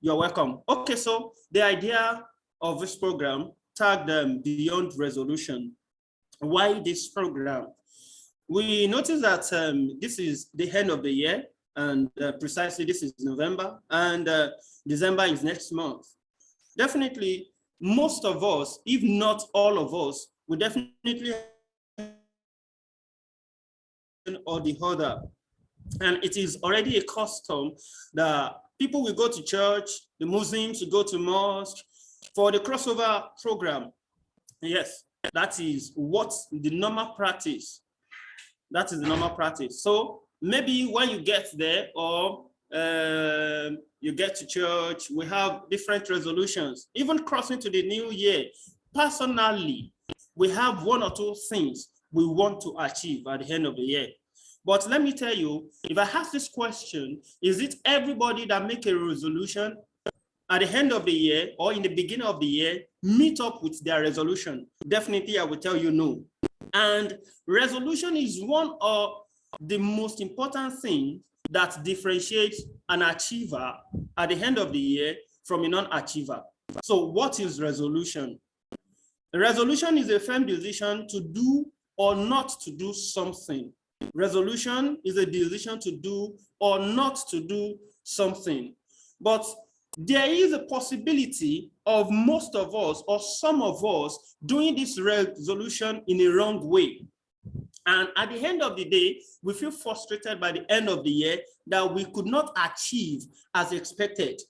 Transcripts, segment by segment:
You're welcome. Okay, so the idea of this program tagged Beyond Resolution. Why this program? We notice that this is the end of the year, and precisely this is November, and December is next month. Definitely, most of us, if not all of us, will definitely or the other. And it is already a custom that people will go to church, the Muslims will go to mosque for the crossover program. Yes, that is what the normal practice. That is the normal practice. So maybe when you get there or you get to church, we have different resolutions. Even crossing to the new year, personally, we have one or two things we want to achieve at the end of the year. But let me tell you, if I ask this question, is it everybody that make a resolution at the end of the year or in the beginning of the year meet up with their resolution? Definitely, I will tell you no. And resolution is one of the most important things that differentiates an achiever at the end of the year from a non-achiever. So what is resolution? A resolution is a firm decision to do or not to do something. Resolution is a decision to do or not to do something. But there is a possibility of most of us or some of us doing this resolution in a wrong way. And at the end of the day, we feel frustrated by the end of the year that we could not achieve as expected.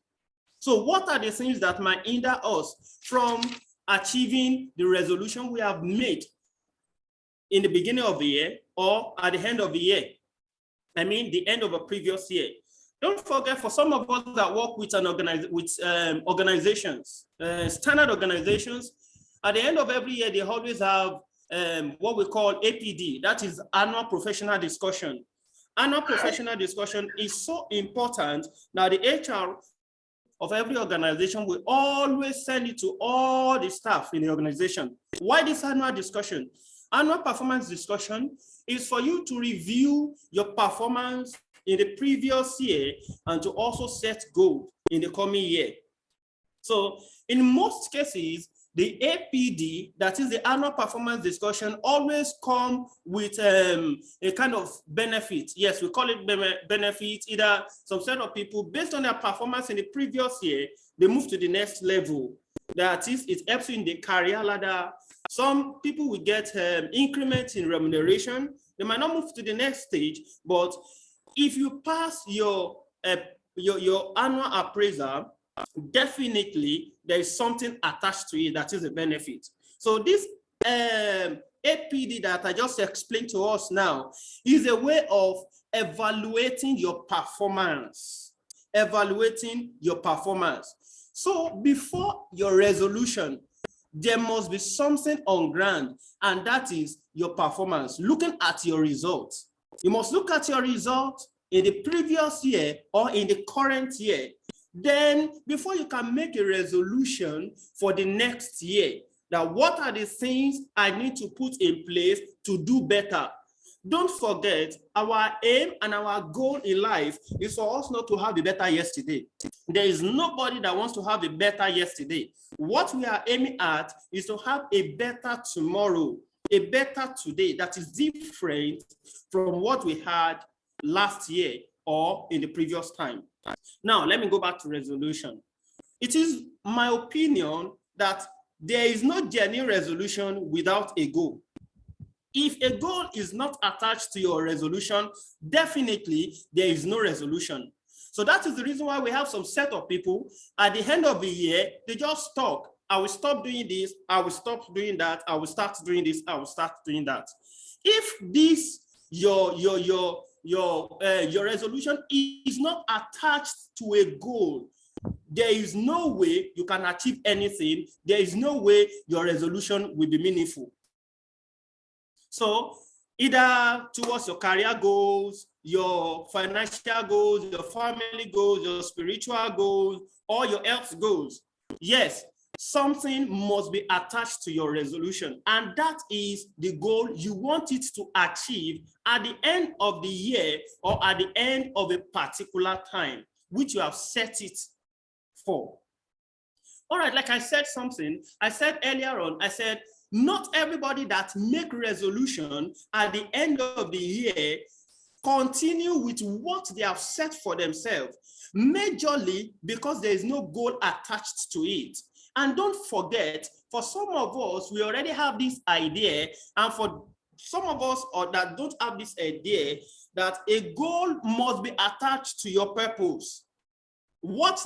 So what are the things that might hinder us from achieving the resolution we have made in the beginning of the year or at the end of the year? I mean, the end of a previous year. Don't forget, for some of us that work with organizations, standard organizations, at the end of every year, they always have what we call APD, that is annual professional discussion. Annual professional discussion is so important. Now, the HR of every organization will always send it to all the staff in the organization. Why this annual discussion? Annual performance discussion is for you to review your performance in the previous year and to also set goals in the coming year. So in most cases, the APD, that is the annual performance discussion, always come with a kind of benefit. Yes, we call it benefit. Either some set of people, based on their performance in the previous year, they move to the next level. That is, it helps you in the career ladder. Some people will get increments in remuneration. They might not move to the next stage, but if you pass your annual appraisal, definitely there is something attached to it that is a benefit. So this APD that I just explained to us now is a way of evaluating your performance. Evaluating your performance. So before your resolution, there must be something on ground, and that is your performance. Looking at your results. You must look at your results in the previous year or in the current year. Then, before you can make a resolution for the next year, that what are the things I need to put in place to do better? Don't forget, our aim and our goal in life is for us not to have a better yesterday. There is nobody that wants to have a better yesterday. What we are aiming at is to have a better tomorrow, a better today that is different from what we had last year or in the previous time. Now, let me go back to resolution. It is my opinion that there is no genuine resolution without a goal. If a goal is not attached to your resolution, definitely there is no resolution. So that is the reason why we have some set of people at the end of the year, they just talk. I will stop doing this, I will stop doing that, I will start doing this, I will start doing that. If this, your resolution is not attached to a goal, there is no way you can achieve anything. There is no way your resolution will be meaningful. So either towards your career goals, your financial goals, your family goals, your spiritual goals, or your health goals, yes, something must be attached to your resolution. And that is the goal you want it to achieve at the end of the year or at the end of a particular time, which you have set it for. All right, like I said something, I said earlier on, I said, not everybody that make resolution at the end of the year continue with what they have set for themselves, majorly because there is no goal attached to it. And don't forget, for some of us, we already have this idea, and for some of us that don't have this idea, that a goal must be attached to your purpose. What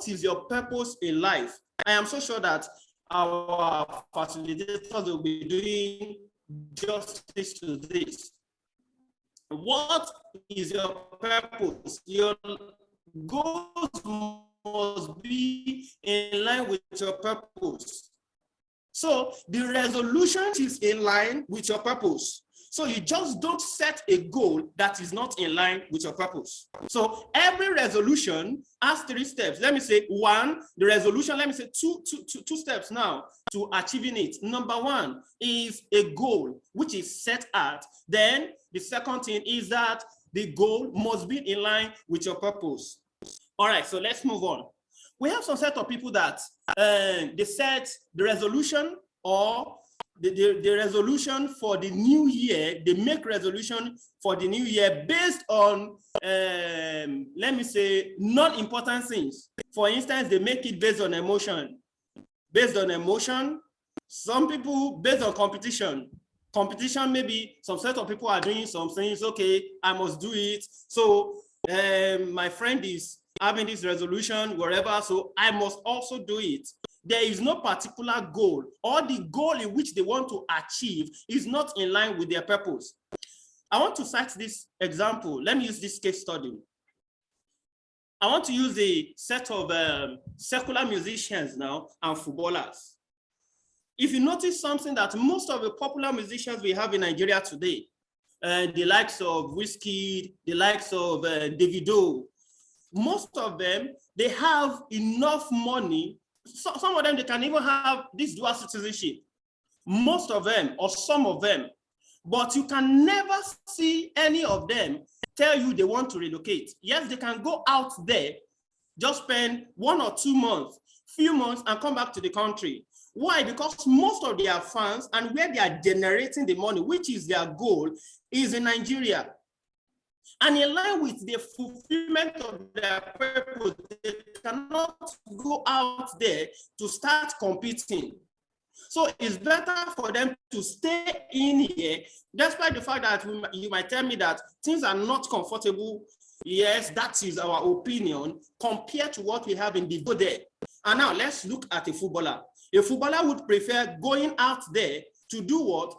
is your purpose in life? I am so sure that our facilitators will be doing justice to this. What is your purpose? Your goals must be in line with your purpose. So the resolution is in line with your purpose. So you just don't set a goal that is not in line with your purpose. So every resolution has 3 steps. Let me say 1, the resolution, let me say two steps now to achieving it. Number 1 is a goal, which is set at. Then the second thing is that the goal must be in line with your purpose. All right, so let's move on. We have some set of people that they set the resolution or the resolution for the new year. They make resolution for the new year based on, let me say, non-important things. For instance, they make it based on emotion. Based on emotion, some people based on competition. Competition, maybe some set of people are doing some things, okay, I must do it. So my friend is having this resolution, wherever, so I must also do it. There is no particular goal, or the goal in which they want to achieve is not in line with their purpose. I want to cite this example. Let me use this case study. I want to use a set of secular musicians now and footballers. If you notice something that most of the popular musicians we have in Nigeria today, the likes of Wizkid, the likes of Davido, most of them, they have enough money. So, some of them, they can even have this dual citizenship. Most of them, or some of them. But you can never see any of them tell you they want to relocate. Yes, they can go out there, just spend 1 or 2 months, few months, and come back to the country. Why? Because most of their fans and where they are generating the money, which is their goal, is in Nigeria. And in line with the fulfillment of their purpose, they cannot go out there to start competing. So it's better for them to stay in here, despite the fact that you might tell me that things are not comfortable. Yes, that is our opinion compared to what we have in the world there. And now let's look at a footballer. A footballer would prefer going out there to do what?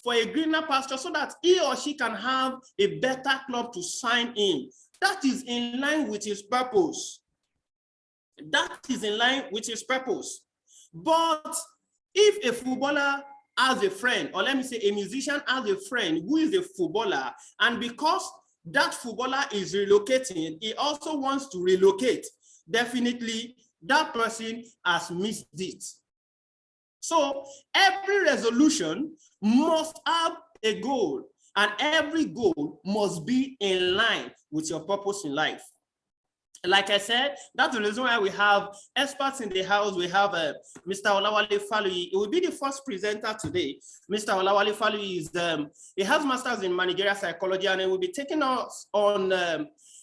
For a greener pasture, so that he or she can have a better club to sign in. That is in line with his purpose. That is in line with his purpose. But if a footballer has a friend, or let me say a musician has a friend who is a footballer, and because that footballer is relocating, he also wants to relocate, definitely that person has missed it. So every resolution must have a goal, and every goal must be in line with your purpose in life. Like I said, that's the reason why we have experts in the house. We have Mr. Olawale Faluyi. He will be the first presenter today. Mr. Olawale Faluyi is he has masters in managerial psychology, and he will be taking us on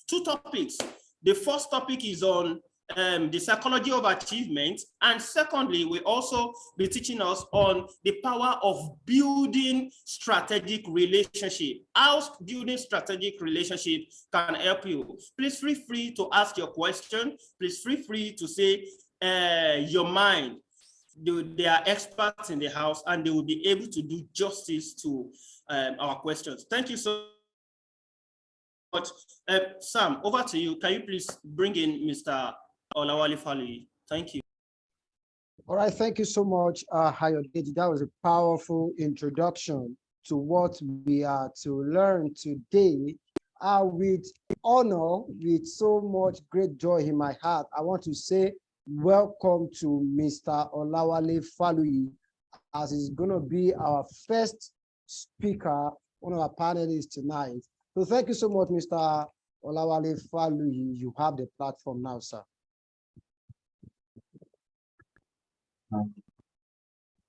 2 topics. The first topic is on the psychology of achievement, and secondly, we also be teaching us on the power of building strategic relationship. How building strategic relationship can help you. Please feel free to ask your question. Please feel free to say your mind. They are experts in the house, and they will be able to do justice to our questions. Thank you so much. Sam, over to you. Can you please bring in Mr. Olawale Faluyi? Thank you. All right, thank you so much, Ayodeji. That was a powerful introduction to what we are to learn today. With honor, with so much great joy in my heart, I want to say welcome to Mr. Olawale Faluyi, as he's going to be our first speaker, one of our panelists tonight. So thank you so much, Mr. Olawale Faluyi. You have the platform now, sir. Um,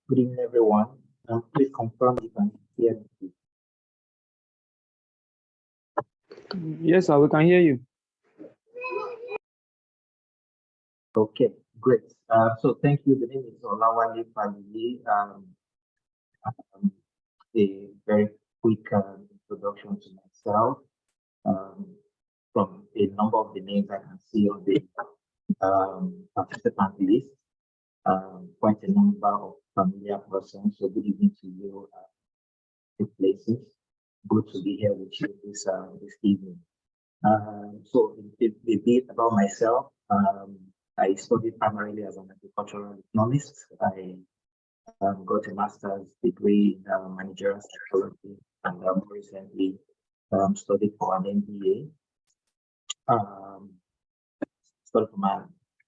Good evening, everyone. Please confirm if you can hear me. Yes, sir, we can hear you. Okay, great. So thank you. The name is Olawale Family. A very quick introduction to myself. From a number of the names I can see on the participant list, quite a number of familiar persons. So good evening to you, places. Good to be here with you this evening. So a bit about myself. I studied primarily as an agricultural economist. I got a master's degree in managerial psychology, and more recently studied for an MBA. Studied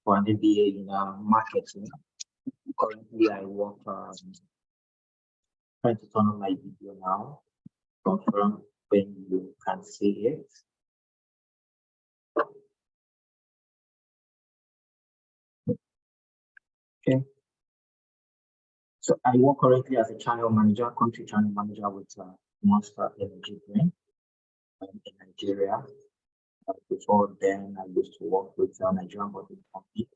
for an MBA in marketing. Currently, I work trying to turn on my video now. Confirm when you can see it. Okay. So I work currently as a channel manager, country channel manager with Monster Energy Drink in Nigeria. Before then, I used to work with Nigerian Bottle Company,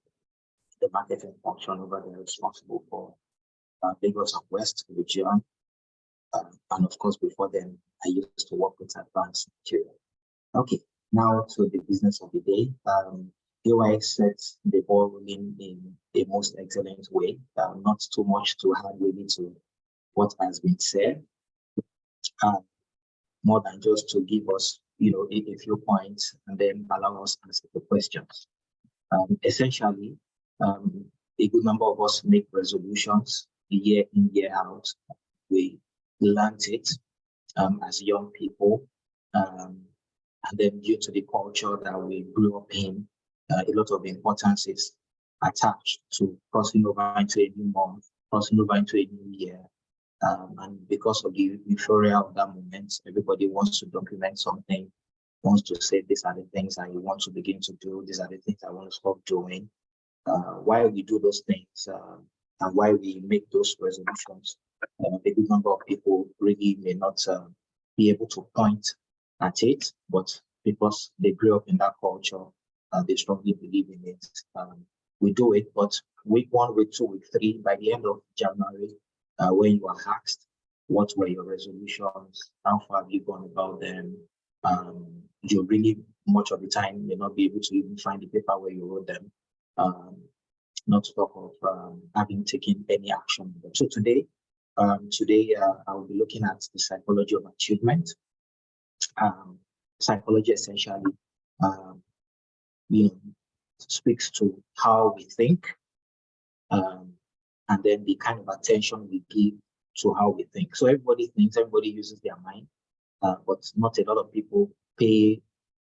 the marketing function over there, responsible for Lagos and West region. And of course, before then, I used to work with Advanced Nigeria. Okay, now to the business of the day. AY sets the ball rolling in a most excellent way. Not too much to add really to what has been said. More than just to give us, a few points and then allow us to answer the questions. Essentially, a good number of us make resolutions year in, year out. We learned it as young people. And then due to the culture that we grew up in, a lot of importance is attached to crossing over into a new month, crossing over into a new year. And because of the euphoria of that moment, everybody wants to document something, wants to say, these are the things I want to begin to do, these are the things I want to stop doing. Why we do those things and why we make those resolutions, a good number of people really may not be able to point at it, but because they grew up in that culture, they strongly believe in it. We do it, but week 1, week 2, week 3, by the end of January, when you are asked what were your resolutions, how far have you gone about them, you really, much of the time, may not be able to even find the paper where you wrote them, not to talk of having taken any action. So today, I will be looking at the psychology of achievement. Psychology essentially speaks to how we think, and then the kind of attention we give to how we think. So everybody thinks, everybody uses their mind, but not a lot of people pay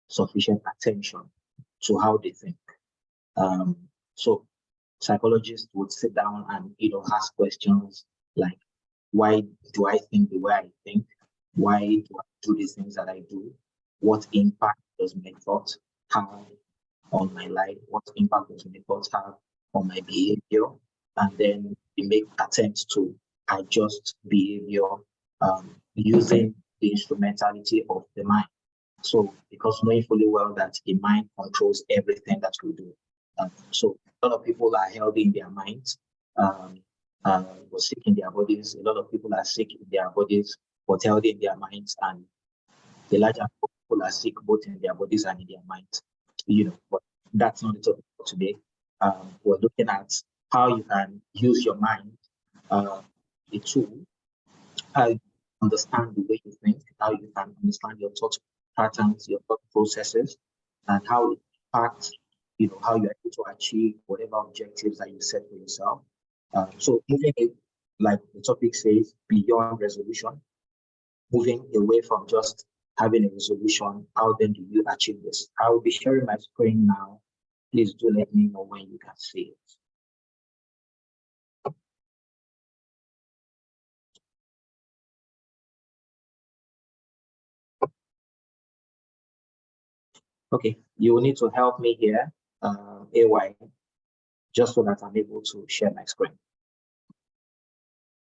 sufficient attention to how they think. So psychologists would sit down and ask questions like, why do I think the way I think? Why do I do these things that I do? What impact does my thought have on my life? What impact does my thoughts have on my behavior? And then we make attempts to adjust behavior using the instrumentality of the mind. So, because knowing fully well that the mind controls everything that we do. So a lot of people are healthy in their minds, but sick in their bodies. A lot of people are sick in their bodies, but healthy in their minds. And the larger people are sick both in their bodies and in their minds. But that's not the topic for today. We're looking at how you can use your mind, a tool, how you understand the way you think, how you can understand your thought patterns, your thought processes, and how it impacts, how you're able to achieve whatever objectives that you set for yourself. So moving it, like the topic says, beyond resolution, moving away from just having a resolution, how then do you achieve this? I will be sharing my screen now. Please do let me know when you can see it. Okay, you will need to help me here, AY, just so that I'm able to share my screen.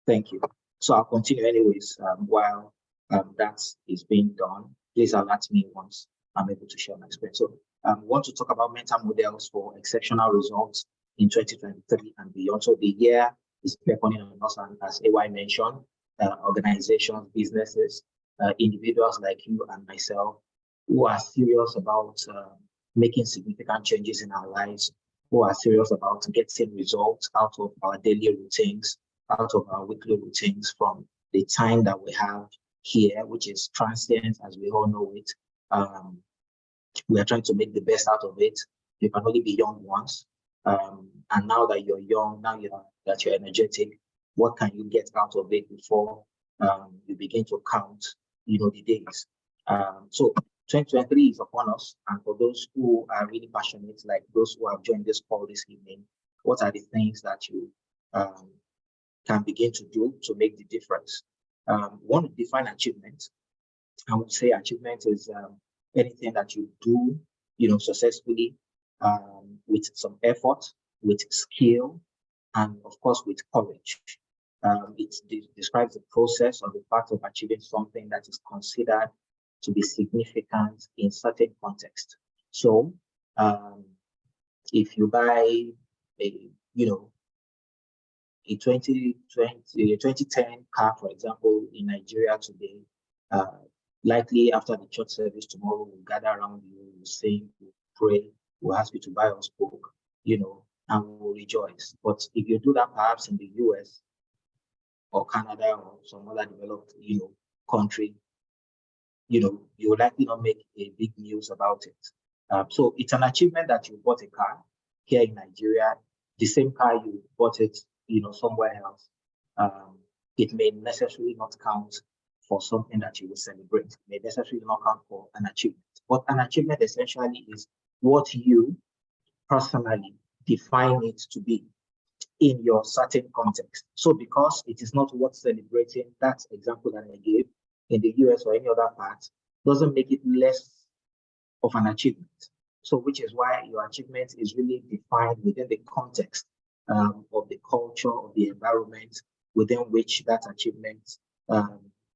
Thank you. So I'll continue anyways while that is being done. Please alert me once I'm able to share my screen. So I want to talk about mental models for exceptional results in 2023 and beyond. So the year is beckoning on us, and as AY mentioned, organizations, businesses, individuals like you and myself who are serious about making significant changes in our lives, who are serious about getting results out of our daily routines, out of our weekly routines from the time that we have here, which is transient as we all know it. We are trying to make the best out of it. You can only be young once. And now that you're young, that you're energetic, what can you get out of it before you begin to count, the days? So 2023 is upon us, and for those who are really passionate, like those who have joined this call this evening, what are the things that you can begin to do to make the difference? One to define achievement. I would say achievement is anything that you do, successfully, with some effort, with skill, and of course with courage. It describes the process or the fact of achieving something that is considered to be significant in certain context. So, if you buy a 2010 car, for example, in Nigeria today, likely after the church service tomorrow, we'll gather around you, we'll sing, we'll pray, we'll ask you to buy us book, and we'll rejoice. But if you do that perhaps in the US or Canada or some other developed, country, you will likely not make a big news about it. So it's an achievement that you bought a car here in Nigeria, the same car you bought it, somewhere else. It may necessarily not count for something that you will celebrate. It may necessarily not count for an achievement. But an achievement essentially is what you personally define it to be in your certain context. So because it is not worth celebrating, that example that I gave in the US or any other part doesn't make it less of an achievement. So which is why your achievement is really defined within the context of the culture, of the environment within which that achievement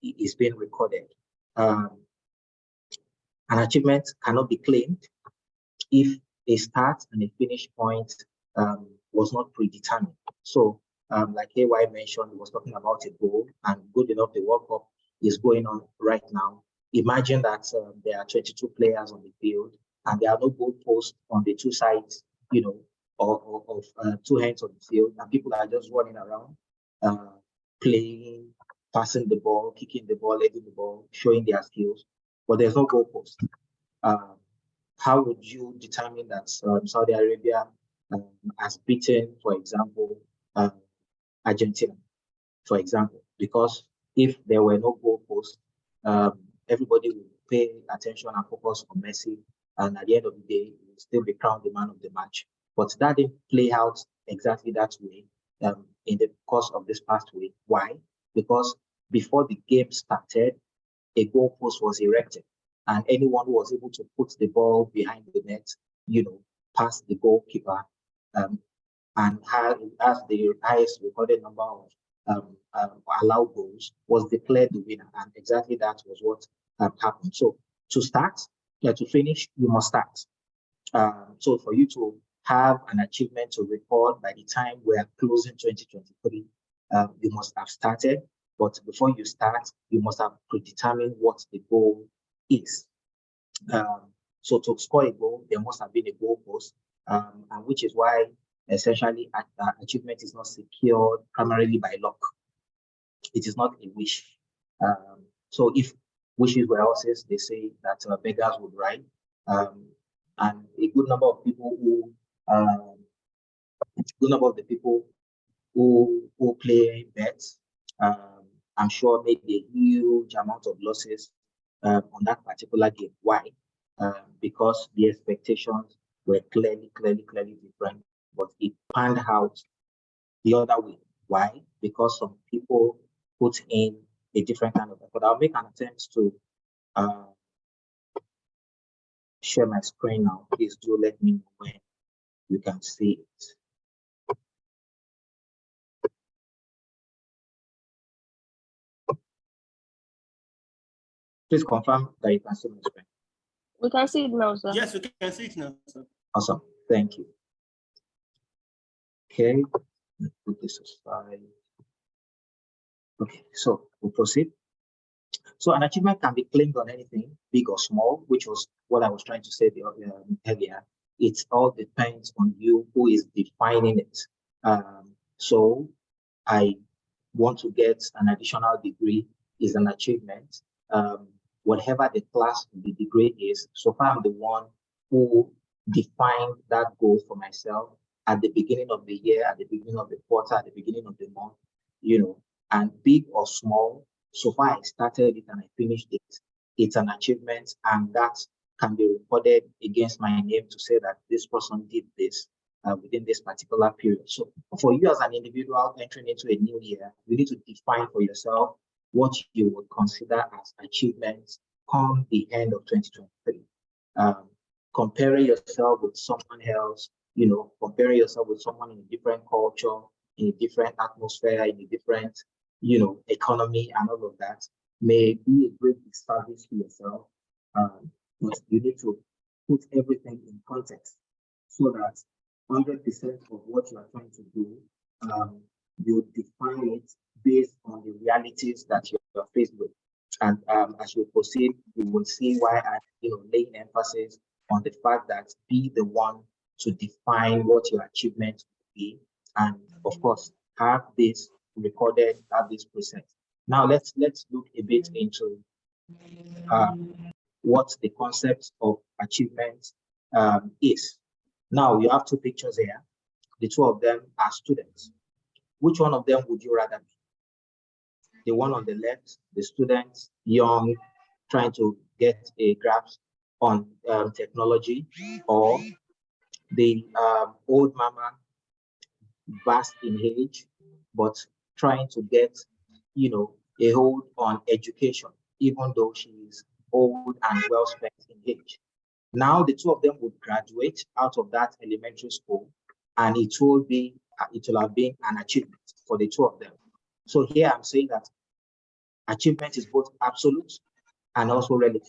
is being recorded. An achievement cannot be claimed if a start and a finish point was not predetermined. So like AY mentioned, he was talking about a goal, and good enough, the World Cup is going on right now. Imagine that there are 22 players on the field and there are no goalposts on the two sides, of two ends of the field, and people are just running around, playing, passing the ball, kicking the ball, letting the ball, showing their skills, but there's no goalpost. How would you determine that Saudi Arabia has beaten, for example, Argentina, for example? Because if there were no goalposts, everybody would pay attention and focus on Messi, and at the end of the day, he will still be crowned the man of the match. But that didn't play out exactly that way in the course of this past week. Why? Because before the game started, a goalpost was erected, and anyone who was able to put the ball behind the net, past the goalkeeper, and has the highest recorded number of allowed goals, was declared the winner. And exactly that was what happened. So to start, to finish, you must start. So for you to have an achievement to record by the time we are closing 2023, you must have started. But before you start, you must have predetermined what the goal is. So to score a goal, there must have been a goal post, and which is why essentially achievement is not secured primarily by luck. It is not a wish. So if wishes were horses, they say that beggars would ride. And a good number of people who play bets, I'm sure made a huge amount of losses on that particular game. Why? Because the expectations were clearly different, but it panned out the other way. Why? Because some people put in a different kind of effort. I'll make an attempt to share my screen now. Please do let me know when you can see it. Please confirm that you can see my screen. We can see it now, sir. Yes, we can see it now, sir. Awesome. Thank you. Okay. Let's put this aside. Okay, so we'll proceed. So an achievement can be claimed on anything, big or small, which was what I was trying to say earlier. It all depends on you who is defining it. So I want to get an additional degree is an achievement. Whatever the class of the degree is, so far I'm the one who defined that goal for myself at the beginning of the year, at the beginning of the quarter, at the beginning of the month, and big or small, so far I started it and I finished it. It's an achievement, and that can be recorded against my name to say that this person did this within this particular period. So for you as an individual entering into a new year, you need to define for yourself what you would consider as achievements come the end of 2023. Comparing yourself with someone else, comparing yourself with someone in a different culture, in a different atmosphere, in a different, economy and all of that may be a great disservice to yourself. But you need to put everything in context so that 100% of what you are trying to do, you define it based on the realities that you're faced with. And as we proceed, you will see why I'm laying emphasis on the fact that be the one to define what your achievement will be, and of course have this recorded, have this present. Now let's look a bit into what the concept of achievement is. Now you have two pictures here. The two of them are students. Which one of them would you rather be? The one on the left, the student, young, trying to get a grasp on technology, or the old mama, vast in age, but trying to get, a hold on education, even though she is old and well spent in age. Now the two of them would graduate out of that elementary school, and it will have been an achievement for the two of them. So here I'm saying that achievement is both absolute and also relative.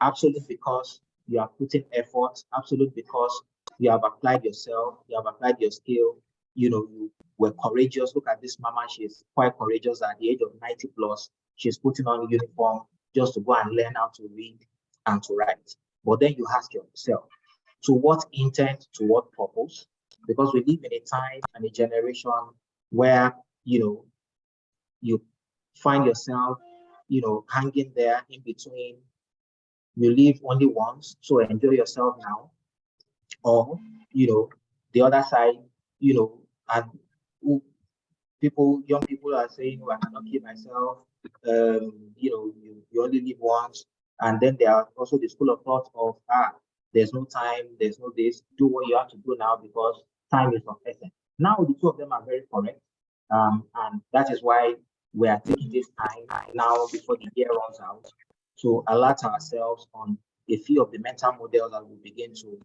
Absolute because you are putting effort, absolute because you have applied yourself, you have applied your skill, you were courageous. Look at this mama, she's quite courageous at the age of 90 plus. She's putting on a uniform just to go and learn how to read and to write. But then you ask yourself, to what intent, to what purpose? Because we live in a time and a generation where, you find yourself, hanging there in between. You live only once, so enjoy yourself now. Or, the other side, and young people are saying, I cannot keep myself, you only live once. And then there are also the school of thought of, there's no time, there's no this, do what you have to do now because time is of essence. Now the two of them are very correct. And that is why we are taking this time now before the year runs out to alert ourselves on a few of the mental models that we begin to,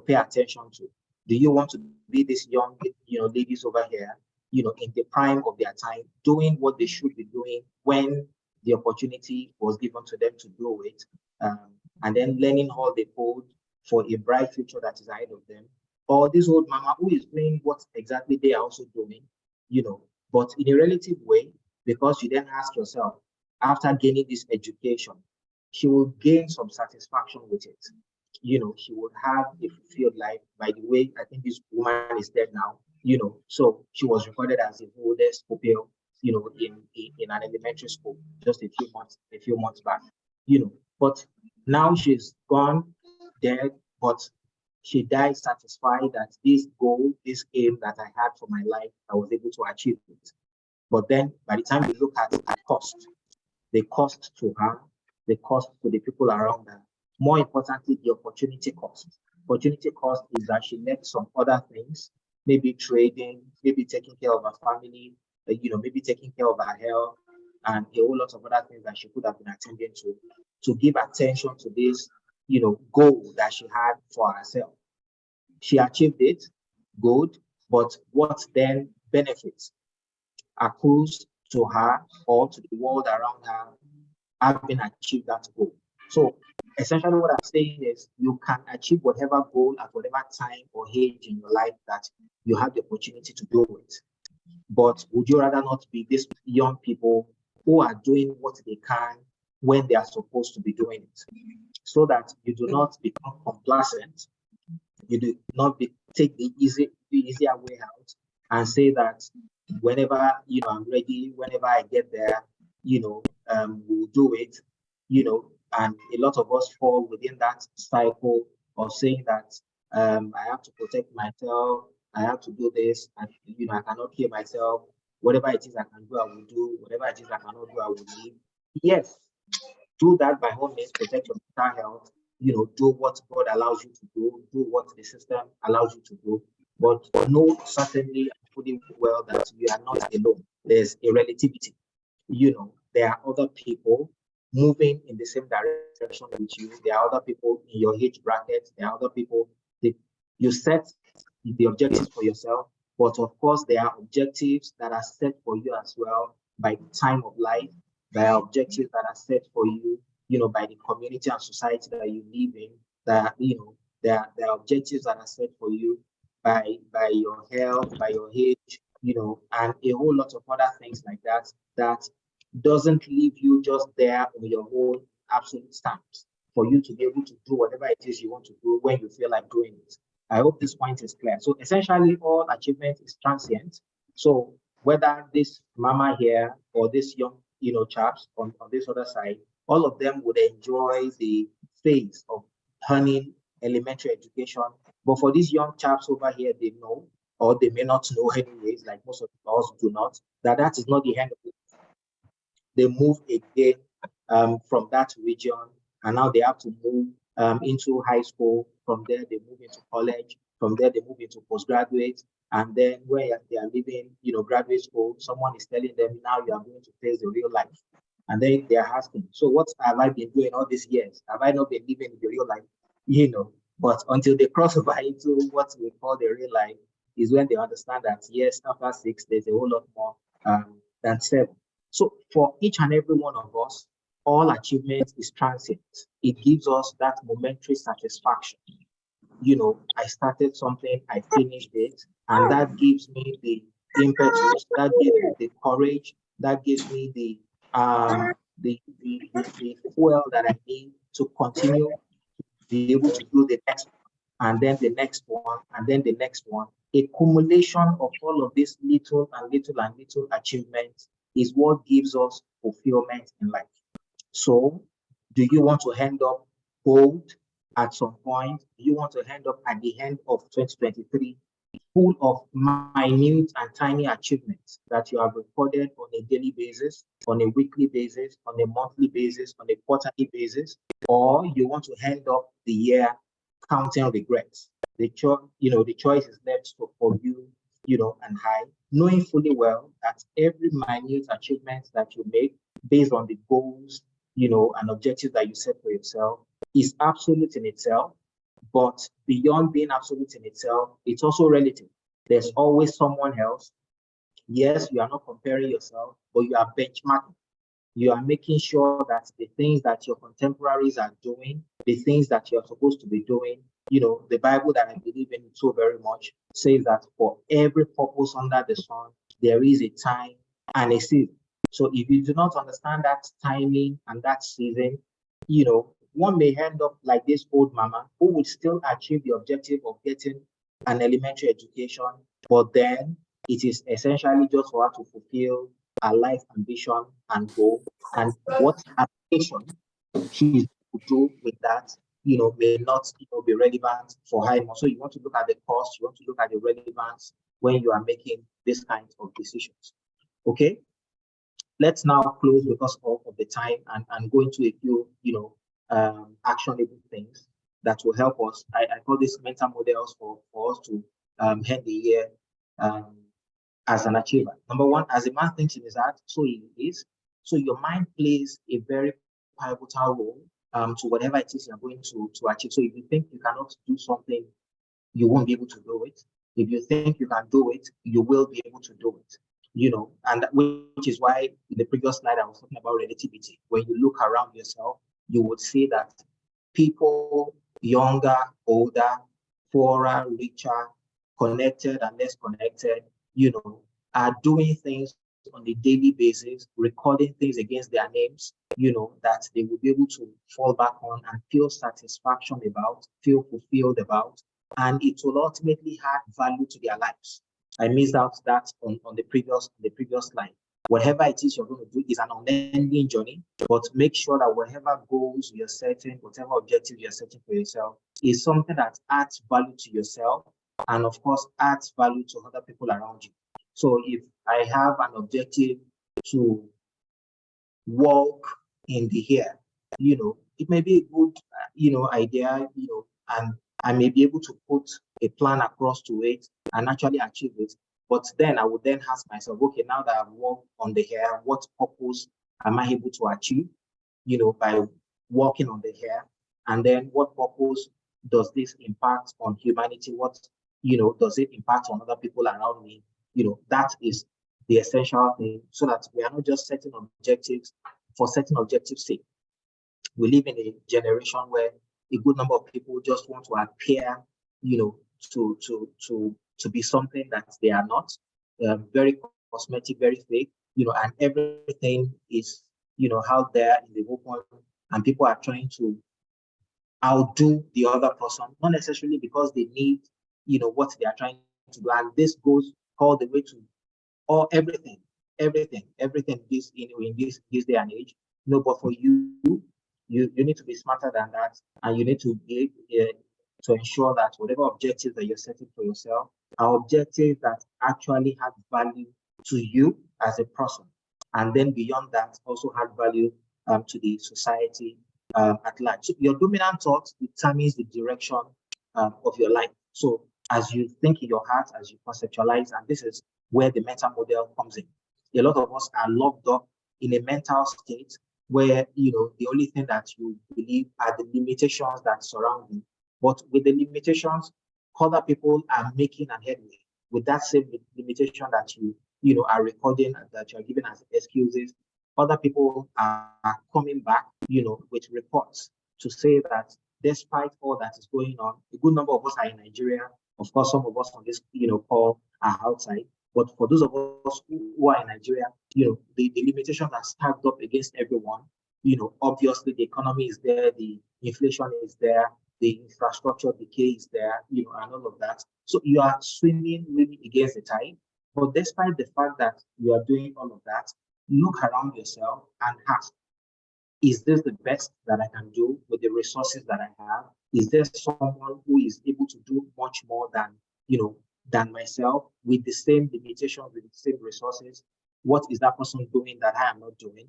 pay attention to. Do you want to be this young, ladies over here, in the prime of their time, doing what they should be doing when the opportunity was given to them to do it, and then learning all they could for a bright future that is ahead of them? Or this old mama who is doing what exactly they are also doing, but in a relative way, because you then ask yourself, after gaining this education, she will gain some satisfaction with it. She would have a fulfilled life. By the way, I think this woman is dead now, so she was recorded as the oldest pupil, in an elementary school just a few months back, but now she's gone, dead, but she died satisfied that this goal, this aim that I had for my life, I was able to achieve it. But then by the time you look at the cost to her, the cost to the people around her, more importantly, the opportunity cost. Opportunity cost is that she left some other things, maybe trading, maybe taking care of her family, maybe taking care of her health, and a whole lot of other things that she could have been attending to give attention to this, goal that she had for herself. She achieved it, good, but what then benefits accrues to her or to the world around her having achieved that goal. So essentially what I'm saying is you can achieve whatever goal at whatever time or age in your life that you have the opportunity to do it. But would you rather not be these young people who are doing what they can when they are supposed to be doing it, so that you do not become complacent, you do not take the easier way out and say that whenever I'm ready, whenever I get there, we'll do it, and a lot of us fall within that cycle of saying that I have to protect myself, I have to do this, and I cannot kill myself. Whatever it is I can do, I will do. Whatever it is I cannot do, I will leave. Yes, do that by all means, protect your mental health, do what God allows you to do what the system allows you to do. But know certainly fully well that you are not alone. There's a relativity. There are other people moving in the same direction with you. There are other people in your age bracket. There are other people that you set the objectives for yourself. But of course, there are objectives that are set for you as well by the time of life. There are objectives that are set for you, by the community and society that you live in. That there are objectives that are set for you by your health, by your age, and a whole lot of other things like that. That doesn't leave you just there on your own absolute stamps for you to be able to do whatever it is you want to do when you feel like doing it. I hope this point is clear. So essentially, all achievement is transient. So whether this mama here or this young, chaps on this other side, all of them would enjoy the phase of earning elementary education. But for these young chaps over here, they know, or they may not know anyways, like most of us do not, that is not the end of it. They move again from that region, and now they have to move into high school. From there, they move into college. From there, they move into postgraduate. And then where they are leaving, graduate school, someone is telling them, now you are going to face the real life. And then they are asking, so what have I been doing all these years? Have I not been living the real life? But until they cross over into what we call the real life is when they understand that, yes, after 6, there's a whole lot more than 7. So for each and every one of us, all achievement is transient. It gives us that momentary satisfaction. I started something, I finished it, and that gives me the impetus, that gives me the courage, that gives me the fuel that I need to continue to be able to do the next one, and then the next one, and then the next one. A accumulation of all of these little and little and little achievements is what gives us fulfillment in life. So, do you want to end up bold at some point? Do you want to end up at the end of 2023 full of minute and tiny achievements that you have recorded on a daily basis, on a weekly basis, on a monthly basis, on a quarterly basis? Or you want to end up the year counting regrets? The choice is left for you, and I, knowing fully well that every minute achievement that you make based on the goals, and objectives that you set for yourself is absolute in itself. But beyond being absolute in itself, it's also relative. There's always someone else. Yes, you are not comparing yourself, but you are benchmarking. You are making sure that the things that your contemporaries are doing, the things that you're supposed to be doing, the Bible that I believe in so very much says that for every purpose under the sun, there is a time and a season. So if you do not understand that timing and that season, one may end up like this old mama who would still achieve the objective of getting an elementary education, but then it is essentially just for her to fulfill her life ambition and goal, and what application she's to do with that, may not, be relevant for her anymore. So you want to look at the cost, you want to look at the relevance when you are making this kind of decisions. Okay, let's now close because of the time and go into a few, actionable things that will help us. I call this mental models for us to end the year as an achiever. Number one, as a man thinks in his heart, so he is. So your mind plays a very pivotal role to whatever it is you're going to achieve. So if you think you cannot do something, you won't be able to do it. If you think you can do it, you will be able to do it. and which is why in the previous slide I was talking about relativity. When you look around yourself, you would see that people younger, older, poorer, richer, connected and less connected, are doing things on a daily basis, recording things against their names, that they will be able to fall back on and feel satisfaction about, feel fulfilled about, and it will ultimately add value to their lives. I missed out that on the previous slide. Whatever it is you're going to do is an unending journey, but make sure that whatever goals you're setting, whatever objective you're setting for yourself is something that adds value to yourself and of course adds value to other people around you. So if I have an objective to walk in the air, it may be a good, idea, and I may be able to put a plan across to it and actually achieve it. But then I would then ask myself, okay, now that I've walked on the air, what purpose am I able to achieve, by walking on the air? And then what purpose does this impact on humanity? What, does it impact on other people around me? That is the essential thing, so that we are not just setting objectives for setting objectives' sake. We live in a generation where a good number of people just want to appear, to be something that they are not. Very cosmetic, very fake, and everything is, out there in the open, and people are trying to outdo the other person, not necessarily because they need, what they are trying to do. And this goes all the way to everything this in this day and age. But for you need to be smarter than that, and you need to be to ensure that whatever objectives that you're setting for yourself are objectives that actually have value to you as a person, and then beyond that also have value to the society at large. So your dominant thought determines the direction of your life. So as you think in your heart, as you conceptualize, and this is where the meta model comes in. A lot of us are locked up in a mental state where, the only thing that you believe are the limitations that surround you. But with the limitations, other people are making an headway. With that same limitation that you are recording and that you're giving as excuses, other people are coming back, with reports to say that despite all that is going on, a good number of us are in Nigeria. Of course, some of us on this, call are outside. But for those of us who are in Nigeria, the limitations are stacked up against everyone. Obviously the economy is there, the inflation is there, the infrastructure decay is there, and all of that. So you are swimming really against the tide. But despite the fact that you are doing all of that, look around yourself and ask, is this the best that I can do with the resources that I have? Is there someone who is able to do much more than myself with the same limitations, with the same resources? What is that person doing that I am not doing?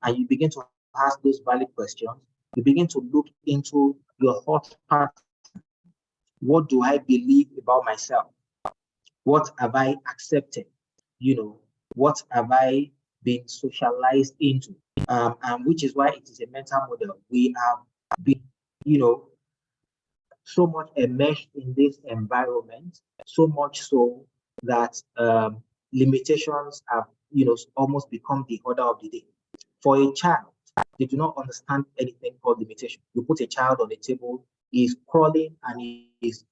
And you begin to ask those valid questions. You begin to look into your thought pattern. What do I believe about myself? What have I accepted? What have I been socialized into? And which is why it is a mental model. We have been, so much enmeshed in this environment, so much so that limitations have, almost become the order of the day. For a child, they do not understand anything called limitation. You put a child on the table, he's crawling and he is,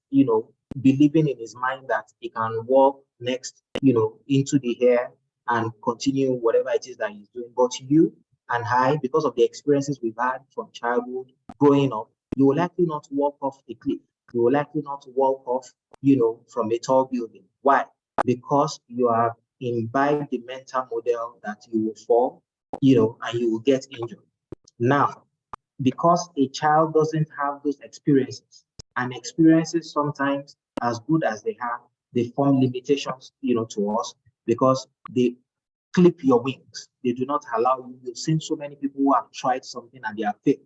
believing in his mind that he can walk next, into the air and continue whatever it is that he's doing. But you and I, because of the experiences we've had from childhood, growing up, you will likely not walk off a cliff. You will likely not walk off, from a tall building. Why? Because you have imbibed the mental model that you will fall, and you will get injured. Now, because a child doesn't have those experiences, and experiences sometimes, as good as they have, they form limitations, to us, because they clip your wings. They do not allow you. You've seen so many people who have tried something and they have failed.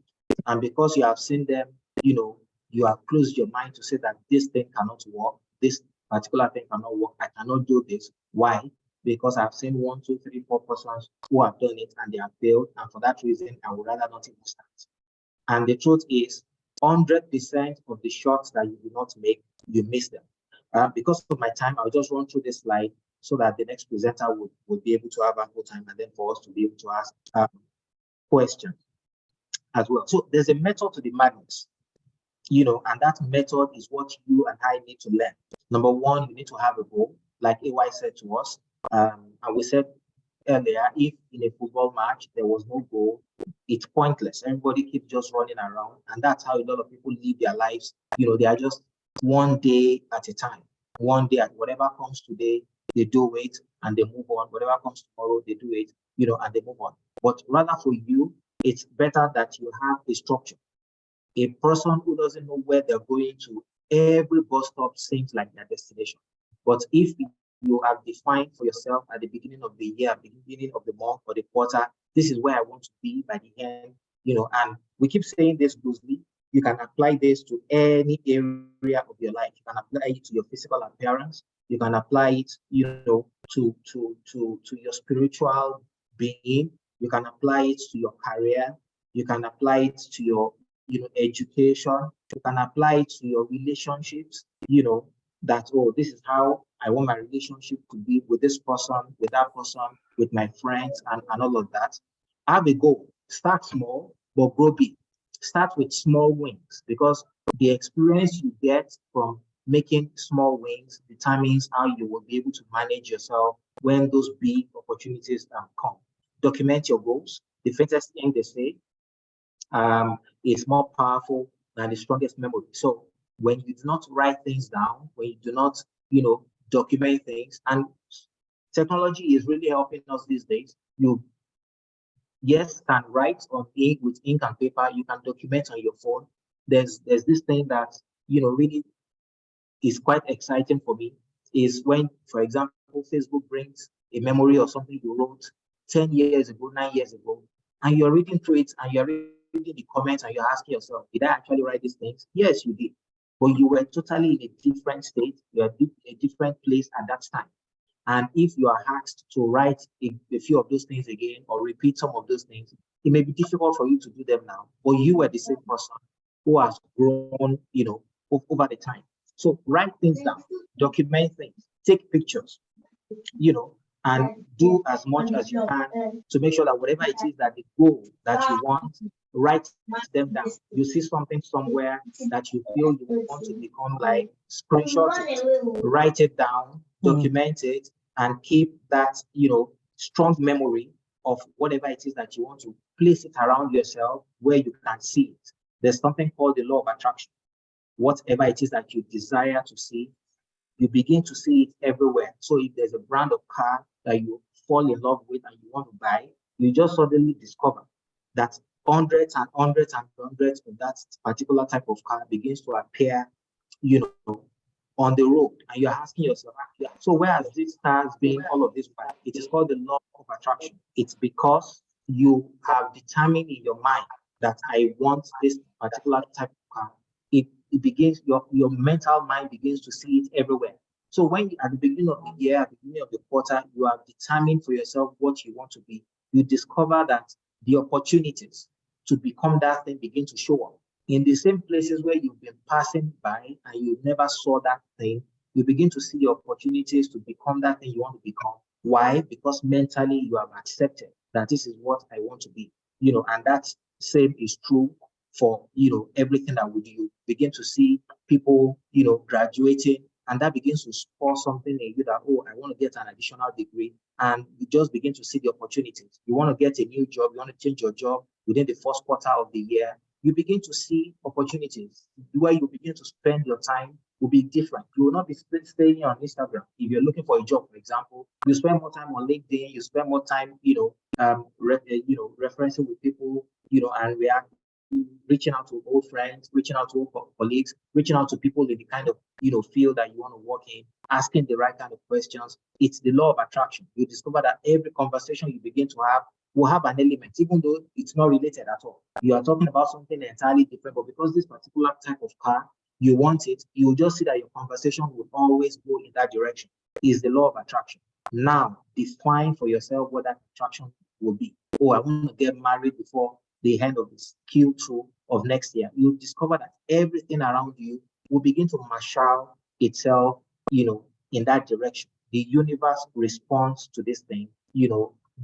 And because you have seen them, you have closed your mind to say that this thing cannot work, this particular thing cannot work, I cannot do this. Why? Because I've seen 1, 2, 3, 4 persons who have done it and they have failed. And for that reason, I would rather not even start. And the truth is, 100% of the shots that you do not make, you miss them. Because of my time, I'll just run through this slide so that the next presenter would be able to have ample time, and then for us to be able to ask questions as well. So there's a method to the madness, and that method is what you and I need to learn. Number one, you need to have a goal, like AY said to us. And we said earlier, if in a football match there was no goal, it's pointless. Everybody keeps just running around, and that's how a lot of people live their lives. They are just one day at a time. One day, at whatever comes today, they do it and they move on. Whatever comes tomorrow, they do it, and they move on. But rather for you, it's better that you have a structure. A person who doesn't know where they're going to, every bus stop seems like their destination. But if you have defined for yourself at the beginning of the year, beginning of the month or the quarter, this is where I want to be by the end, and we keep saying this loosely. You can apply this to any area of your life. You can apply it to your physical appearance. You can apply it, to your spiritual being. You can apply it to your career. You can apply it to your, education. You can apply it to your relationships, that, this is how I want my relationship to be with this person, with that person, with my friends, and all of that. Have a goal. Start small, but grow big. Start with small wins, because the experience you get from making small wins determines how you will be able to manage yourself when those big opportunities come. Document your goals. The faintest thing they say is more powerful than the strongest memory. So when you do not write things down, when you do not, document things, and technology is really helping us these days. You, yes, can write on ink with ink and paper. You can document on your phone. There's this thing that, really is quite exciting for me, is when, for example, Facebook brings a memory of something you wrote 10 years ago, 9 years ago, and you're reading through it and you're reading the comments and you're asking yourself, did I actually write these things? Yes, you did. But you were totally in a different state. You are in a different place at that time. And if you are asked to write a few of those things again or repeat some of those things, it may be difficult for you to do them now. But you were the same person who has grown, over the time. So write things down, document things, take pictures, and do as much as you can to make sure that whatever it is that the goal that you want, write them down. You see something somewhere that you feel you want to become like, screenshot it, write it down, document it, and keep that, strong memory of whatever it is that you want to place it around yourself where you can see it. There's something called the law of attraction. Whatever it is that you desire to see, you begin to see it everywhere. So if there's a brand of car that you fall in love with and you want to buy, you just suddenly discover that hundreds and hundreds and hundreds of that particular type of car begins to appear, on the road. And you're asking yourself, so where has this cars been all of this while? It is called the law of attraction. It's because you have determined in your mind that I want this particular type of car. It begins, your mental mind begins to see it everywhere. So when at the beginning of the year, at the beginning of the quarter, you have determined for yourself what you want to be, you discover that the opportunities to become that thing begin to show up. In the same places where you've been passing by and you never saw that thing, you begin to see the opportunities to become that thing you want to become. Why? Because mentally you have accepted that this is what I want to be. And that same is true for, everything that we do. You begin to see people, graduating, and that begins to spur something in you that, I want to get an additional degree. And you just begin to see the opportunities. You want to get a new job, you want to change your job within the first quarter of the year. You begin to see opportunities where you begin to spend your time will be different. You will not be staying on Instagram. If you're looking for a job, for example, you spend more time on LinkedIn, you spend more time, referencing with people, and reaching out to old friends, reaching out to old colleagues, reaching out to people in the kind of, field that you want to work in, asking the right kind of questions. It's the law of attraction. You discover that every conversation you begin to have will have an element, even though it's not related at all. You are talking about something entirely different, but because this particular type of car, you want it, you will just see that your conversation will always go in that direction. It's the law of attraction. Now, define for yourself what that attraction will be. I want to get married before the end of this Q2 of next year. You'll discover that everything around you will begin to marshal itself, in that direction. the universe responds to this thing.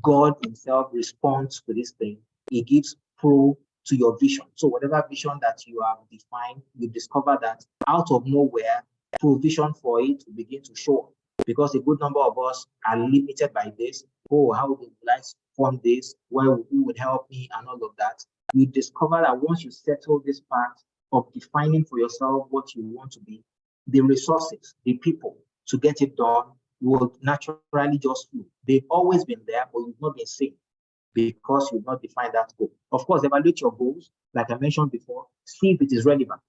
God himself responds to this thing. He gives proof to your vision. So whatever vision that you have defined, you discover that out of nowhere, provision for it will begin to show up. Because a good number of us are limited by this. Oh, how would I form this? Who would help me and all of that? You discover that once you settle this part of defining for yourself what you want to be, the resources, the people to get it done will naturally just flow. They've always been there, but you've not been seen because you've not defined that goal. Of course, evaluate your goals, like I mentioned before, see if it is relevant.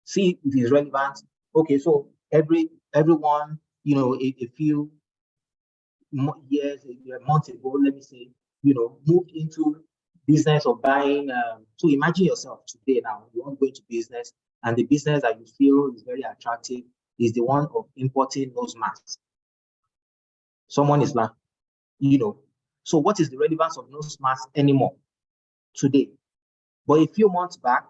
See if it is relevant. Okay, so everyone, a few years, months ago, let me say, moved into business of buying. So imagine yourself today now, you want to go into business, and the business that you feel is very attractive is the one of importing nose masks. Someone is like, so what is the relevance of nose masks anymore today? But a few months back,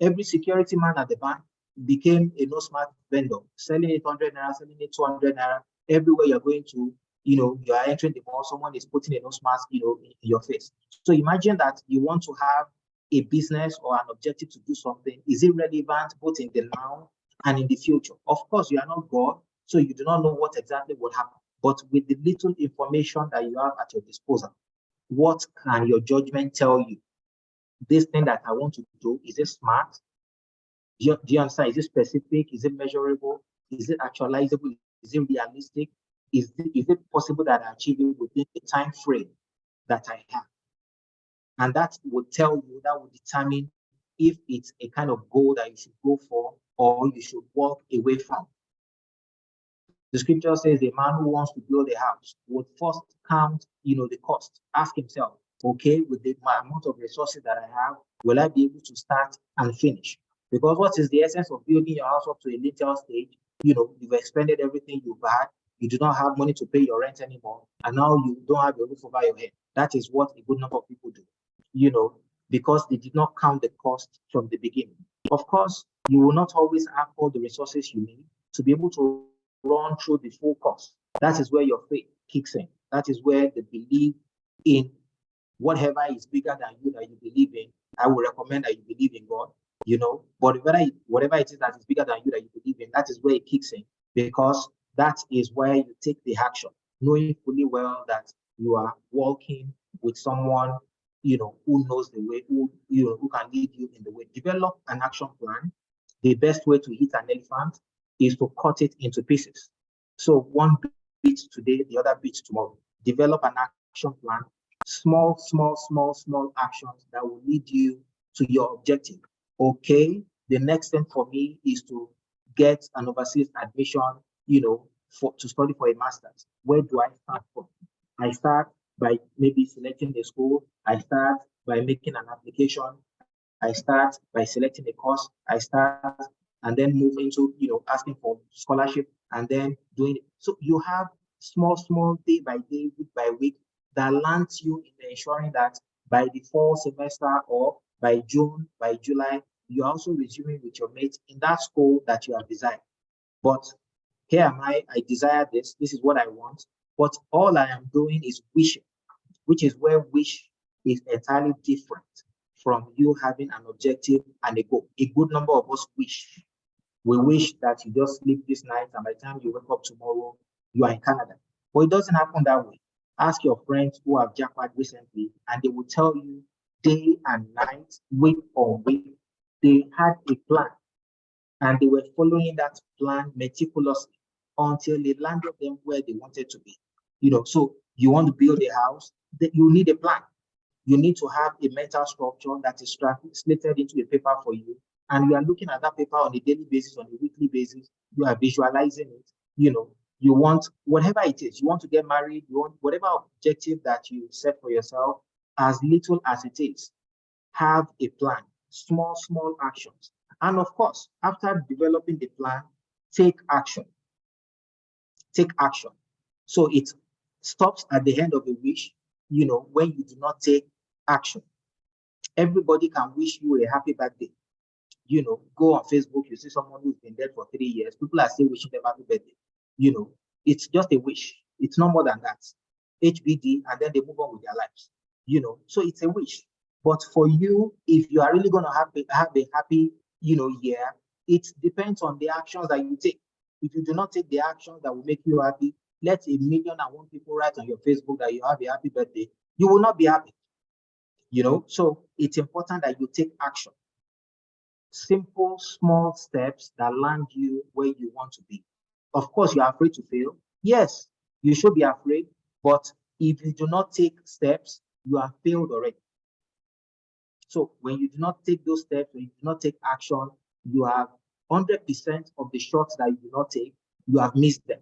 every security man at the bank became a nose mask vendor, selling 800 naira, selling it 200 naira. Everywhere you're going to, you are entering the mall, someone is putting a nose mask, in your face. So imagine that you want to have a business or an objective to do something. Is it relevant both in the now and in the future? Of course, you are not God, so you do not know what exactly will happen. But with the little information that you have at your disposal, what can your judgment tell you? This thing that I want to do, is it smart? Do you understand? Is it specific? Is it measurable? Is it actualizable? Is it realistic? Is it possible that I achieve it within the time frame that I have? And that will tell you, that will determine if it's a kind of goal that you should go for or you should walk away from. The scripture says a man who wants to build a house would first count, the cost. Ask himself, okay, with the amount of resources that I have, will I be able to start and finish? Because what is the essence of building your house up to a later stage? You've expended everything you've had. You do not have money to pay your rent anymore, and now you don't have a roof over your head. That is what a good number of people do, because they did not count the cost from the beginning. Of course, you will not always have all the resources you need to be able to run through the full course. That is where your faith kicks in. That is where the belief in whatever is bigger than you that you believe in. I would recommend that you believe in God, but whatever it is that is bigger than you that you believe in, that is where it kicks in, because that is where you take the action, knowing fully well that you are walking with someone, who knows the way, who can lead you in the way. Develop an action plan. The best way to hit an elephant is to cut it into pieces. So one bit today, the other bit tomorrow. Develop an action plan, small actions that will lead you to your objective. Okay, the next thing for me is to get an overseas admission, to study for a master's. Where do I start from? I start by maybe selecting the school. I start by making an application. I start by selecting a course. I start and then move into, asking for scholarship and then doing it. So you have small, day by day, week by week, that lands you in ensuring that by the fall semester or by June, by July, you're also resuming with your mates in that school that you have desired. But here am I desire this is what I want, but all I am doing is wishing, which is where wish is entirely different from you having an objective and a goal. A good number of us wish. We wish that you just sleep this night and by the time you wake up tomorrow, you are in Canada. But it doesn't happen that way. Ask your friends who have jackpot recently and they will tell you day and night, week on week, they had a plan and they were following that plan meticulously until it landed them where they wanted to be. So you want to build a house, you need a plan. You need to have a mental structure that is translated into a paper for you. And you are looking at that paper on a daily basis, on a weekly basis. You are visualizing it. You want whatever it is. You want to get married. You want whatever objective that you set for yourself, as little as it is. Have a plan, small actions. And of course, after developing the plan, take action. Take action. So it stops at the end of a wish, when you do not take action. Everybody can wish you a happy birthday. Go on Facebook, you see someone who's been dead for 3 years. People are still wishing them happy birthday. It's just a wish. It's no more than that. HBD, and then they move on with their lives. So it's a wish. But for you, if you are really going to have a happy, year, it depends on the actions that you take. If you do not take the actions that will make you happy, let 1,000,001 people write on your Facebook that you have a happy birthday, you will not be happy. So it's important that you take action. Simple, small steps that land you where you want to be. Of course, you are afraid to fail. Yes, you should be afraid, but if you do not take steps, you have failed already. So when you do not take those steps, when you do not take action, you have 100% of the shots that you do not take, you have missed them.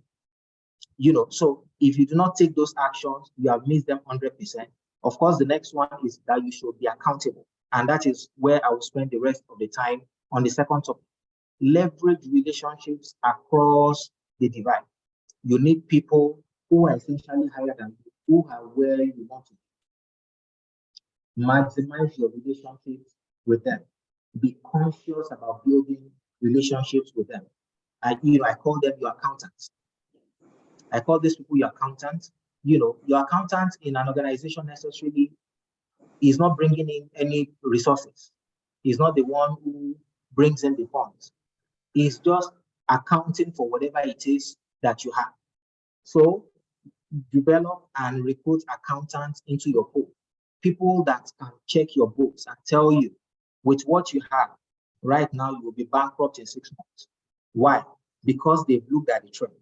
So if you do not take those actions, you have missed them 100%. Of course, the next one is that you should be accountable. And that is where I will spend the rest of the time on the second topic. Leverage relationships across the divide. You need people who are essentially higher than you, who are where you want to be. Maximize your relationships with them. Be conscious about building relationships with them. I call them your accountants. I call these people your accountants. Your accountant in an organization necessarily is not bringing in any resources. He's not the one who brings in the funds. He's just accounting for whatever it is that you have. So develop and recruit accountants into your pool. People that can check your books and tell you with what you have right now, you will be bankrupt in 6 months. Why? Because they've looked at the trend,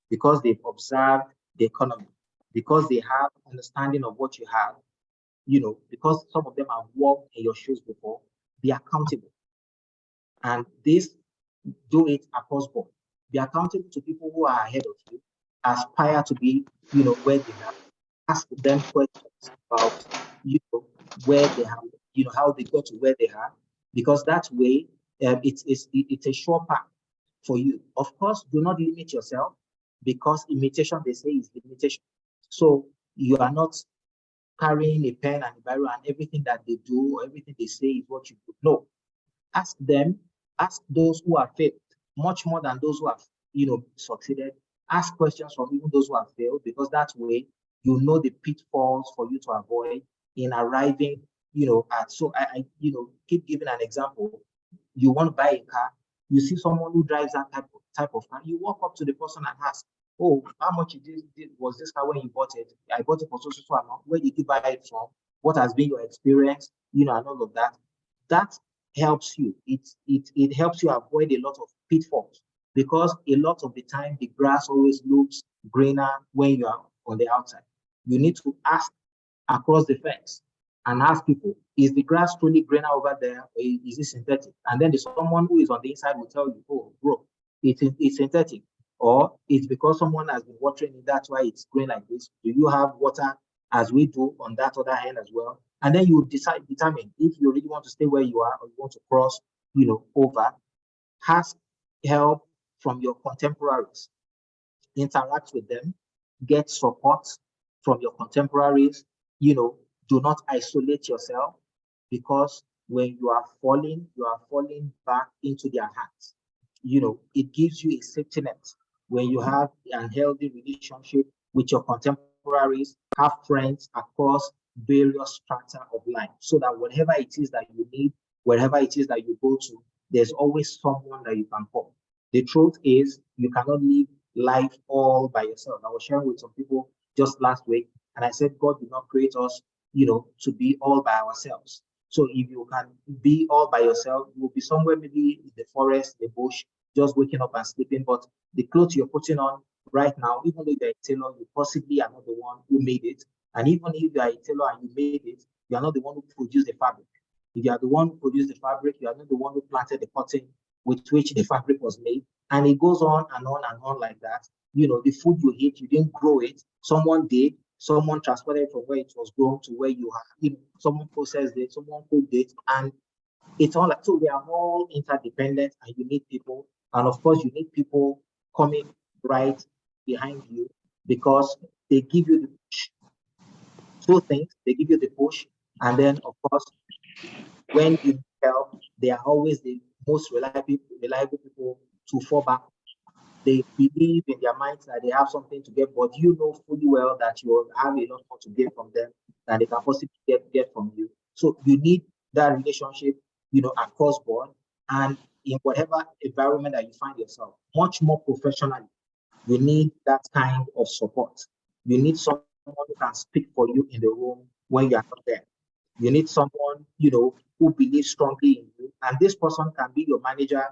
because they've observed the economy, because they have understanding of what you have, because some of them have walked in your shoes before. Be accountable. And this, do it across board. Be accountable to people who are ahead of you. Aspire to be, where they are. Ask them questions about, where they have, how they got to where they are, because that way, it's a sure path for you. Of course, do not limit yourself, because imitation, they say, is limitation. So you are not carrying a pen and a Bible and everything that they do or everything they say is what you do. No. Ask them, ask those who have failed, much more than those who have, succeeded. Ask questions from even those who have failed, because that way you know the pitfalls for you to avoid in arriving, at. So I keep giving an example. You want to buy a car, you see someone who drives that type of car, you walk up to the person and ask, oh, how much was this car when you bought it? I bought it for so amount. Where did you buy it from? What has been your experience? And all of that. That helps you. It helps you avoid a lot of pitfalls, because a lot of the time the grass always looks greener when you are on the outside. You need to ask across the fence and ask people, is the grass truly greener over there, or is it synthetic? And then there's someone who is on the inside will tell you, oh, bro, it's synthetic. Or it's because someone has been watering it, that's why it's green like this. Do you have water as we do on that other hand as well? And then you determine if you really want to stay where you are or you want to cross, over. Ask help from your contemporaries. Interact with them. Get support from your contemporaries. Do not isolate yourself, because when you are falling back into their hands. It gives you a safety net. When you have an healthy relationship with your contemporaries, have friends across various strata of life, so that whatever it is that you need, wherever it is that you go to, there's always someone that you can call. The truth is, you cannot live life all by yourself. I was sharing with some people just last week, and I said, God did not create us, to be all by ourselves. So if you can be all by yourself, you will be somewhere maybe in the forest, the bush, just waking up and sleeping. But the clothes you're putting on right now, even though you're a tailor, you possibly are not the one who made it. And even if you are a tailor and you made it, you are not the one who produced the fabric. If you are the one who produced the fabric, you are not the one who planted the cotton with which the fabric was made. And it goes on and on and on like that. The food you eat, you didn't grow it. Someone did. Someone transported it from where it was grown to where you are. Someone processed it, someone cooked it, and it's all like, so we are all interdependent, and you need people. And of course, you need people coming right behind you, because they give you the push. Two things, they give you the push, and then of course, when you need help, they are always the most reliable people to fall back. They believe in their minds that they have something to get, but you know fully well that you have a lot more to get from them than they can possibly get from you. So you need that relationship, across board and in whatever environment that you find yourself, much more professionally. You need that kind of support. You need someone who can speak for you in the room when you are not there. You need someone, who believes strongly in you. And this person can be your manager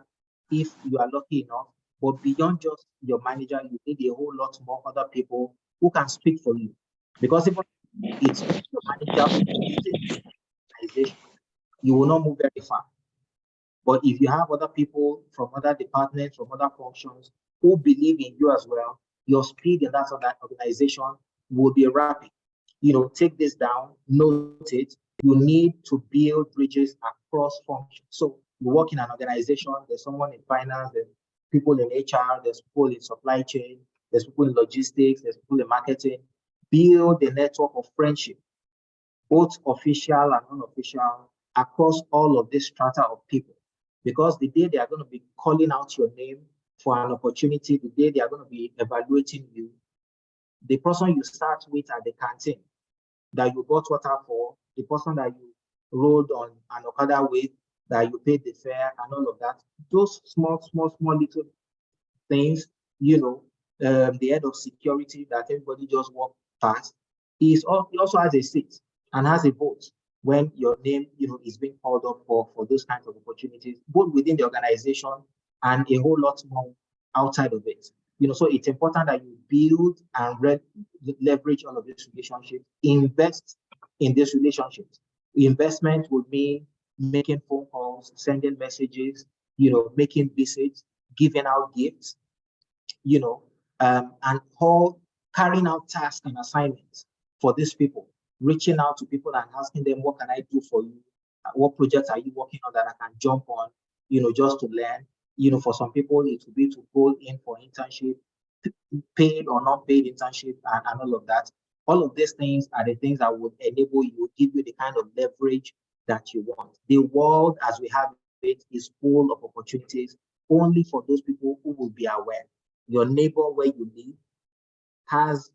if you are lucky enough. But beyond just your manager, you need a whole lot more other people who can speak for you. Because if it's your manager who believes in the organization, you will not move very far. But if you have other people from other departments, from other functions who believe in you as well, your speed in that organization will be rapid. Take this down, note it. You need to build bridges across functions. So you work in an organization, there's someone in finance, there's people in HR, there's people in supply chain, there's people in logistics, there's people in marketing. Build a network of friendship, both official and unofficial, across all of this strata of people. Because the day they are going to be calling out your name for an opportunity, the day they are going to be evaluating you, the person you start with at the canteen that you bought water for, the person that you rode on an Okada with, that you paid the fare and all of that, those small little things, the head of security that everybody just walked past, he also has a seat and has a vote when your name, is being called up for those kinds of opportunities, both within the organization and a whole lot more outside of it. So it's important that you build and leverage all of these relationships, invest in these relationships. Investment would mean making phone calls, sending messages, making visits, giving out gifts, and all carrying out tasks and assignments for these people, reaching out to people and asking them, what can I do for you? What projects are you working on that I can jump on, just to learn? For some people, it will be to go in for internship, paid or not paid internship, and all of that. All of these things are the things that would enable you, give you the kind of leverage that you want. The world as we have it is full of opportunities only for those people who will be aware. Your neighbor where you live has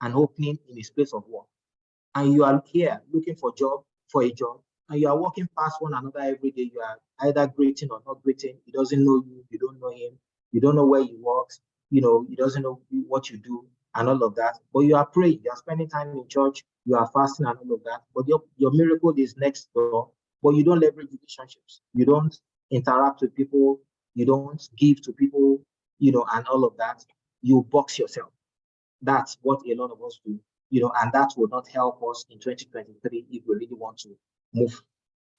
an opening in a space of work, and you are here looking for a job, and you are walking past one another every day. You are either greeting or not greeting. He doesn't know you, you don't know him, you don't know where he works, he doesn't know what you do and all of that. But you are praying, you are spending time in church, you are fasting and all of that. But your miracle is next door, but you don't leverage relationships. You don't interact with people, you don't give to people, and all of that. You box yourself. That's what a lot of us do, and that will not help us in 2023 if we really want to move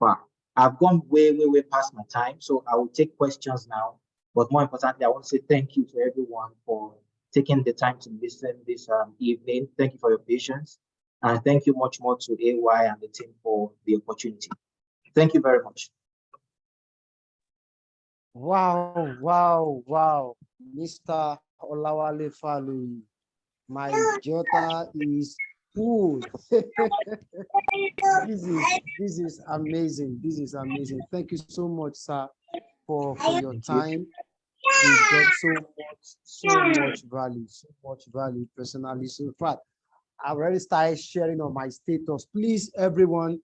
far. I've gone way past my time, so I will take questions now. But more importantly, I want to say thank you to everyone for taking the time to listen this evening. Thank you for your patience. And thank you much more to AY and the team for the opportunity. Thank you very much. Wow. Mr. Olawale Falu, my jota is full. This is amazing. This is amazing. Thank you so much, sir, for your time. We got so much value personally. So in fact, I've already started sharing on my status. Please, everyone,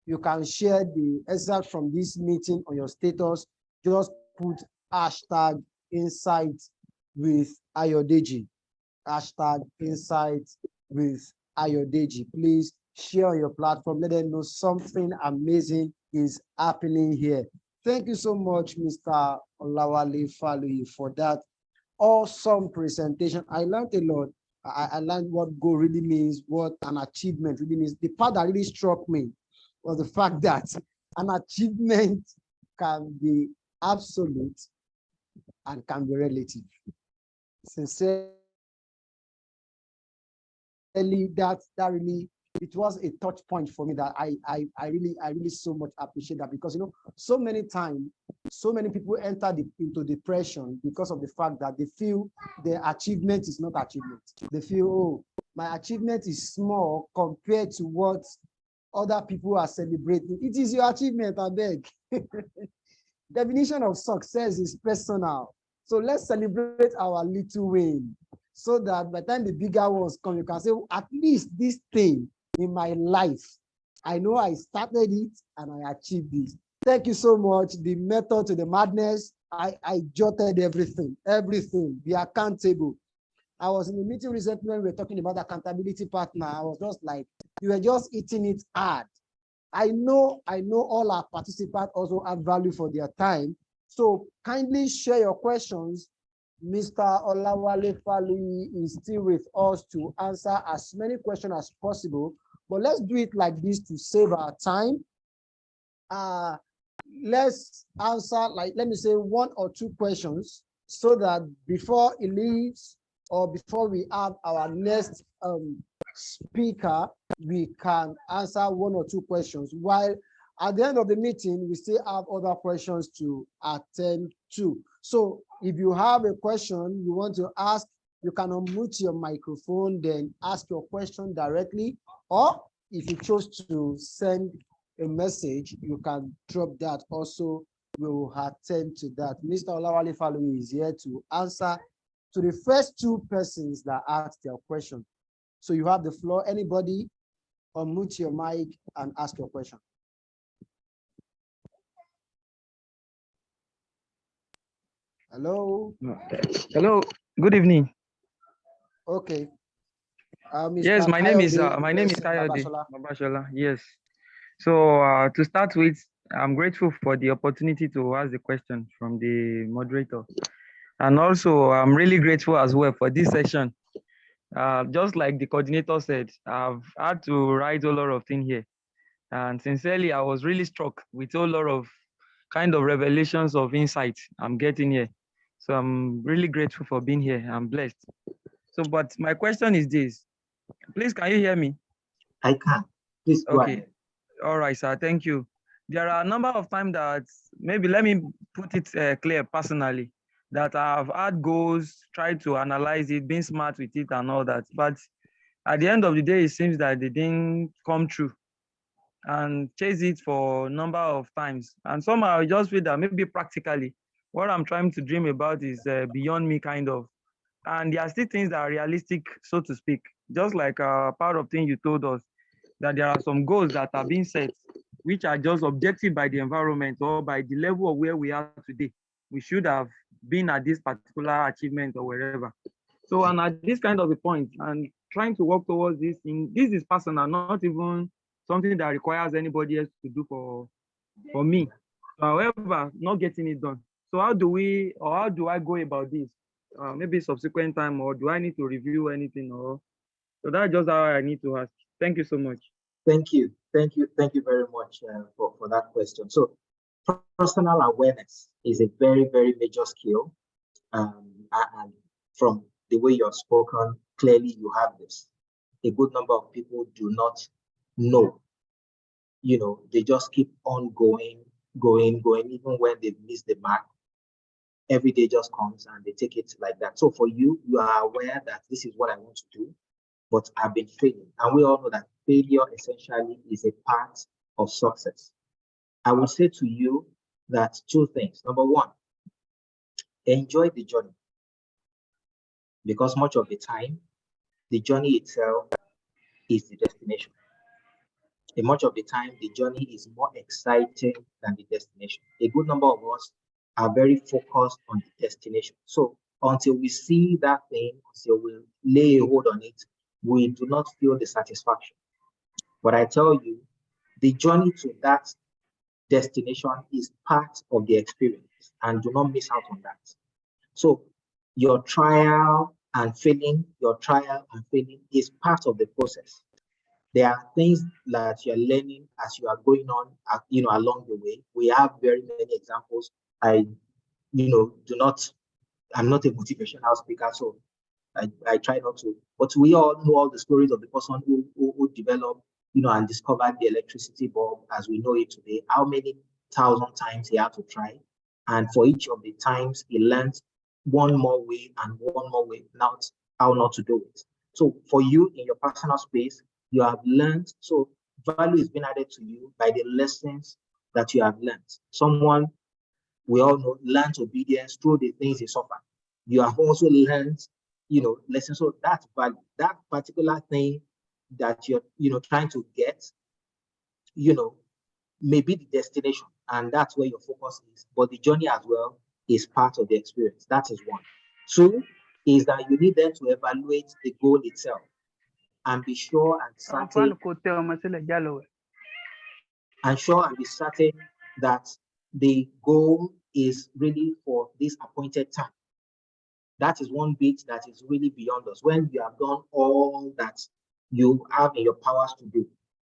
you can share the excerpt from this meeting on your status. Just put hashtag insight with Ayodeji. Hashtag insight with Ayodeji. Please share on your platform. Let them know something amazing is happening here. Thank you so much, Mr. Olawale Faluyi, for that awesome presentation. I learned a lot. I learned what goal really means, what an achievement really means. The part that really struck me was the fact that an achievement can be absolute and can be relative. Sincerely, that really, it was a touch point for me that I really so much appreciate that, because so many times so many people enter into depression because of the fact that they feel their achievement is not achievement. They feel, oh, my achievement is small compared to what other people are celebrating. It is your achievement, I beg. Definition of success is personal. So let's celebrate our little win so that by the time the bigger ones come, you can say, at least this thing in my life, I know I started it and I achieved this. Thank you so much. The method to the madness, I jotted everything, be accountable. I was in a meeting recently when we were talking about accountability partner. I was just like, you were just eating it hard. I know all our participants also add value for their time. So kindly share your questions. Mr. Olawale Falui is still with us to answer as many questions as possible, but let's do it like this to save our time. Let's answer, like, let me say 1 or 2 questions so that before he leaves or before we have our next speaker, we can answer 1 or 2 questions, while at the end of the meeting, we still have other questions to attend to. So if you have a question you want to ask, you can unmute your microphone, then ask your question directly, or if you chose to send a message, you can drop that also. We will attend to that. Mr. Olawale Falui is here to answer to the first 2 persons that asked their question. So you have the floor. Anybody, unmute your mic and ask your question. Hello. Hello. Good evening. Okay. Yes, my name is Yes, Ayodeji. Babashola. Babashola. Yes. So to start with, I'm grateful for the opportunity to ask the question from the moderator, and also I'm really grateful as well for this session. Just like the coordinator said, I've had to write a lot of things here, and sincerely, I was really struck with a lot of kind of revelations of insight I'm getting here. So I'm really grateful for being here. I'm blessed. So, but my question is this. Please, can you hear me? I can. Please go Okay. ahead. All right, sir. Thank you. There are a number of times that maybe let me put it clear personally that I've had goals, tried to analyze it, being smart with it and all that. But at the end of the day, it seems that they didn't come true and chase it for a number of times. And somehow I just feel that maybe practically what I'm trying to dream about is beyond me kind of. And there are still things that are realistic, so to speak. Just like part of thing you told us, that there are some goals that are being set, which are just objective by the environment or by the level of where we are today. We should have been at this particular achievement or wherever. So, and at this kind of a point, and trying to work towards this thing, this is personal, not even something that requires anybody else to do for me. However, not getting it done. So how do we, or how do I go about this? Maybe subsequent time, or do I need to review anything? Or so that's just how I need to ask. Thank you so much. Thank you. Thank you. Thank you very much for that question. So personal awareness is a very, very major skill. And from the way you have spoken, clearly you have this. A good number of people do not know. You know, they just keep on going, even when they miss the mark. Every day just comes and they take it like that. So for you, you are aware that this is what I want to do, but I've been failing. And we all know that failure essentially is a part of success. I will say to you that 2 things. Number 1, enjoy the journey. Because much of the time, the journey itself is the destination. And much of the time, the journey is more exciting than the destination. A good number of us are very focused on the destination. So until we see that thing, until we lay a hold on it, we do not feel the satisfaction. But I tell you, the journey to that destination is part of the experience, and do not miss out on that. So your trial and failing is part of the process. There are things that you're learning as you are going on, along the way. We have very many examples. I'm not a motivational speaker, so I try not to, but we all know all the stories of the person who developed, and discovered the electricity bulb as we know it today. How many thousand times he had to try, and for each of the times he learned one more way and one more way, how not to do it. So for you in your personal space, you have learned, so value is being added to you by the lessons that you have learned. Someone we all know, learned obedience through the things he suffered. You have also learned, lessons. So that particular thing that you're, trying to get, may be the destination, and that's where your focus is. But the journey as well is part of the experience. That is one. Two is that you need them to evaluate the goal itself and be sure and certain that the goal is really for this appointed time. That is one bit that is really beyond us. When you have done all that you have in your powers to do,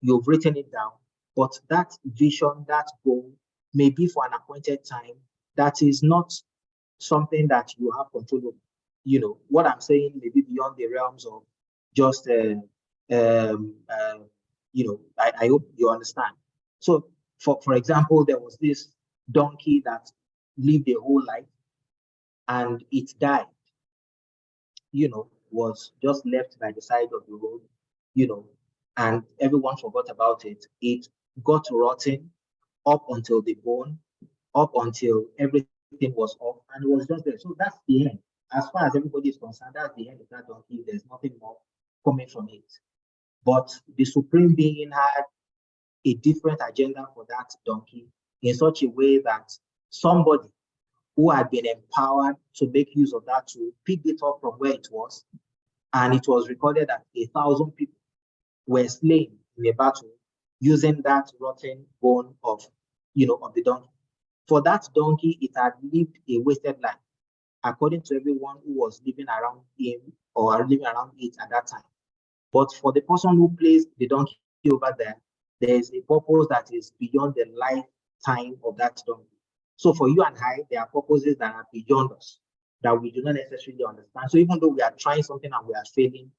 you've written it down, but that vision, that goal may be for an appointed time. That is not something that you have control over. What I'm saying may be beyond the realms of just, I hope you understand. So, for example, there was this donkey that lived a whole life and it died, was just left by the side of the road, and everyone forgot about it. It got rotten up until the bone, up until everything was off, and it was just there. So that's the end. As far as everybody is concerned, that's the end of that donkey. There's nothing more coming from it. But the Supreme Being had a different agenda for that donkey in such a way that somebody who had been empowered to make use of that tool picked it up from where it was, and it was recorded that 1,000 people were slain in a battle using that rotten bone of the donkey. For that donkey, it had lived a wasted life, according to everyone who was living around him or living around it at that time. But for the person who placed the donkey over there, there is a purpose that is beyond the lifetime of that donkey. So for you and I, there are purposes that are beyond us that we do not necessarily understand. So even though we are trying something and we are failing,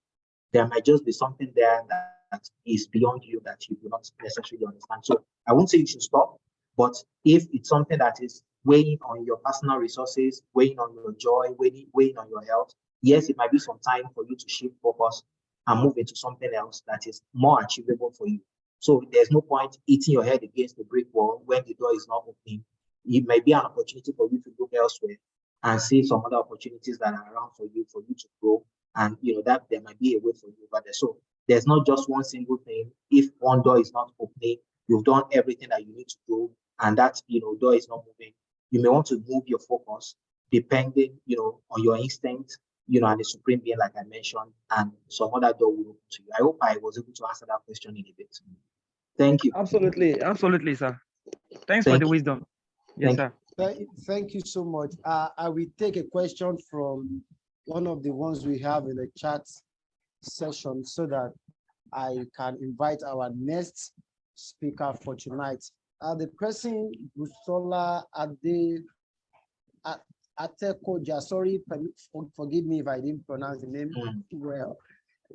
there might just be something there that is beyond you that you do not necessarily understand. So I won't say you should stop, but if it's something that is weighing on your personal resources, weighing on your joy, weighing on your health, yes, it might be some time for you to shift focus and move into something else that is more achievable for you. So there's no point hitting your head against the brick wall when the door is not opening. It may be an opportunity for you to look elsewhere and see some other opportunities that are around for you to grow. And that there might be a way for you over there. So there's not just one single thing. If one door is not opening, you've done everything that you need to do, and that door is not moving. You may want to move your focus depending, on your instinct, and the Supreme Being, like I mentioned, and some other door will open to you. I hope I was able to answer that question in a bit. Thank you. Absolutely, sir. Thanks for the wisdom. Yes, sir. Thank you so much. I will take a question from one of the ones we have in the chat session so that I can invite our next speaker for tonight. The person, Busola Atekoja, sorry, forgive me if I didn't pronounce the name well.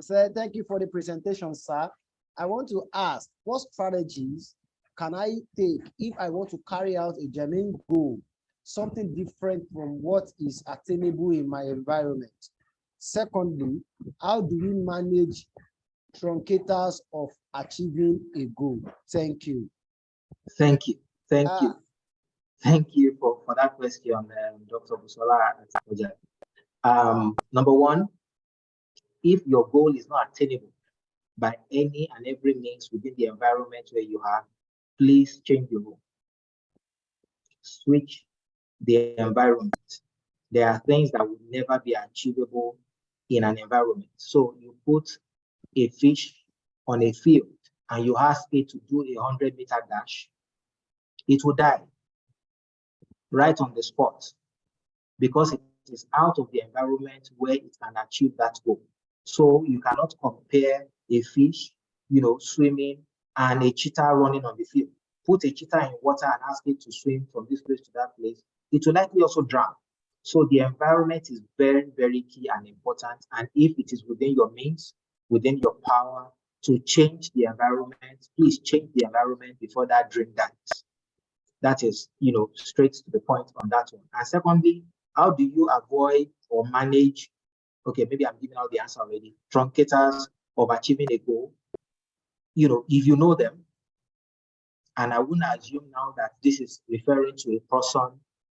So thank you for the presentation, sir. I want to ask, what strategies can I take if I want to carry out a genuine goal, something different from what is attainable in my environment? Secondly, how do we manage truncators of achieving a goal? Thank you. Thank you for that question, Dr. Busola. Number one, if your goal is not attainable by any and every means within the environment where you are, please change your goal. Switch the environment. There are things that will never be achievable in an environment. So you put a fish on a field and you ask it to do a 100-meter dash, it will die right on the spot because it is out of the environment where it can achieve that goal. So you cannot compare a fish, swimming and a cheetah running on the field. Put a cheetah in water and ask it to swim from this place to that place, it will likely also drown. So the environment is very, very key and important. And if it is within your means, within your power to change the environment, please change the environment before that dream dies. That is, straight to the point on that one. And secondly, how do you avoid or manage, okay, maybe I'm giving out the answer already, truncators of achieving a goal? If you know them, and I wouldn't assume now that this is referring to a person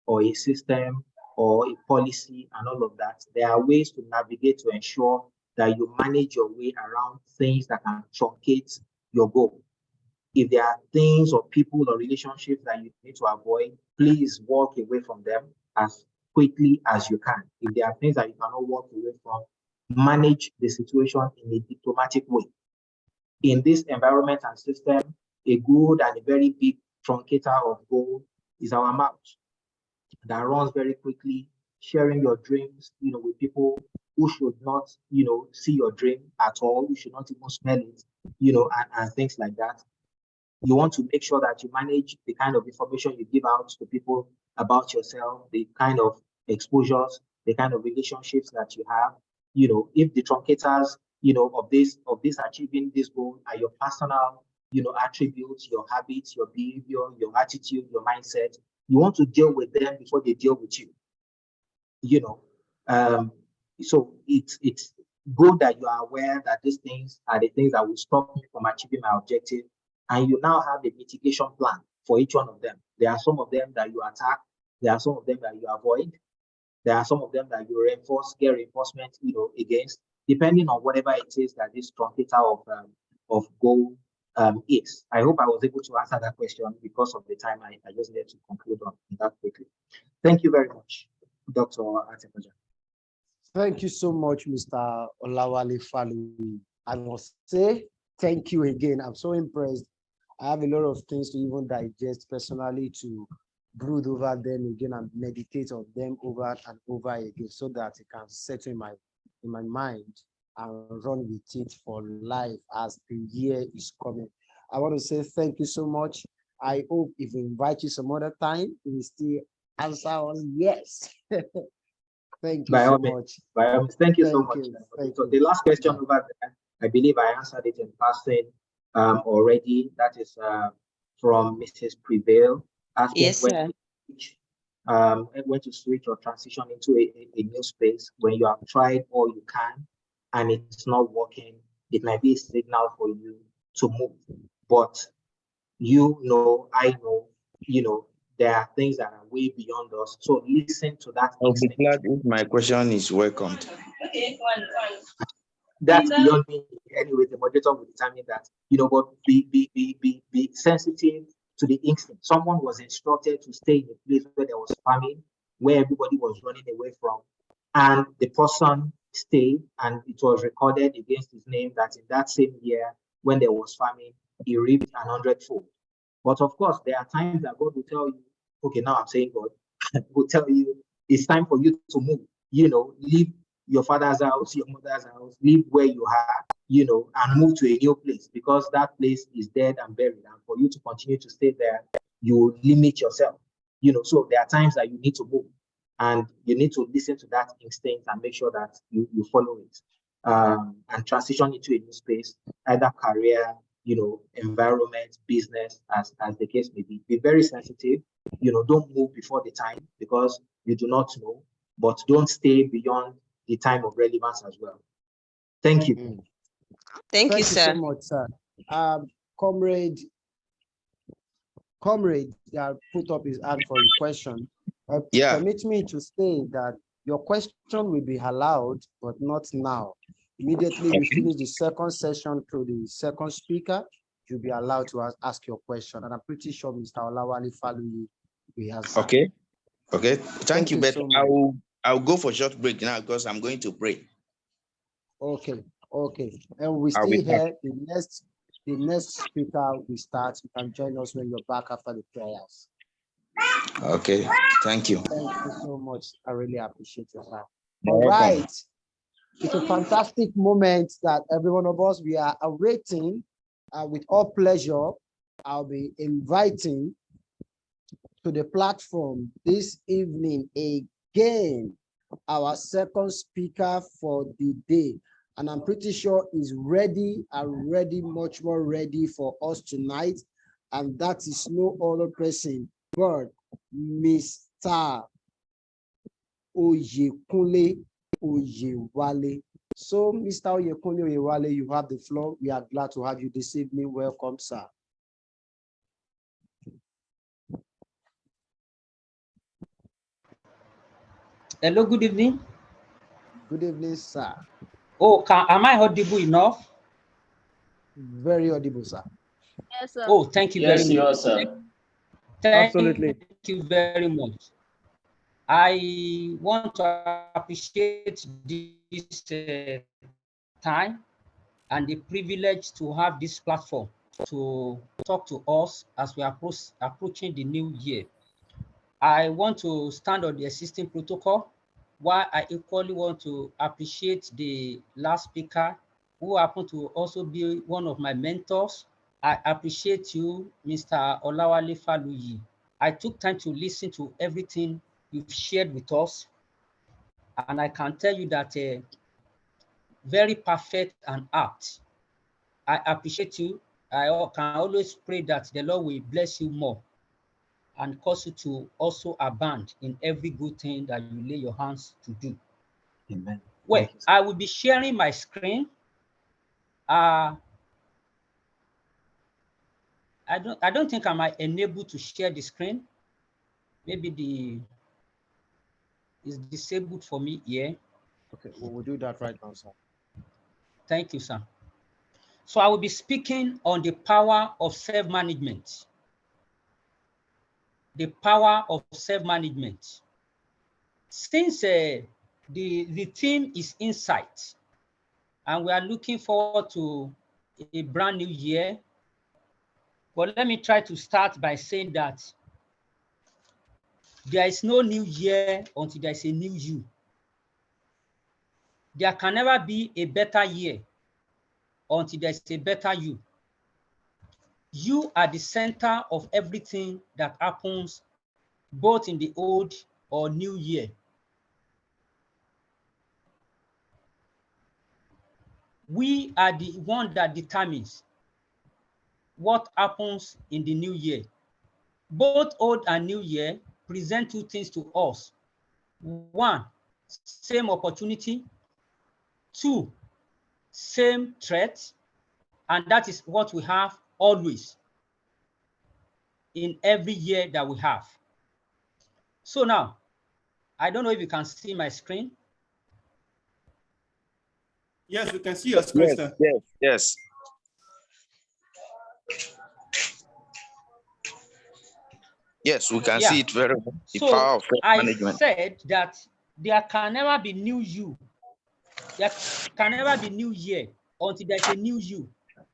or a system or a policy and all of that, there are ways to navigate to ensure that you manage your way around things that can truncate your goal. If there are things or people or relationships that you need to avoid, please walk away from them as quickly as you can. If there are things that you cannot walk away from, manage the situation in a diplomatic way. In this environment and system, a good and a very big truncator of gold is our mouth that runs very quickly, sharing your dreams, with people who should not, see your dream at all, who should not even smell it, and things like that. You want to make sure that you manage the kind of information you give out to people about yourself, the kind of exposures, the kind of relationships that you have. If the truncators, of this achieving this goal are your personal, attributes, your habits, your behavior, your attitude, your mindset, you want to deal with them before they deal with you. So it's good that you are aware that these things are the things that will stop me from achieving my objective. And you now have a mitigation plan for each one of them. There are some of them that you attack. There are some of them that you avoid. There are some of them that you get reinforcement, against, depending on whatever it is that this truncator of goal is. I hope I was able to answer that question. Because of the time, I just need to conclude on that quickly. Thank you very much, Dr. Atepaja. Thank you so much, Mr. Olawale Falu. I must say thank you again. I'm so impressed. I have a lot of things to even digest personally, to brood over them again and meditate on them over and over again, so that it can settle in my mind and run with it for life as the year is coming. I want to say thank you so much. I hope if we invite you some other time, you will still answer us yes. Thank you so much. Thank you so much. So the last question over there, I believe I answered it in passing already. That is from Mrs. Prevail, asking Yes, sir. when to switch or transition into a new space when you have tried all you can and it's not working. It might be a signal for you to move. But I know, there are things that are way beyond us. So listen to that. I'll be glad if my question is welcomed. Okay, one. That's beyond me. Anyway, the moderator will determine that, but be sensitive to the instinct. Someone was instructed to stay in a place where there was famine, where everybody was running away from, and the person stayed, and it was recorded against his name that in that same year, when there was famine, he reaped 100-fold. But of course, there are times that God will tell you, okay, now I'm saying God will tell you, it's time for you to move, leave your father's house, your mother's house, leave where you are, and move to a new place, because that place is dead and buried. And for you to continue to stay there, you limit yourself, so there are times that you need to move, and you need to listen to that instinct and make sure that you follow it, and transition into a new space, either career, environment, business, as the case may be. Be very sensitive, don't move before the time, because you do not know, but don't stay beyond the time of relevance as well. Thank you. Thank you, sir. So much, sir. Comrade that put up his hand for a question. Permit me to say that your question will be allowed, but not now. Immediately we finish the second session through the second speaker, you'll be allowed to ask your question. And I'm pretty sure Mr. Olawale Falu will answer. Okay. Thank you, but so I'll go for a short break now because I'm going to pray. Okay. And we still here. The next speaker will start. You can join us when you're back after the prayers. Okay. Thank you. Thank you so much. I really appreciate your time. All right. It's a fantastic moment that every one of us we are awaiting. With all pleasure, I'll be inviting to the platform this evening again our second speaker for the day, and I'm pretty sure he's ready, much more ready for us tonight, and that is no other person but Mr. Oyekunle Oyewale. So, Mr. Oyekunle Oyewale, you have the floor. We are glad to have you this evening. Welcome, sir. Hello, good evening. Good evening, sir. Oh, am I audible enough? Very audible, sir. Yes, sir. Oh, thank you very Yes, you much. are, sir. Absolutely. Thank you very much. I want to appreciate this time and the privilege to have this platform to talk to us as we are approaching the new year. I want to stand on the existing protocol, while I equally want to appreciate the last speaker, who happened to also be one of my mentors. I appreciate you, Mr. Olawale Faluyi. I took time to listen to everything you've shared with us, and I can tell you that very perfect and apt. I appreciate you. I can always pray that the Lord will bless you more and cause you to also abound in every good thing that you lay your hands to do. Amen. Well, I will be sharing my screen. I don't think I might enable to share the screen. Maybe it's disabled for me here. Okay, we'll do that right now, sir. Thank you, sir. So I will be speaking on the power of self-management. The power of self-management. Since the theme is insight, and we are looking forward to a brand new year, but let me try to start by saying that there is no new year until there is a new you. There can never be a better year until there is a better you. You are the center of everything that happens, both in the old or new year. We are the one that determines what happens in the new year. Both old and new year present two things to us. One, same opportunity. Two, same threat. And that is what we have always in every year that we have. So now, I don't know if you can see my screen. Yes, we can see your screen, Yes, sir. yes. Yes, we can see it very well. The power of I management. said that there can never be new you. There can never be new year until there's a new you.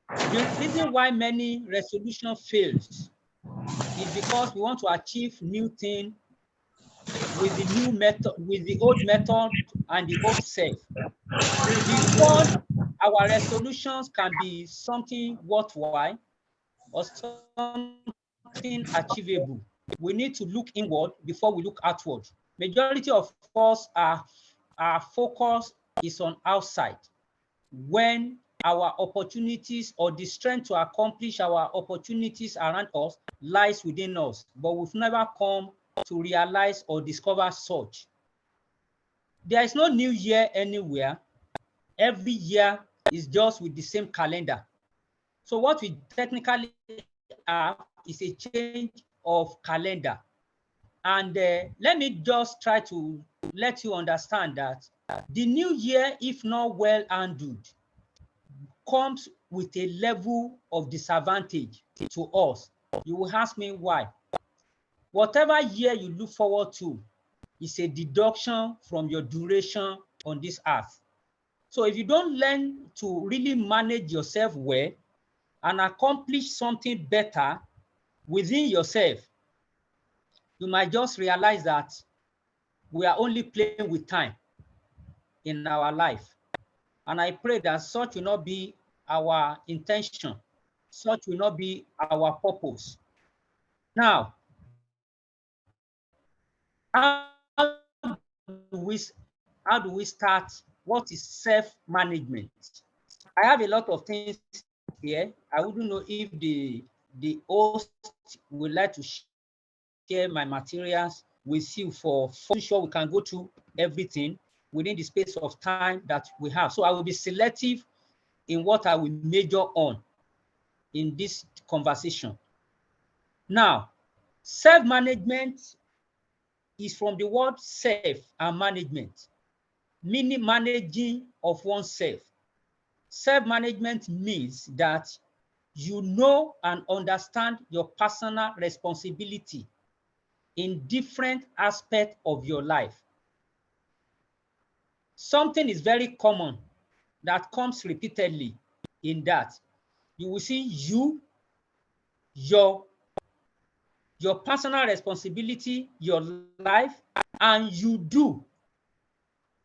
The reason why many resolution fails is because we want to achieve new thing with the new method, with the old method and the old self. Before our resolutions can be something worthwhile or something achievable, we need to look inward before we look outward. Majority of us, our focus is on outside, when our opportunities or the strength to accomplish our opportunities around us lies within us, but we've never come to realize or discover such. There is no new year anywhere. Every year is just with the same calendar. So what we technically have is a change of calendar. And let me just try to let you understand that the new year, if not well handled, comes with a level of disadvantage to us. You will ask me why. Whatever year you look forward to is a deduction from your duration on this earth. So if you don't learn to really manage yourself well and accomplish something better within yourself, you might just realize that we are only playing with time in our life. And I pray that such will not be our intention. Such will not be our purpose. Now, how do we start? What is self-management? I have a lot of things here. I wouldn't know if the host would like to share my materials with you for sure we can go through everything within the space of time that we have. So I will be selective in what I will major on in this conversation. Now, self-management is from the word self and management, meaning managing of oneself. Self-management means that you know and understand your personal responsibility in different aspects of your life. Something is very common that comes repeatedly in that. You will see your personal responsibility, your life, and you do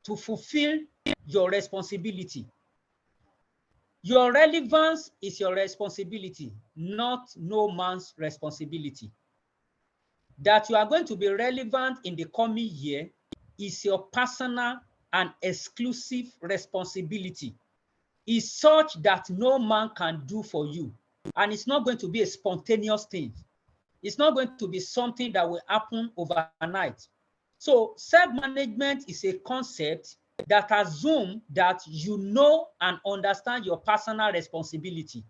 to fulfill your responsibility. Your relevance is your responsibility, not no man's responsibility. That you are going to be relevant in the coming year is your personal and exclusive responsibility. Is such that no man can do for you. And it's not going to be a spontaneous thing. It's not going to be something that will happen overnight. So self-management is a concept that assumes that you know and understand your personal responsibility.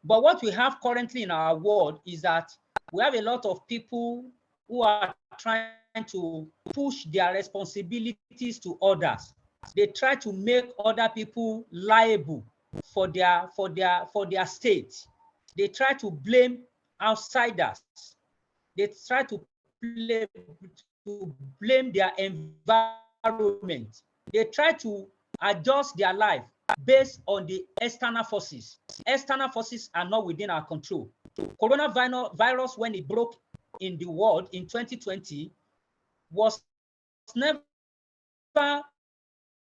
But what we have currently in our world is that we have a lot of people who are trying to push their responsibilities to others. They try to make other people liable for their state. They try to blame outsiders. They try to blame their environment. They try to adjust their life based on the external forces. External forces are not within our control. Coronavirus, when it broke in the world in 2020, was never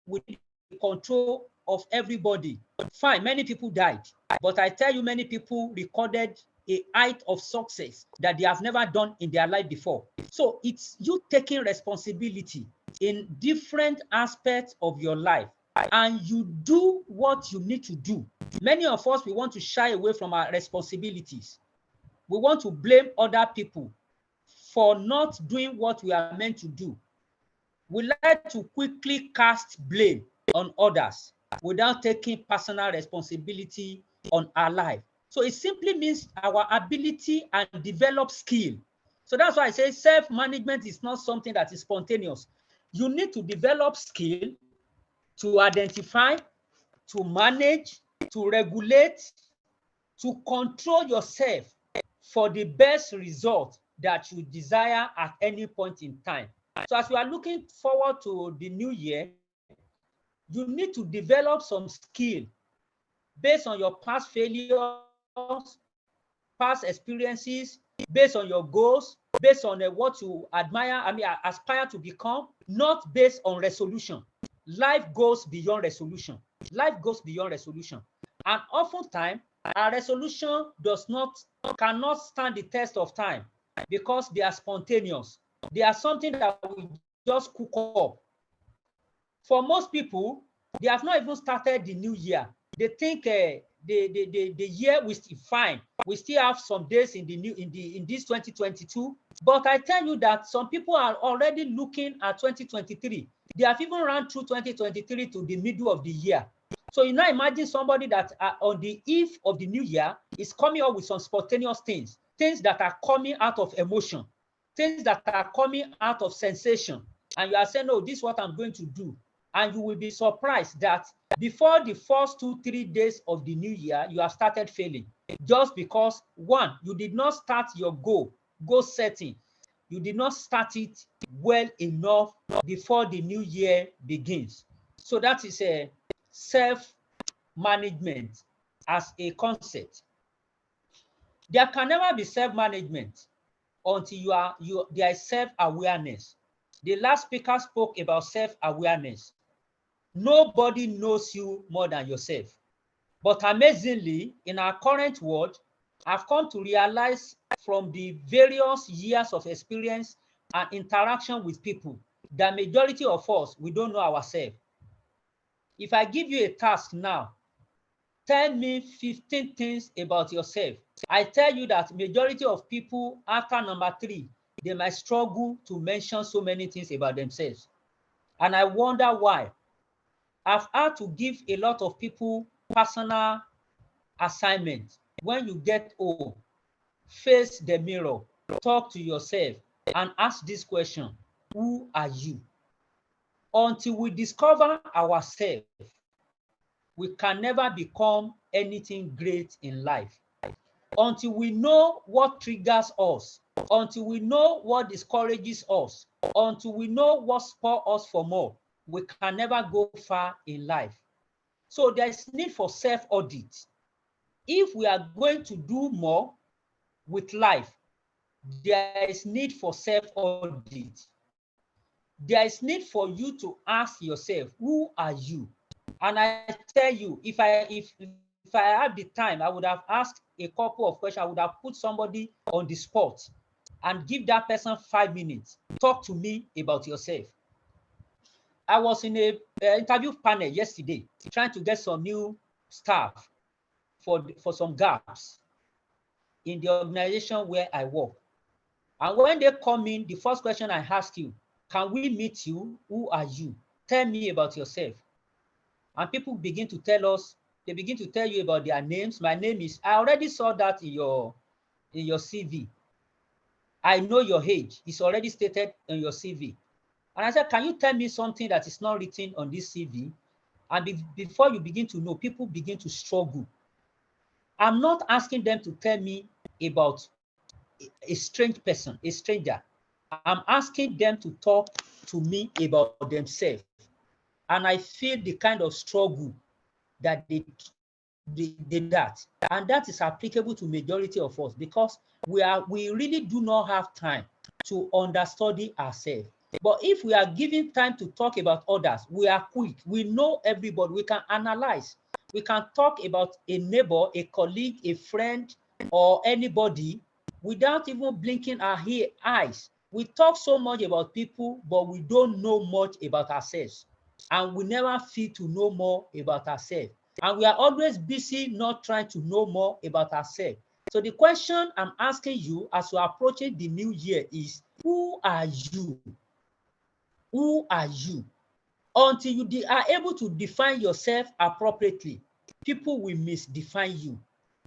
within the control of everybody. Fine, many people died, but I tell you, many people recorded a height of success that they have never done in their life before. So it's you taking responsibility in different aspects of your life, and you do what you need to do. Many of us, we want to shy away from our responsibilities. We want to blame other people for not doing what we are meant to do. We like to quickly cast blame on others without taking personal responsibility on our life. So it simply means our ability and develop skill. So that's why I say self-management is not something that is spontaneous. You need to develop skill to identify, to manage, to regulate, to control yourself for the best result that you desire at any point in time. So as we are looking forward to the new year, you need to develop some skill based on your past failures, past experiences, based on your goals, based on what you aspire to become, not based on resolution. Life goes beyond resolution. Life goes beyond resolution. And oftentimes, our resolution cannot stand the test of time because they are spontaneous. They are something that we just cook up. For most people, they have not even started the new year. They think the year will still fine. We still have some days in this 2022. But I tell you that some people are already looking at 2023. They have even run through 2023 to the middle of the year. So you now imagine somebody that on the eve of the new year is coming up with some spontaneous things that are coming out of emotion, things that are coming out of sensation. And you are saying, no, this is what I'm going to do. And you will be surprised that before the first 2-3 days of the new year, you have started failing. Just because, one, you did not start your goal setting. You did not start it well enough before the new year begins. So that is a self-management as a concept. There can never be self-management until there is self-awareness. The last speaker spoke about self-awareness. Nobody knows you more than yourself. But amazingly, in our current world, I've come to realize from the various years of experience and interaction with people, the majority of us, we don't know ourselves. If I give you a task now, tell me 15 things about yourself. I tell you that majority of people after number 3, they might struggle to mention so many things about themselves. And I wonder why. I've had to give a lot of people personal assignments. When you get home, face the mirror, talk to yourself, and ask this question: who are you? Until we discover ourselves, we can never become anything great in life. Until we know what triggers us, until we know what discourages us, until we know what spurs us for more, we can never go far in life. So there is need for self-audit. If we are going to do more with life, there is need for self-audit. There is need for you to ask yourself, who are you? And I tell you, if I had the time, I would have asked a couple of questions. I would have put somebody on the spot and give that person 5 minutes. Talk to me about yourself. I was in a interview panel yesterday, trying to get some new staff for some gaps in the organization where I work. And when they come in, the first question I ask you, can we meet you? Who are you? Tell me about yourself. And people begin to tell us, they begin to tell you about their names. My name is, I already saw that in your CV. I know your age. It's already stated in your CV. And I said, can you tell me something that is not written on this CV? And before you begin to know, people begin to struggle. I'm not asking them to tell me about a strange person, a stranger. I'm asking them to talk to me about themselves. And I feel the kind of struggle that they did that. And that is applicable to majority of us, because we really do not have time to understudy ourselves. But if we are given time to talk about others, we are quick. We know everybody. We can analyze. We can talk about a neighbor, a colleague, a friend, or anybody without even blinking our eyes. We talk so much about people, but we don't know much about ourselves. And we never feel to know more about ourselves. And we are always busy not trying to know more about ourselves. So the question I'm asking you as you're approaching the new year is, who are you? Who are you? Until you are able to define yourself appropriately, people will misdefine you.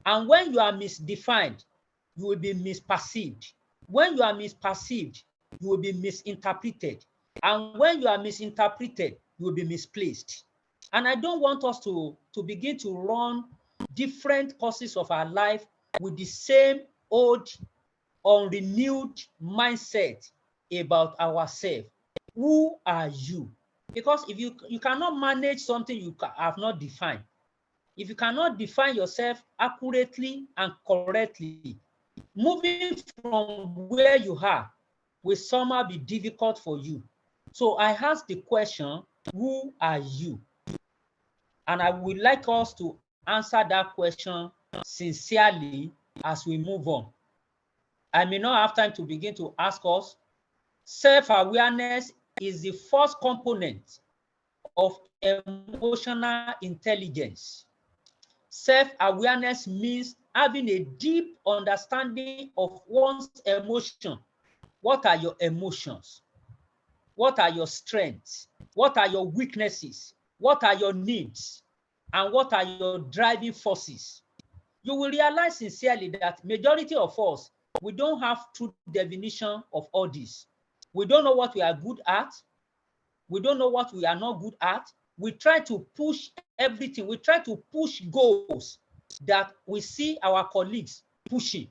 And when you are misdefined, you will be misperceived. When you are misperceived, you will be misinterpreted. And when you are misinterpreted, you will be misplaced. And I don't want us to begin to run different courses of our life with the same old, unrenewed mindset about ourselves. Who are you? Because if you cannot manage something you have not defined, if you cannot define yourself accurately and correctly, moving from where you are will somehow be difficult for you. So I ask the question, who are you? And I would like us to answer that question sincerely as we move on. I may not have time to begin to ask us. Self-awareness is the first component of emotional intelligence. Self-awareness means having a deep understanding of one's emotion. What are your emotions? What are your strengths? What are your weaknesses? What are your needs? And what are your driving forces? You will realize sincerely that majority of us, we don't have true definition of all this. We don't know what we are good at. We don't know what we are not good at. We try to push everything. We try to push goals that we see our colleagues pushing.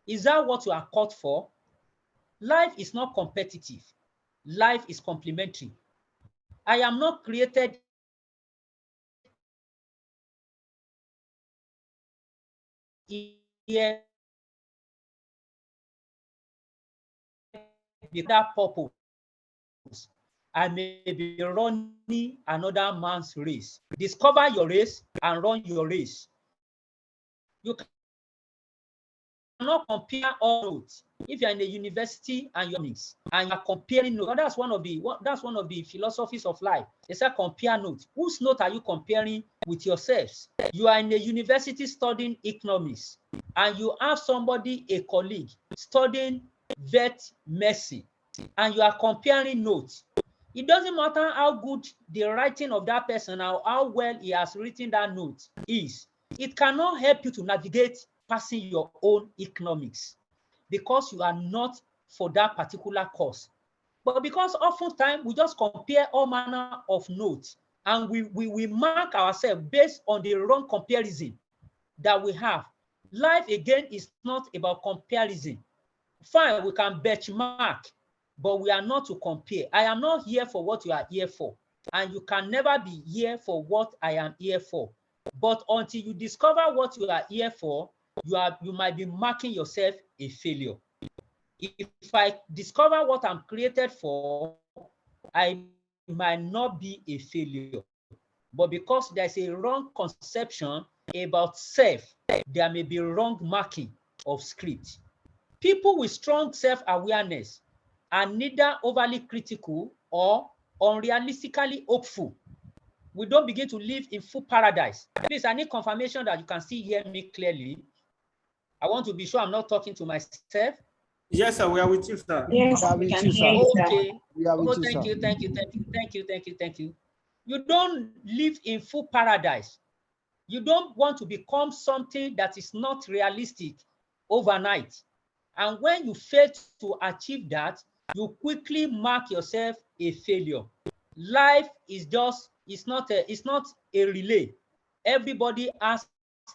Is that what you are caught for? Life is not competitive. Life is complementary. I am not created here with that purpose. I may be running another man's race. Discover your race and run your race. You cannot compare all notes. If you're in a university and you're comparing notes, that's one of the philosophies of life. They say compare notes. Whose note are you comparing with yourselves? You are in a university studying economics, and you have somebody, a colleague, studying vet medicine, and you are comparing notes. It doesn't matter how good the writing of that person or how well he has written that note is. It cannot help you to navigate passing your own economics, because you are not for that particular course. But because oftentimes we just compare all manner of notes and we mark ourselves based on the wrong comparison that we have. Life again is not about comparison. Fine, we can benchmark, but we are not to compare. I am not here for what you are here for, and you can never be here for what I am here for. But until you discover what you are here for, you might be marking yourself a failure. If I discover what I'm created for, I might not be a failure. But because there's a wrong conception about self, there may be wrong marking of script. People with strong self-awareness are neither overly critical or unrealistically hopeful. We don't begin to live in full paradise. Please, I need confirmation that you can still hear me clearly. I want to be sure I'm not talking to myself. Yes, sir, we are with you, sir. Yes, We are we with can you, hear sir. you, sir. Okay. We are Oh, with you, thank sir. you, thank you, thank you, thank you, thank you, thank you. You don't live in full paradise. You don't want to become something that is not realistic overnight. And when you fail to achieve that, you quickly mark yourself a failure. Life is it's not a relay. Everybody has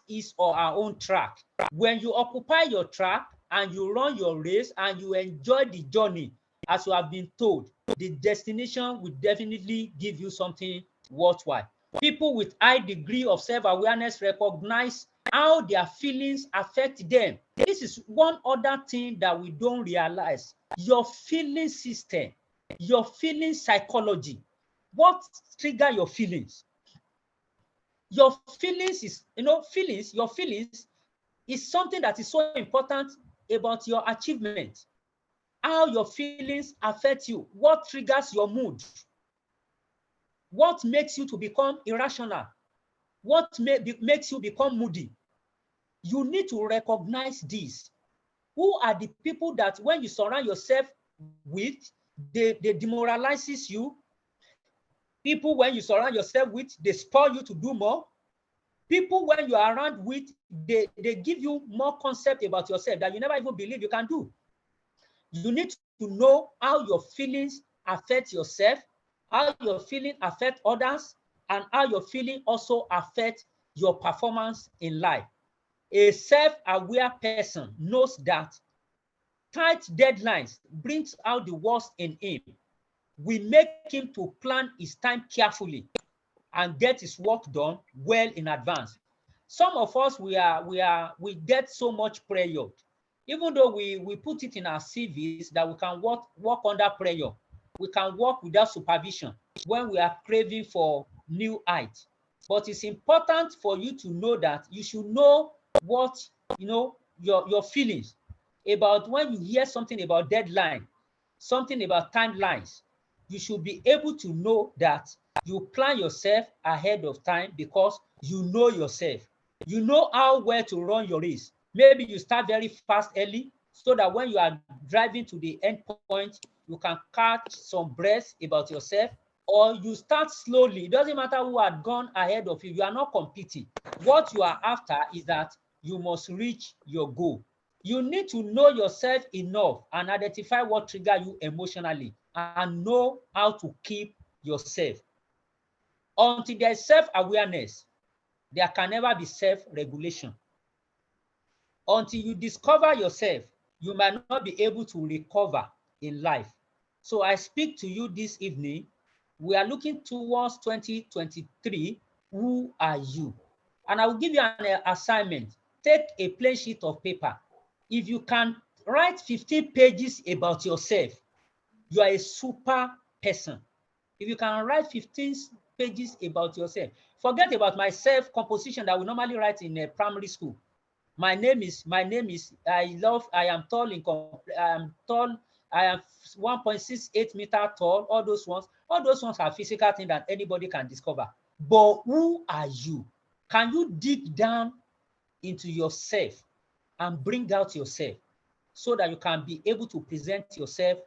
his or her own track. When you occupy your track and you run your race and you enjoy the journey, as you have been told, the destination will definitely give you something worthwhile. People with high degree of self-awareness recognize how their feelings affect them. This is one other thing that we don't realize. Your feeling system, your feeling psychology, what trigger your feelings? Your feelings is, your feelings is something that is so important about your achievement. How your feelings affect you, what triggers your mood, what makes you to become irrational, what makes you become moody. You need to recognize this. Who are the people that when you surround yourself with, they demoralizes you? People when you surround yourself with, they spur you to do more. People when you are around with, they give you more concept about yourself that you never even believe you can do. You need to know how your feelings affect yourself, how your feeling affect others, and how your feeling also affect your performance in life. A self-aware person knows that tight deadlines brings out the worst in him. We make him to plan his time carefully and get his work done well in advance. Some of us, we get so much pressure, even though we put it in our CVs that we can work under pressure. We can work without supervision when we are craving for new heights. But it's important for you to know that you should know what, your feelings about when you hear something about deadline, something about timelines. You should be able to know that you plan yourself ahead of time because you know yourself. You know how well to run your race. Maybe you start very fast early so that when you are driving to the end point, you can catch some breath about yourself, or you start slowly. It doesn't matter who had gone ahead of you. You are not competing. What you are after is that you must reach your goal. You need to know yourself enough and identify what triggers you emotionally and know how to keep yourself. Until there is self-awareness, there can never be self-regulation. Until you discover yourself, you might not be able to recover in life. So I speak to you this evening. We are looking towards 2023. Who are you? And I will give you an assignment. Take a plain sheet of paper. If you can write 15 pages about yourself, you are a super person. If you can write 15 pages about yourself, forget about my self-composition that we normally write in a primary school. My name is, I am tall, I am 1.68 meter tall, all those ones are physical things that anybody can discover. But who are you? Can you dig down into yourself and bring out yourself so that you can be able to present yourself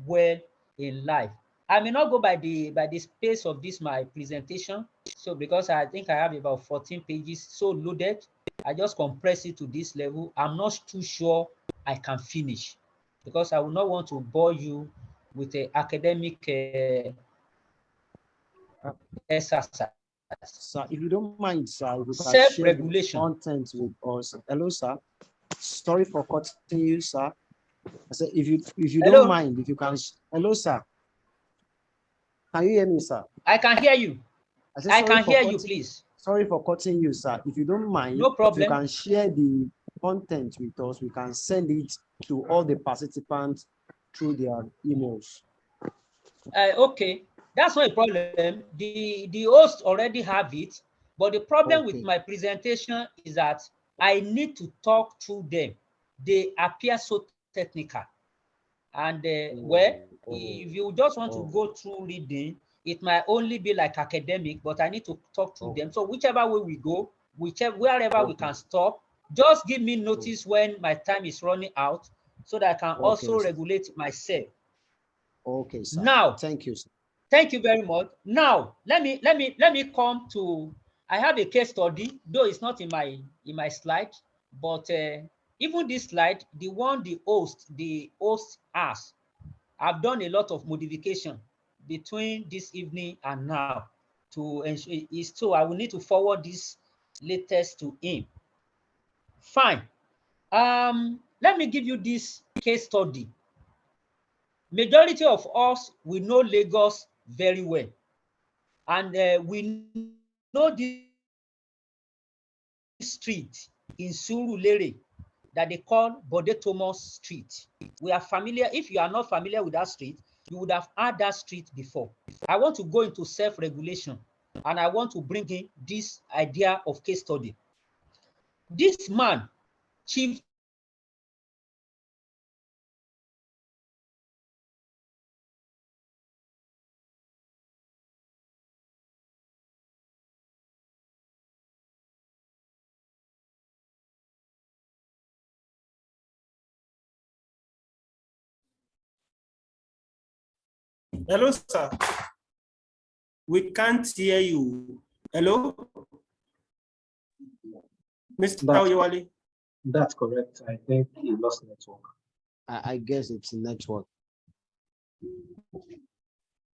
well in life? I may not go by the space of this my presentation, so because I think I have about 14 pages so loaded, I just compress it to this level. I'm not too sure I can finish. because I will not want to bore you with the academic exercise. Sir, if you don't mind, sir, you can share the Self-regulation. content with us. Hello, sir. Sorry for cutting you, sir. I said, if you Hello? don't mind, if you can. Hello, sir. Can you hear me, sir? I can hear you. I said, I can hear you, please. Sorry for cutting you, sir. If you don't mind, No problem. you can share the content with us. We can send it to all the participants through their emails. Okay, that's not a problem. The host already have it, but the problem with my presentation is that I need to talk through them. They appear so technical. And well, if you just want to go through reading, it might only be like academic, but I need to talk through them. So whichever way we go, wherever we can stop, just give me notice when my time is running out so that I can also regulate myself. Okay, sir. Now, thank you, sir. Thank you very much. Now, let me come to. I have a case study, though it's not in my slide, but even this slide, the one the host has, I've done a lot of modification between this evening and now to ensure is so I will need to forward this latest to him. Fine. Let me give you this case study. Majority of us, we know Lagos very well. And we know this street in Surulere that they call Bode Thomas Street. We are familiar. If you are not familiar with that street, you would have heard that street before. I want to go into self-regulation, and I want to bring in this idea of case study. This man, Chief Hello, sir. We can't hear you. Hello? Mr. Oyewale? That's correct. I think he lost network. I guess it's network.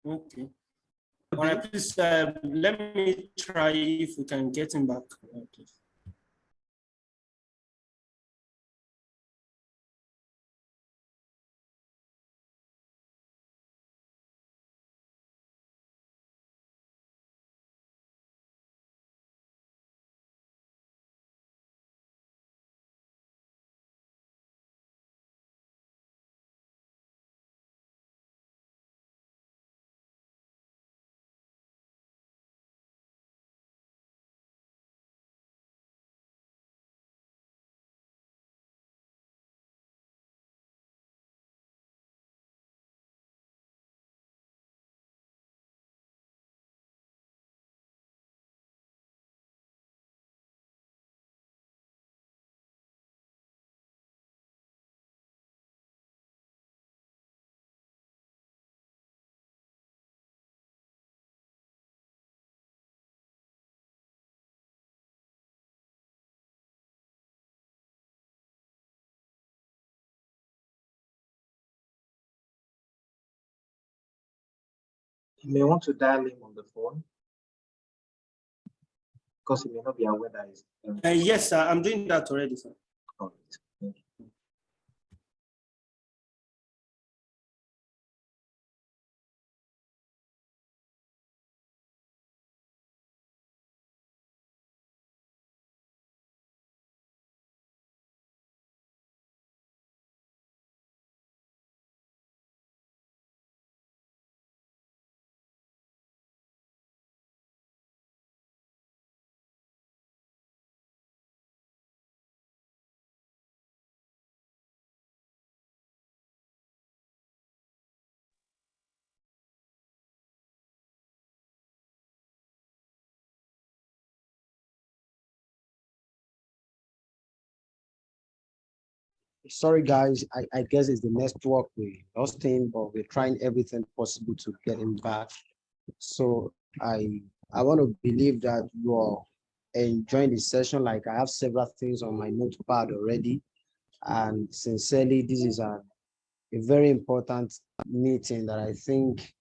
Okay. All right, please let me try if we can get him back. Okay. You may want to dial him on the phone because he may not be aware that he's. Yes, sir. I'm doing that already, sir. All right. Thank you. Sorry, guys. I guess it's the network. We lost him, but we're trying everything possible to get him back. So I want to believe that you are enjoying the session. Like I have several things on my notepad already, and sincerely, this is a a very important meeting that I think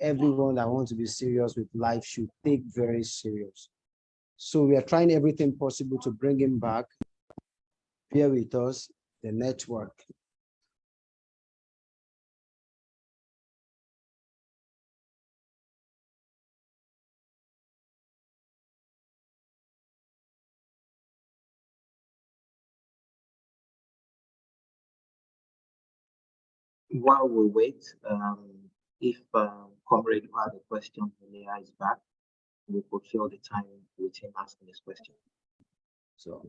everyone that wants to be serious with life should take very serious. So we are trying everything possible to bring him back. Here with us, the network. While we wait, if Comrade who had a question, Elia is back, we could fill the time with him asking his question. So,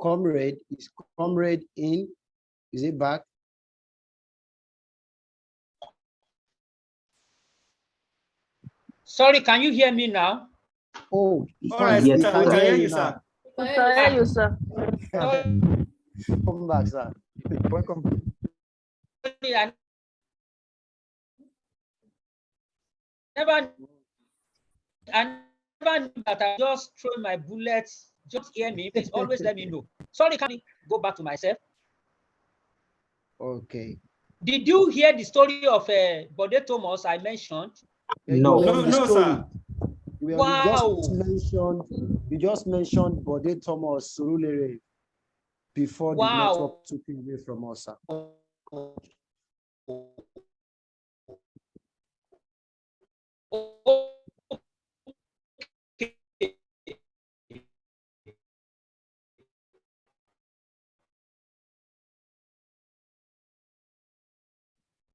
Comrade, is Comrade in? Is he back? Sorry, can you hear me now? Oh, All right, Yes, we can hear you, sir. We can hear you, sir. Come back, sir. Welcome. I never knew that I just throw my bullets. Just hear me. Please always let me know. Sorry, can I go back to myself? Okay. Did you hear the story of Bode Thomas I mentioned? No. No, sir. Wow. You just mentioned Bode Thomas Surulere before the network took him away from us, sir.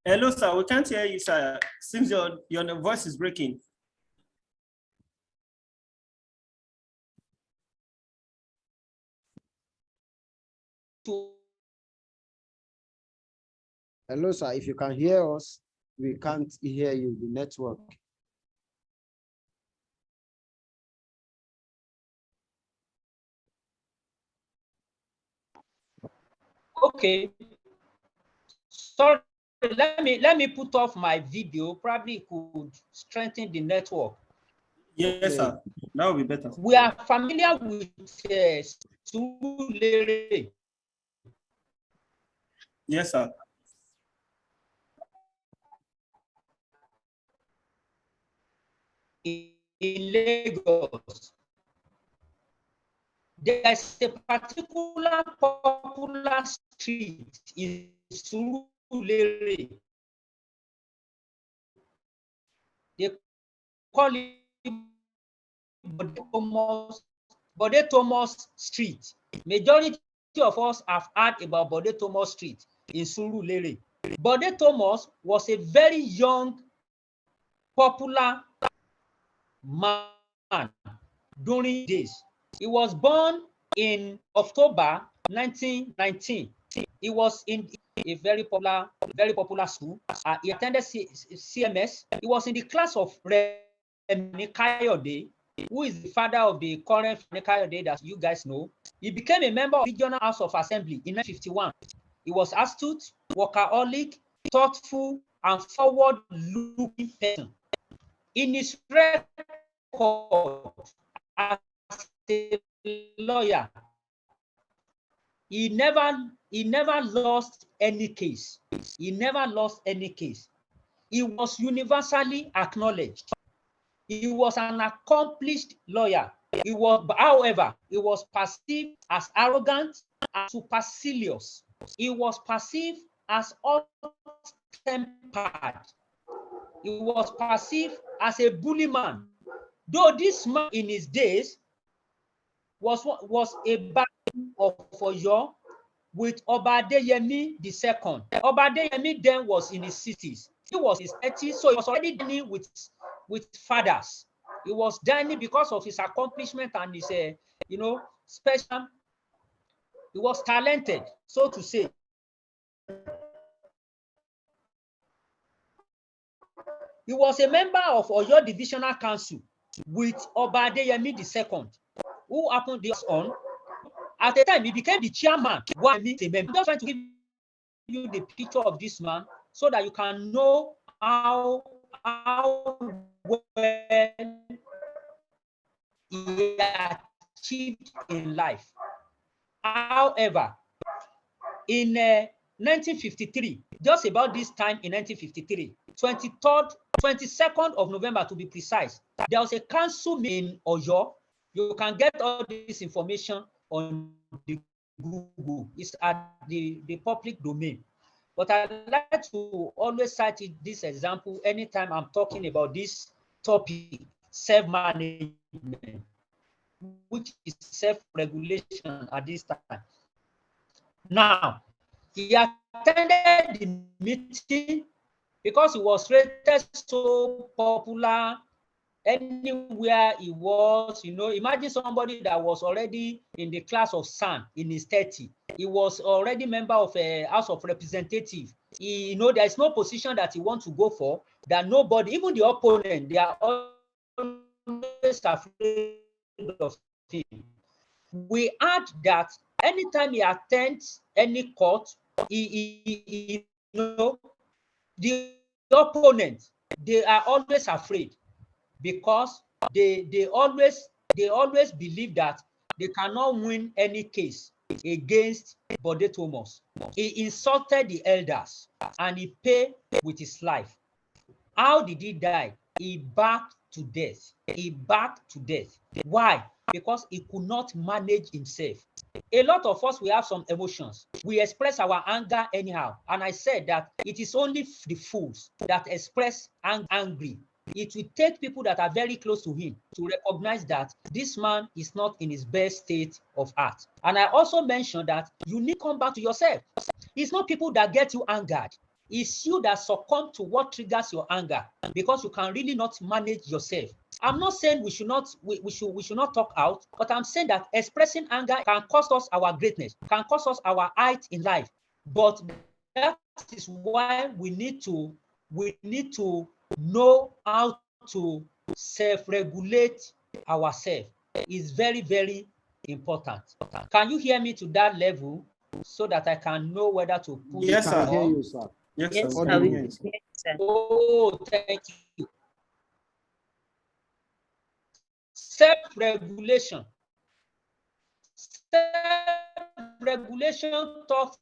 Hello, sir. We can't hear you, sir. Seems your voice is breaking. Hello, sir. If you can hear us, we can't hear you, the network. Okay. Sorry, let me put off my video. Probably could strengthen the network. Yes, sir. That will be better. We are familiar with Surulere. Yes, sir. In Lagos, there's a particular popular street in Surulere. They call it Bode Thomas Street. Majority of us have heard about Bode Thomas Street in Surulere. Bode Thomas was a very young, popular man during this. He was born in October 1919. He was in a very popular school. He attended CMS. He was in the class of Remi Kayode, who is the father of the current Remi Kayode that you guys know. He became a member of the Regional House of Assembly in 1951. He was astute, workaholic, thoughtful, and forward-looking person. In his record as a lawyer, he never lost any case. He never lost any case. He was universally acknowledged. He was an accomplished lawyer. However, he was perceived as arrogant and supercilious. He was perceived as hot-tempered. He was perceived as a bully man. Though this man in his days was a battle of Oyo with Oba Adeyemi II. Oba Adeyemi then was in his 60s. He was in his 30s, so he was already dining with fathers. He was dining because of his accomplishment and his, special. He was talented, so to say. He was a member of Oyo Divisional Council with Oba Adeyemi II, who happened this on. At the time, he became the chairman. I'm just trying to give you the picture of this man so that you can know how well he achieved in life. However, in 1953, just about this time in 1953, 22nd of November to be precise, there was a council meeting in Oyo. You can get all this information on the Google. It's at the public domain. But I like to always cite this example anytime I'm talking about this topic, self-management, which is self-regulation at this time. Now, he attended the meeting because he was rated so popular anywhere he was. Imagine somebody that was already in the class of San in his 30. He was already member of a House of Representatives. There is no position that he wants to go for that nobody, even the opponent, they are always afraid of him. We add that anytime he attends any court, the opponent, they are always afraid because they always believe that they cannot win any case against Bode Thomas. He insulted the elders and he paid with his life. How did he die? He backed to death. He backed to death. Why? Because he could not manage himself. A lot of us, we have some emotions. We express our anger anyhow. And I said that it is only the fools that express angry. It will take people that are very close to him to recognize that this man is not in his best state of heart. And I also mentioned that you need to come back to yourself. It's not people that get you angered. It's you that succumb to what triggers your anger because you can really not manage yourself. I'm not saying we should not talk out, but I'm saying that expressing anger can cost us our greatness, can cost us our height in life. But that is why we need to know how to self-regulate ourselves. It's very, very important. Can you hear me to that level so that I can know whether to put Yes, it sir. I hear you, sir. Yes, Yes, sir. sir. Yes. Yes, sir. Oh, thank you. Self-regulation. Self-regulation talks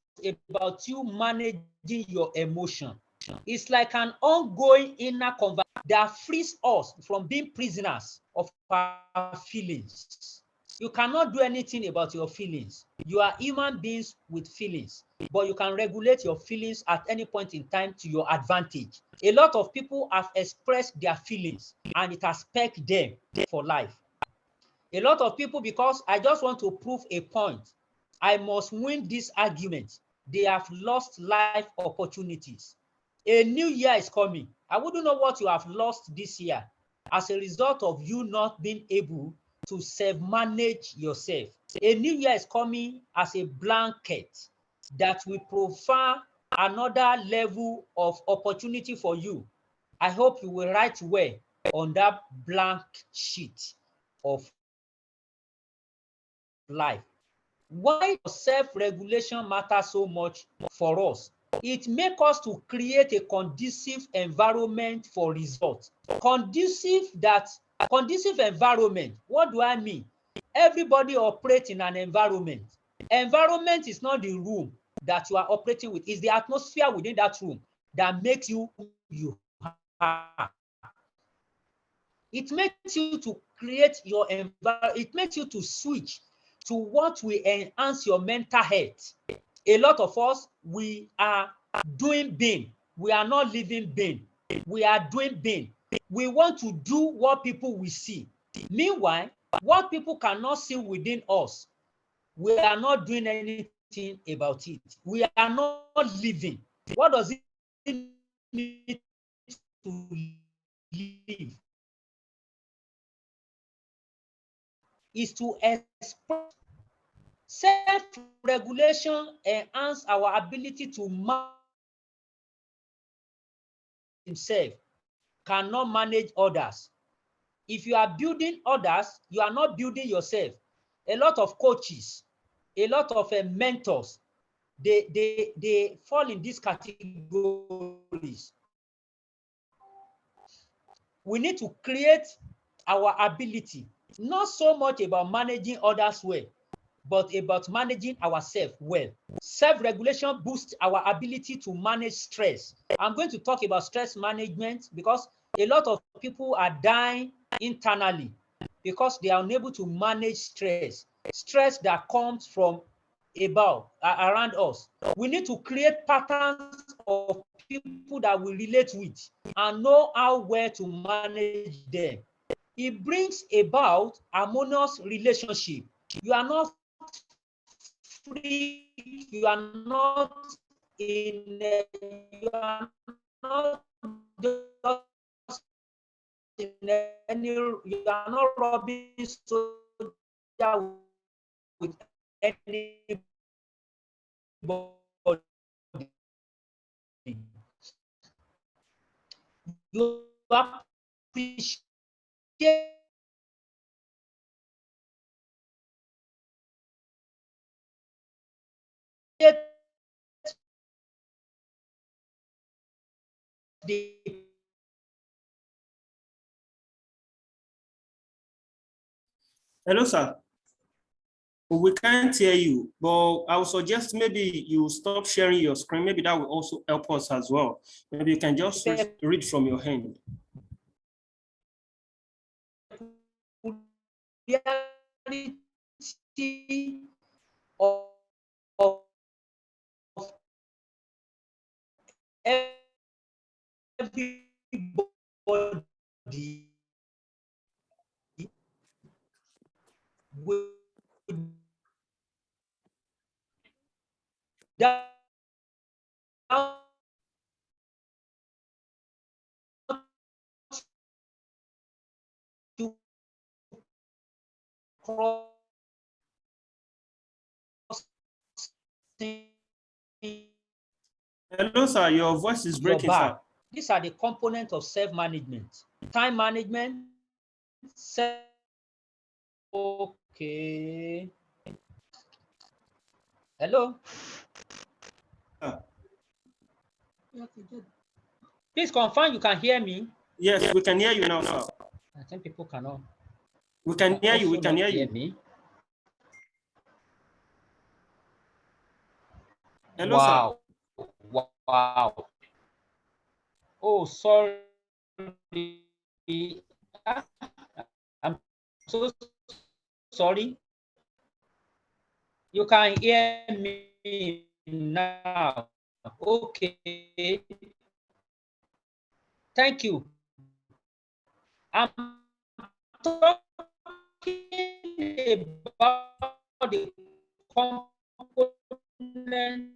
about you managing your emotion. It's like an ongoing inner conversation that frees us from being prisoners of our feelings. You cannot do anything about your feelings. You are human beings with feelings, but you can regulate your feelings at any point in time to your advantage. A lot of people have expressed their feelings and it has pegged them for life. A lot of people, because I just want to prove a point, I must win this argument, they have lost life opportunities. A new year is coming. I wouldn't know what you have lost this year as a result of you not being able to self-manage yourself. A new year is coming as a blanket that will provide another level of opportunity for you. I hope you will write well on that blank sheet of life. Why does self-regulation matter so much for us? It makes us to create a conducive environment for results. Conducive environment, what do I mean? Everybody operates in an environment. Environment is not the room that you are operating with, it's the atmosphere within that room that makes you who you are. It makes you to create your environment, it makes you to switch to what will enhance your mental health. A lot of us, we are doing being. We are not living being. We are doing being. We want to do what people will see. Meanwhile, what people cannot see within us, we are not doing anything about it. We are not living. What does it mean to live? Is to express. Self-regulation enhance our ability to manage himself, cannot manage others. If you are building others, you are not building yourself. A lot of coaches, a lot of mentors, they fall in these categories. We need to create our ability, not so much about managing others well, but about managing ourselves well. Self-regulation boosts our ability to manage stress. I'm going to talk about stress management because a lot of people are dying internally because they are unable to manage stress. Stress that comes from around us. We need to create patterns of people that we relate with and know how well to manage them. It brings about harmonious relationship. You are not free, you are not you are not just you are not rubbing soldier with anybody. You appreciate the Hello, sir. We can't hear you, but I would suggest maybe you stop sharing your screen. Maybe that will also help us as well. Maybe you can just read from your hand. of everybody without you crossing Hello, sir. Your voice is your breaking, sir. back. These are the components of self-management. Time management, okay. Hello? Please confirm you can hear me. Yes, we can hear you now, sir. I think people cannot. We can hear you. We can hear you. Me. Hello, wow. sir. Wow. Oh, sorry. I'm so sorry. You can hear me now. Okay. Thank you. I'm talking about the component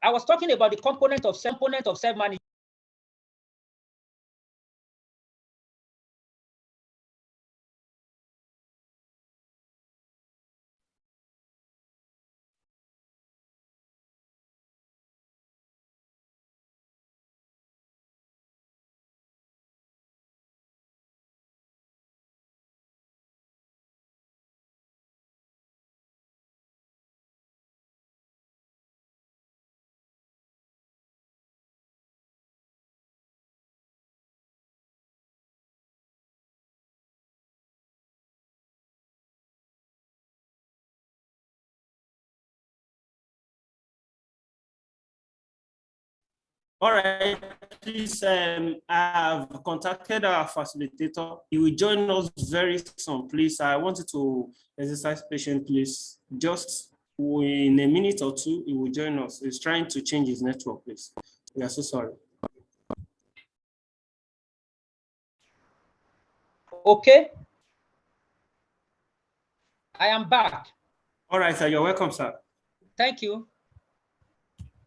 I was talking about the component of self-management. All right, please, I have contacted our facilitator. He will join us very soon, please. I want you to exercise patience, please. Just in a minute or two, he will join us. He's trying to change his network, please. We are so sorry. Okay. I am back. All right, sir, you're welcome, sir. Thank you.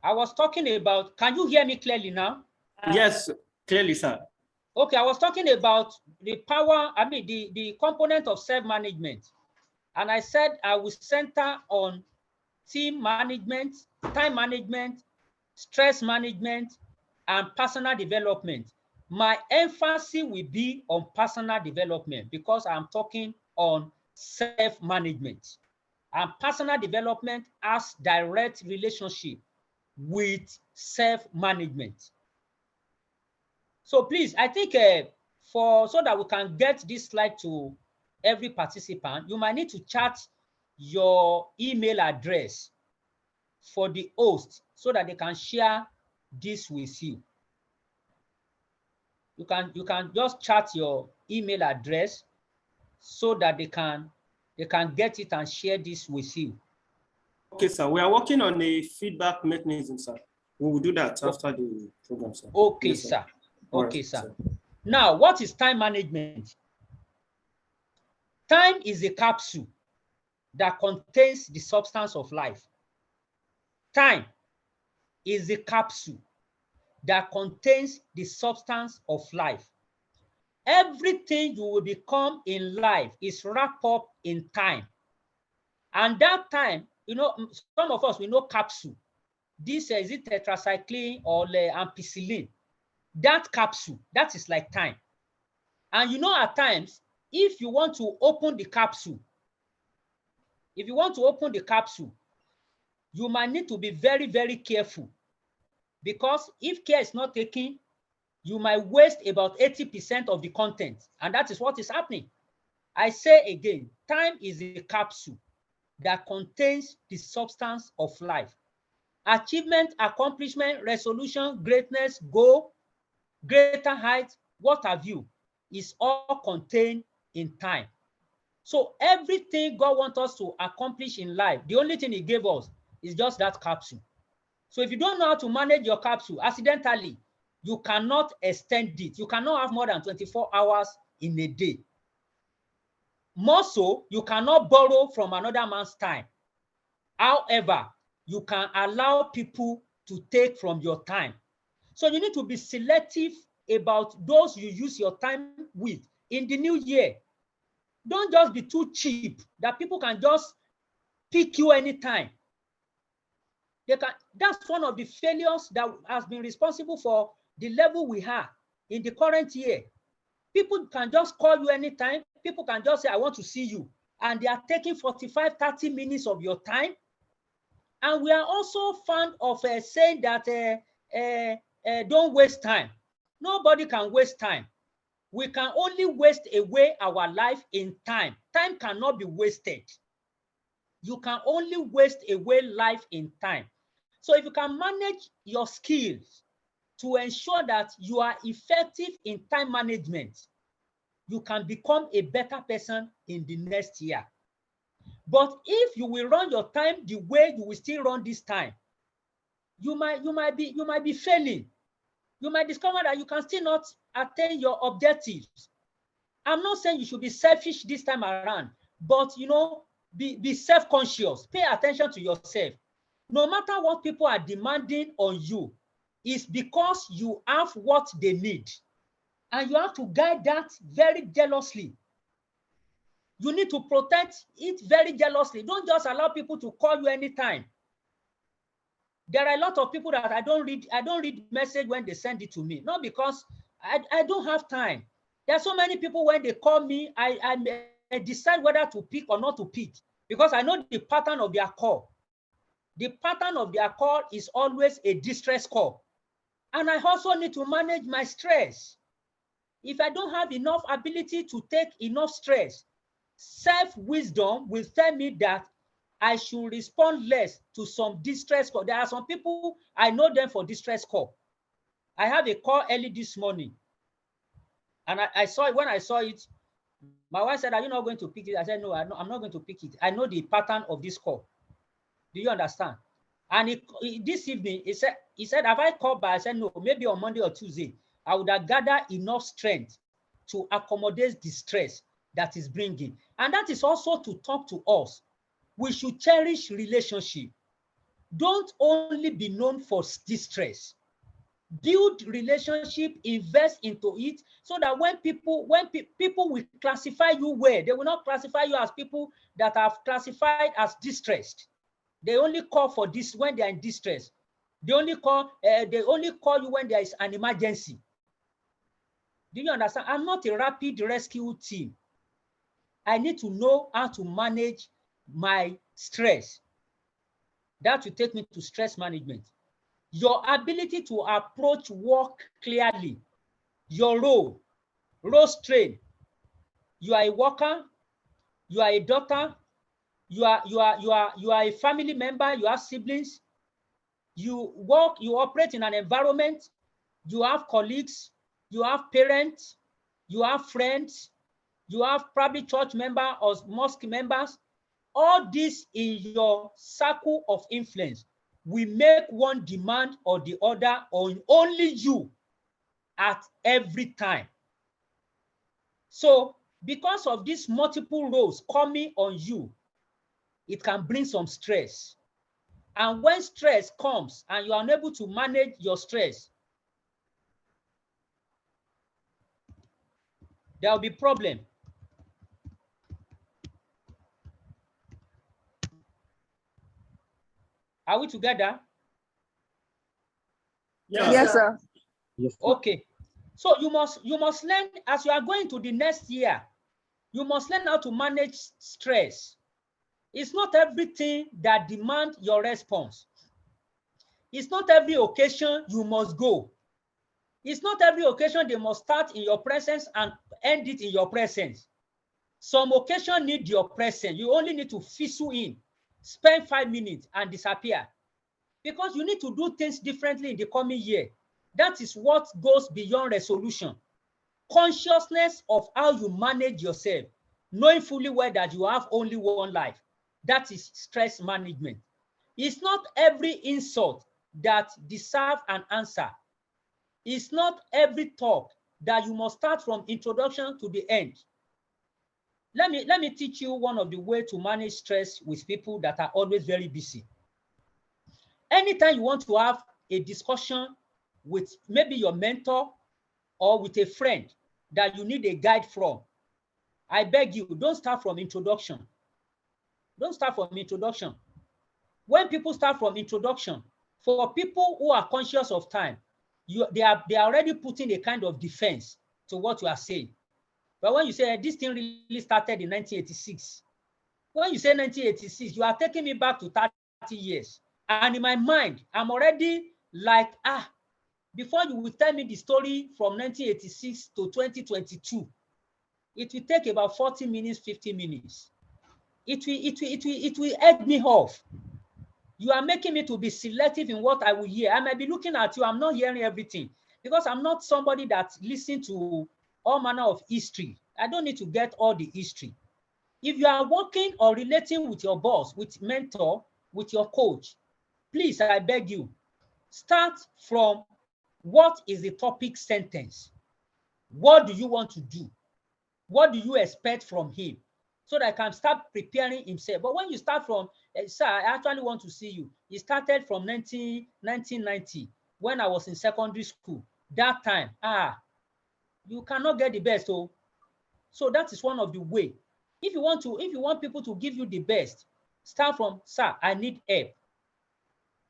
I was talking about, can you hear me clearly now? Yes, clearly, sir. Okay, I was talking about the power, the component of self-management. And I said I will center on team management, time management, stress management, and personal development. My emphasis will be on personal development because I'm talking on self-management. And personal development has direct relationship with self-management. So please, I think so that we can get this slide to every participant, you might need to chat your email address for the host so that they can share this with you. You can just chat your email address so that they can get it and share this with you. Okay, sir. We are working on a feedback mechanism, sir. We will do that after the program, sir. Okay, Yes, sir. Okay, right, sir. Now, what is time management? Time is a capsule that contains the substance of life. Time is a capsule that contains the substance of life. Everything you will become in life is wrapped up in time. And that time, you know, some of us, we know capsule. This is it tetracycline or ampicillin. That capsule, that is like time. And you know, at times, if you want to open the capsule, you might need to be very, very careful, because if care is not taken, you might waste about 80% of the content. And that is what is happening. I say again, time is a capsule that contains the substance of life. Achievement, accomplishment, resolution, greatness, goal, greater height, what have you, is all contained in time. So everything God wants us to accomplish in life, the only thing he gave us is just that capsule. So if you don't know how to manage your capsule, accidentally, you cannot extend it. You cannot have more than 24 hours in a day. More so, you cannot borrow from another man's time. However, you can allow people to take from your time. So you need to be selective about those you use your time with in the new year. Don't just be too cheap that people can just pick you anytime. That's one of the failures that has been responsible for the level we are in the current year. People can just call you anytime. People can just say, I want to see you. And they are taking 45, 30 minutes of your time. And we are also fond of saying that don't waste time. Nobody can waste time. We can only waste away our life in time. Time cannot be wasted. You can only waste away life in time. So if you can manage your skills to ensure that you are effective in time management, you can become a better person in the next year. But if you will run your time the way you will still run this time, you might be failing. You might discover that you can still not attain your objectives. I'm not saying you should be selfish this time around, but you know, be self-conscious. Pay attention to yourself. No matter what people are demanding on you, it's because you have what they need. And you have to guide that very jealously. You need to protect it very jealously. Don't just allow people to call you anytime. There are a lot of people that I don't read message when they send it to me. Not because I don't have time. There are so many people when they call me, I decide whether to pick or not to pick, because I know the pattern of their call. The pattern of their call is always a distress call. And I also need to manage my stress. If I don't have enough ability to take enough stress, self-wisdom will tell me that I should respond less to some distress call. There are some people, I know them for distress call. I have a call early this morning. And I saw it. When I saw it, my wife said, are you not going to pick it? I said, no, I'm not going to pick it. I know the pattern of this call. Do you understand? And this evening, he said, have I called by? I said, no, maybe on Monday or Tuesday, I would have gathered enough strength to accommodate the stress that is bringing. And that is also to talk to us. We should cherish relationship. Don't only be known for distress. Build relationship, invest into it, so that when people will classify you well, they will not classify you as people that are classified as distressed. They only call for this when they are in distress. They only call you when there is an emergency. Do you understand? I'm not a rapid rescue team. I need to know how to manage my stress. That will take me to stress management. Your ability to approach work clearly, your role straight. You are a worker, you are a daughter, you are a family member, you have siblings, you work, you operate in an environment, you have colleagues, you have parents, you have friends, you have probably church members or mosque members. All this in your circle of influence will make one demand or the other on only you at every time. So because of these multiple roles coming on you, it can bring some stress. And when stress comes and you are unable to manage your stress, there will be problem. Are we together? Yes, sir. Okay. So you must learn, as you are going to the next year, you must learn how to manage stress. It's not everything that demands your response. It's not every occasion you must go. It's not every occasion they must start in your presence and end it in your presence. Some occasion need your presence. You only need to fizzle in, spend 5 minutes and disappear. Because you need to do things differently in the coming year. That is what goes beyond resolution. Consciousness of how you manage yourself, knowing fully well that you have only one life. That is stress management. It's not every insult that deserves an answer. It's not every talk that you must start from introduction to the end. Let me teach you one of the ways to manage stress with people that are always very busy. Anytime you want to have a discussion with maybe your mentor or with a friend that you need a guide from, I beg you, don't start from introduction. Don't start from introduction. When people start from introduction, for people who are conscious of time, they are already putting a kind of defense to what you are saying. But when you say this thing really started in 1986, when you say 1986, you are taking me back to 30 years. And in my mind, I'm already like, before you will tell me the story from 1986 to 2022, it will take about 40 minutes, 50 minutes. It will head me off. You are making me to be selective in what I will hear. I might be looking at you, I'm not hearing everything because I'm not somebody that listens to all manner of history. I don't need to get all the history. If you are working or relating with your boss, with mentor, with your coach, please, I beg you, start from what is the topic sentence? What do you want to do? What do you expect from him? So that I can start preparing himself. But when you start from, sir, I actually want to see you. He started from 1990 when I was in secondary school. That time, you cannot get the best. So that is one of the way. If you want people to give you the best, start from, sir, I need help.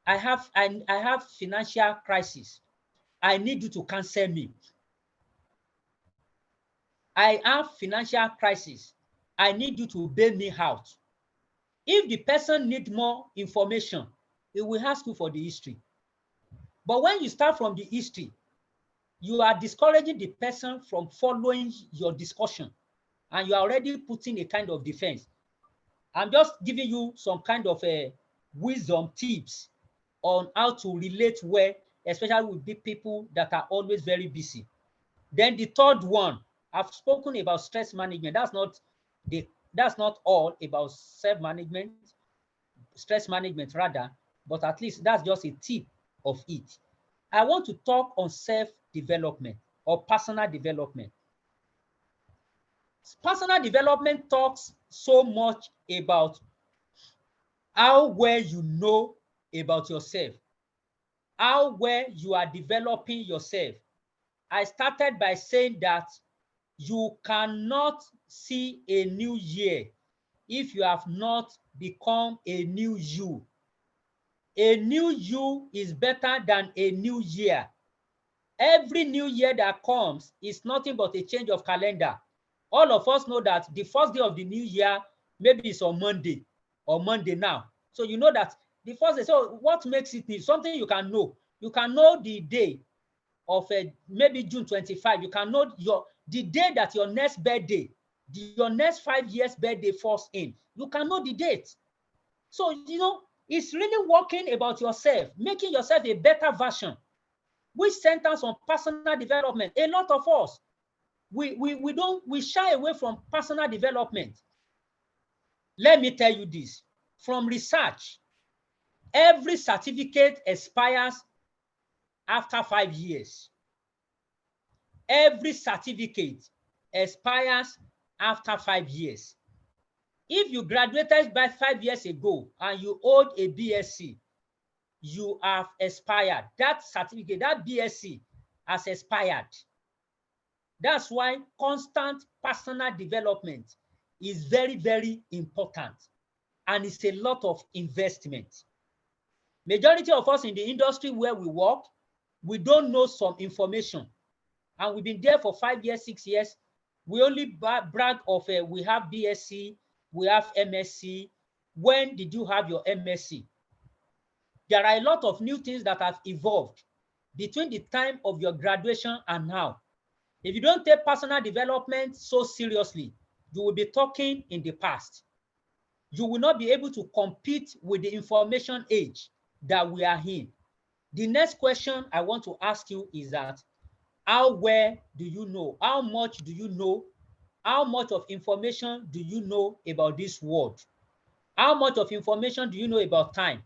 I have financial crisis. I need you to counsel me. I have financial crisis. I need you to bail me out. If the person needs more information, he will ask you for the history. But when you start from the history, you are discouraging the person from following your discussion, and you are already putting a kind of defense. I'm just giving you some kind of wisdom tips on how to relate well, especially with big people that are always very busy. Then the third one, I've spoken about stress management. That's not all about self-management, stress management rather, but at least that's just a tip of it. I want to talk on self-development or personal development. Personal development talks so much about how well you know about yourself. how well you are developing yourself. I started by saying that you cannot see a new year if you have not become a new you. A new you is better than a new year. Every new year that comes is nothing but a change of calendar. All of us know that the first day of the new year maybe is on Monday or Monday now. So you know that the first day. So what makes it new? Something you can know. You can know the day of maybe June 25. You can know the day that your next birthday, your next 5 years birthday falls in. You can know the date. So, you know, it's really working about yourself, making yourself a better version, which centers on personal development. A lot of us, we shy away from personal development. Let me tell you this, from research, every certificate expires after 5 years. Every certificate expires after 5 years. If you graduated by 5 years ago and you hold a BSc, you have expired. That certificate, that BSc has expired. That's why constant personal development is very, very important, and it's a lot of investment. Majority of us in the industry where we work, we don't know some information, and we've been there for 5 years, 6 years. We only brag of we have BSc, we have MSc. When did you have your MSc? There are a lot of new things that have evolved between the time of your graduation and now. If you don't take personal development so seriously, you will be talking in the past. You will not be able to compete with the information age that we are in. The next question I want to ask you is that, how well do you know? How much do you know? How much of information do you know about this world? How much of information do you know about time?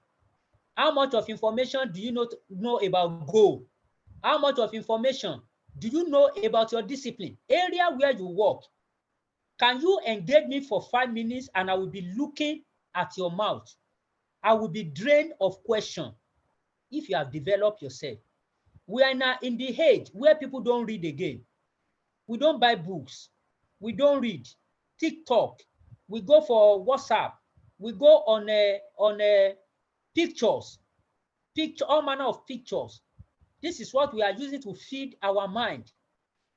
How much of information do you know about goal? How much of information do you know about your discipline? Area where you work. Can you engage me for 5 minutes and I will be looking at your mouth? I will be drained of questions if you have developed yourself. We are now in the age where people don't read again. We don't buy books. We don't read. TikTok. We go for WhatsApp. We go on pictures, all manner of pictures. This is what we are using to feed our mind.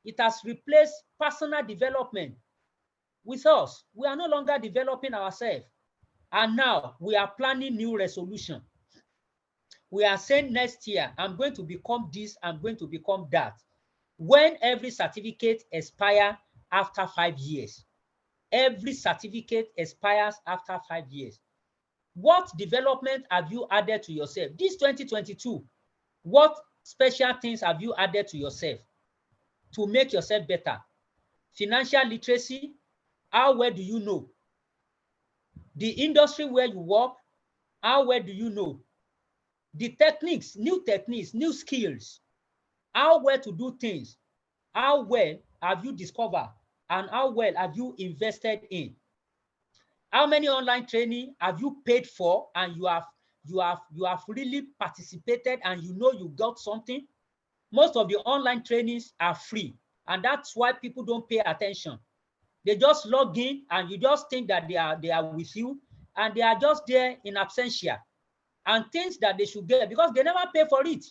It has replaced personal development with us. We are no longer developing ourselves. And now we are planning new resolution. We are saying next year, I'm going to become this, I'm going to become that. When every certificate expires after 5 years. Every certificate expires after 5 years. What development have you added to yourself? This 2022, what special things have you added to yourself to make yourself better? Financial literacy, how well do you know? The industry where you work, how well do you know? The techniques, new skills, how well to do things, how well have you discovered, and how well have you invested in? How many online training have you paid for and you have really participated and you know you got something? Most of the online trainings are free, and that's why people don't pay attention. They just log in and you just think that they are with you, and they are just there in absentia and things that they should get because they never pay for it.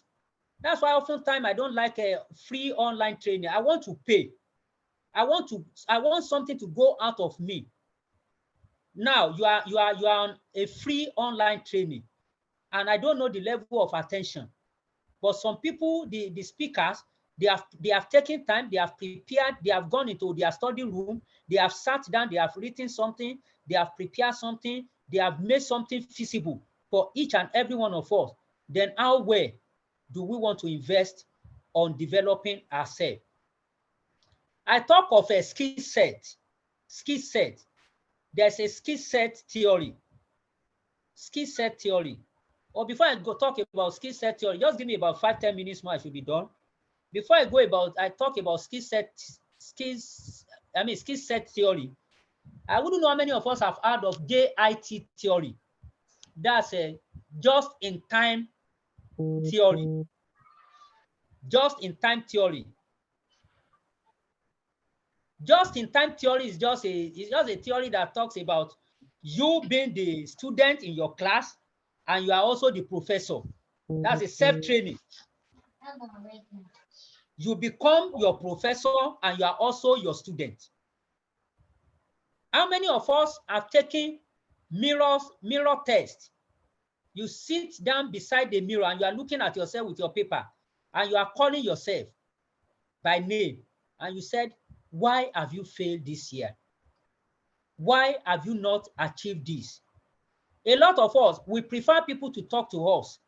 That's why oftentimes I don't like a free online training. I want to pay. I want something to go out of me. Now you are on a free online training, and I don't know the level of attention. But some people, the speakers, they have taken time, they have prepared, they have gone into their study room, they have sat down, they have written something, they have prepared something, they have made something feasible for each and every one of us. Then how well do we want to invest on developing ourselves? I talk of a skill set. Skill set. There's a skill set theory. Skill set theory. Or before I go talk about skill set theory, just give me about 5-10 minutes more, I should be done. Before I talk about skill set theory. I wouldn't know how many of us have heard of JIT theory. That's a just in time theory. Just-in-time theory. Just-in-time theory is just a theory that talks about you being the student in your class and you are also the professor. That's a self-training. You become your professor and you are also your student. How many of us have taken mirror test? You sit down beside the mirror and you are looking at yourself with your paper and you are calling yourself by name and you said, why have you failed this year? Why have you not achieved this? A lot of us, we prefer people to talk to us.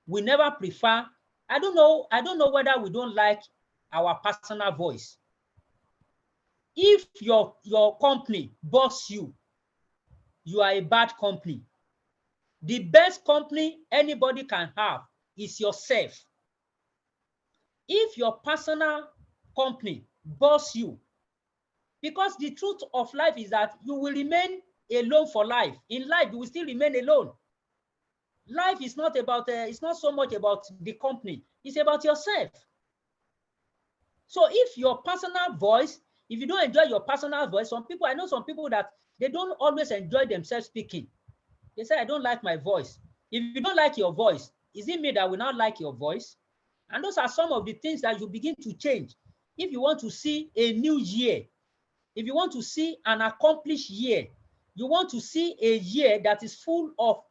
We never prefer, I don't know whether we don't like our personal voice. If your company boss you, you are a bad company. The best company anybody can have is yourself. If your personal company boss you, because the truth of life is that you will remain alone for life. In life, you will still remain alone. Life is not about, it's not so much about the company, it's about yourself. So if your personal voice, if you don't enjoy your personal voice, I know some people that they don't always enjoy themselves speaking. They say, I don't like my voice. If you don't like your voice, is it me that will not like your voice? And those are some of the things that you begin to change. If you want to see a new year, if you want to see an accomplished year, you want to see a year that is full of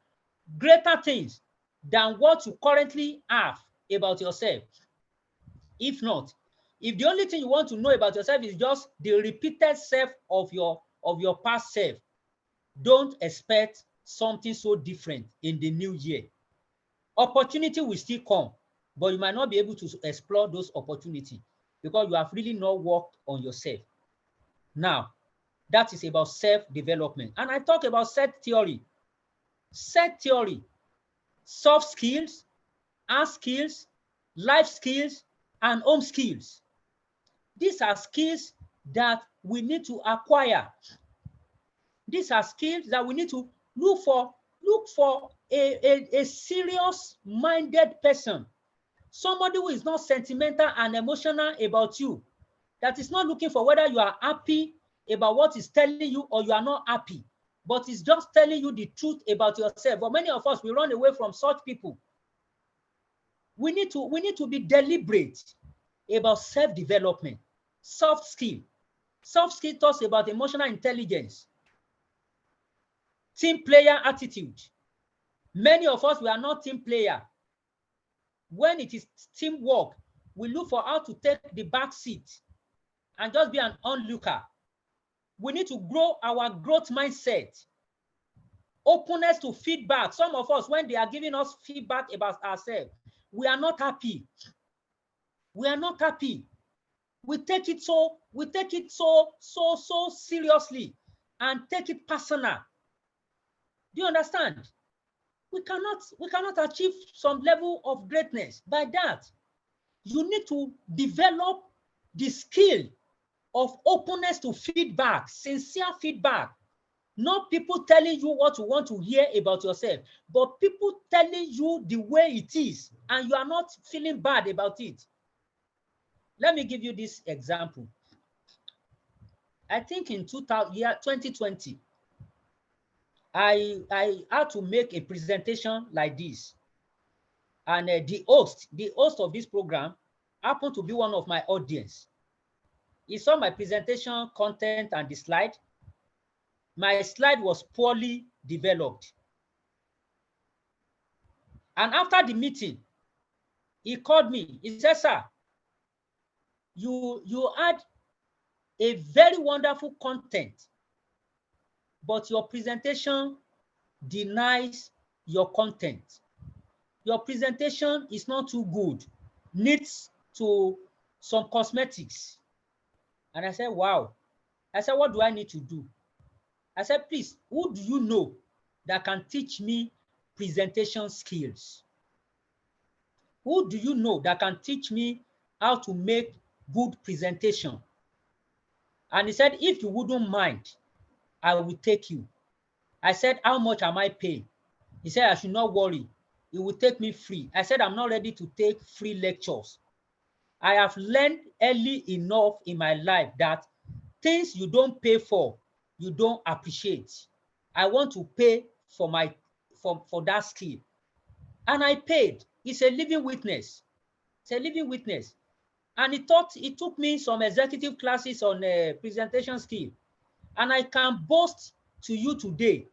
greater things than what you currently have about yourself. If not, if the only thing you want to know about yourself is just the repeated self of your past self, don't expect something so different in the new year. Opportunity will still come, but you might not be able to explore those opportunities because you have really not worked on yourself. Now, that is about self-development. And I talk about set theory. Set theory, soft skills, hard skills, life skills, and home skills. These are skills that we need to acquire. These are skills that we need to look for a serious-minded person, somebody who is not sentimental and emotional about you, that is not looking for whether you are happy about what is telling you or you are not happy, but is just telling you the truth about yourself. But many of us, we run away from such people. We need to be deliberate about self-development, soft skill. Soft skill talks about emotional intelligence, team player attitude. Many of us, we are not team player. When it is teamwork, we look for how to take the back seat and just be an onlooker. We need to grow our growth mindset, openness to feedback. Some of us, when they are giving us feedback about ourselves, we are not happy. We are not happy. We take it so seriously and take it personal. Do you understand? We cannot achieve some level of greatness by that. You need to develop the skill of openness to feedback, sincere feedback. Not people telling you what you want to hear about yourself, but people telling you the way it is, and you are not feeling bad about it. Let me give you this example. I think in 2020, I had to make a presentation like this. And the host of this program happened to be one of my audience. He saw my presentation content and the slide. My slide was poorly developed. And after the meeting, he called me. He said, sir, you had a very wonderful content, but your presentation denies your content. Your presentation is not too good, needs to some cosmetics. And I said, wow. I said, what do I need to do? I said, please, who do you know that can teach me presentation skills? Who do you know that can teach me how to make good presentation? And he said, if you wouldn't mind, I will take you. I said, how much am I paying? He said, I should not worry. it will take me free. I said, I'm not ready to take free lectures. I have learned early enough in my life that things you don't pay for, you don't appreciate. I want to pay for for that skill. And I paid. It's a living witness. It's a living witness. And it took me some executive classes on presentation skill. And I can boast to you today,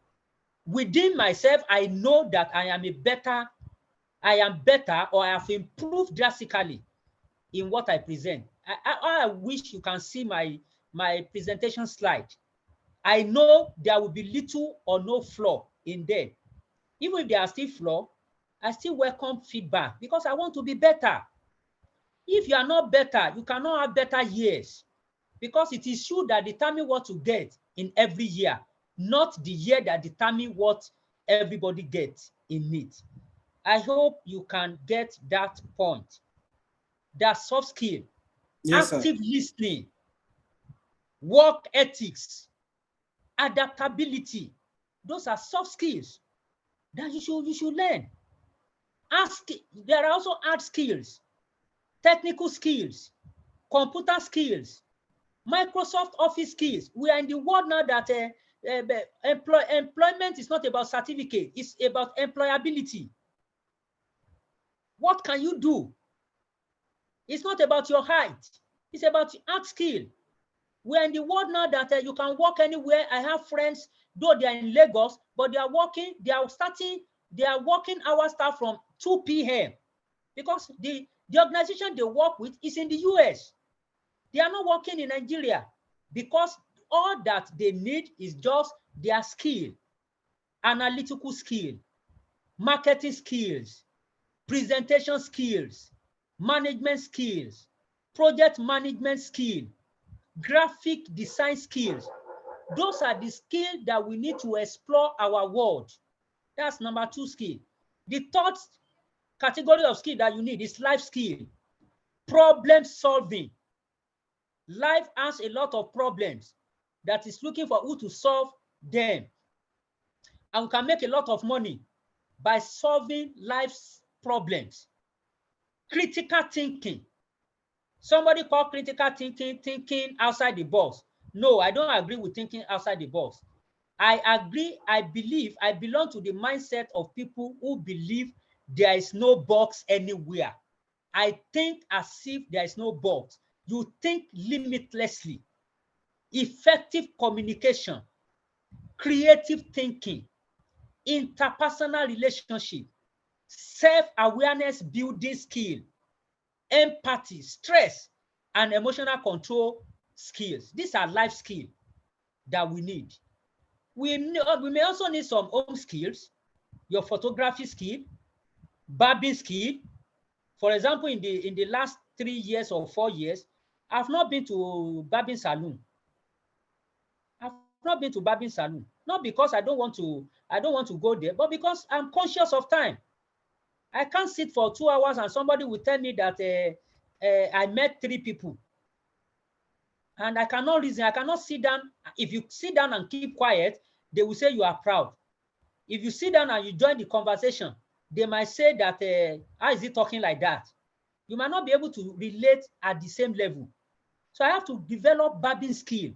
within myself, I know that I am better or I have improved drastically in what I present. I wish you can see my presentation slide. I know there will be little or no flaw in there. Even if there are still flaws, I still welcome feedback because I want to be better. If you are not better, you cannot have better years because it is you that determine what to get in every year, not the year that determine what everybody gets in it. I hope you can get that point. That soft skill, Yes, active listening, work ethics, adaptability. Those are soft skills that you should learn. There are also hard skills, technical skills, computer skills, Microsoft Office skills. We are in the world now that employment is not about certificate, it's about employability. What can you do? It's not about your height, it's about hard skill. We are in the world now that you can work anywhere. I have friends, though they are in Lagos, but they are working hours start from 2 p.m. because the organization they work with is in the US. They are not working in Nigeria because all that they need is just their skill, analytical skill, marketing skills, presentation skills, management skills, project management skill, graphic design skills. Those are the skills that we need to explore our world. That's number 2 skill. The third category of skill that you need is life skill, problem solving. Life has a lot of problems that is looking for who to solve them. And we can make a lot of money by solving life's problems. Critical thinking. Somebody call critical thinking outside the box. No, I don't agree with thinking outside the box. I agree, I believe, I belong to the mindset of people who believe there is no box anywhere. I think as if there is no box. You think limitlessly. Effective communication, creative thinking, interpersonal relationship, self-awareness building skill, empathy, stress, and emotional control skills. These are life skills that we need. We may also need some home skills, your photography skill, barbing skill. For example, in the last 3 years or 4 years, I've not been to barbing salon. I've not been to barbing salon, not because I don't want to go there, but because I'm conscious of time. I can't sit for 2 hours and somebody will tell me that I met 3 people. And I cannot reason, I cannot sit down. If you sit down and keep quiet, they will say you are proud. If you sit down and you join the conversation, they might say that, how is he talking like that? You might not be able to relate at the same level. So I have to develop barbing skill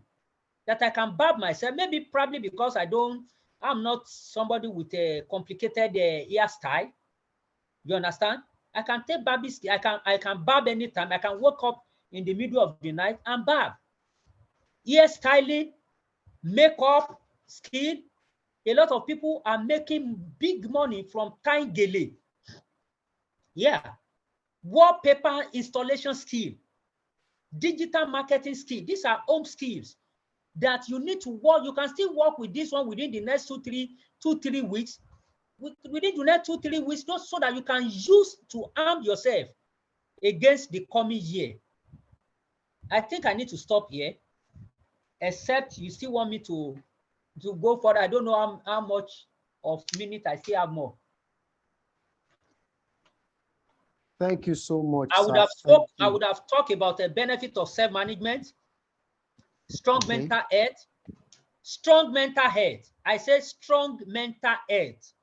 that I can barb myself, maybe probably because I'm not somebody with a complicated hairstyle. You understand? I can take barbing skill, I can barb anytime. I can wake up in the middle of the night and barb. Hair styling, makeup skill. A lot of people are making big money from tying gele. Yeah. Wallpaper installation skill, digital marketing skill. These are home skills that you need to work. You can still work with this one within the next 2-3 weeks. Within the next 2-3 weeks, just so that you can use to arm yourself against the coming year. I think I need to stop here, except you still want me to go further. I don't know how much of minute I still have more. Thank you so much. I would have talked about the benefit of self-management, strong mental health, strong mental health. I said strong mental health.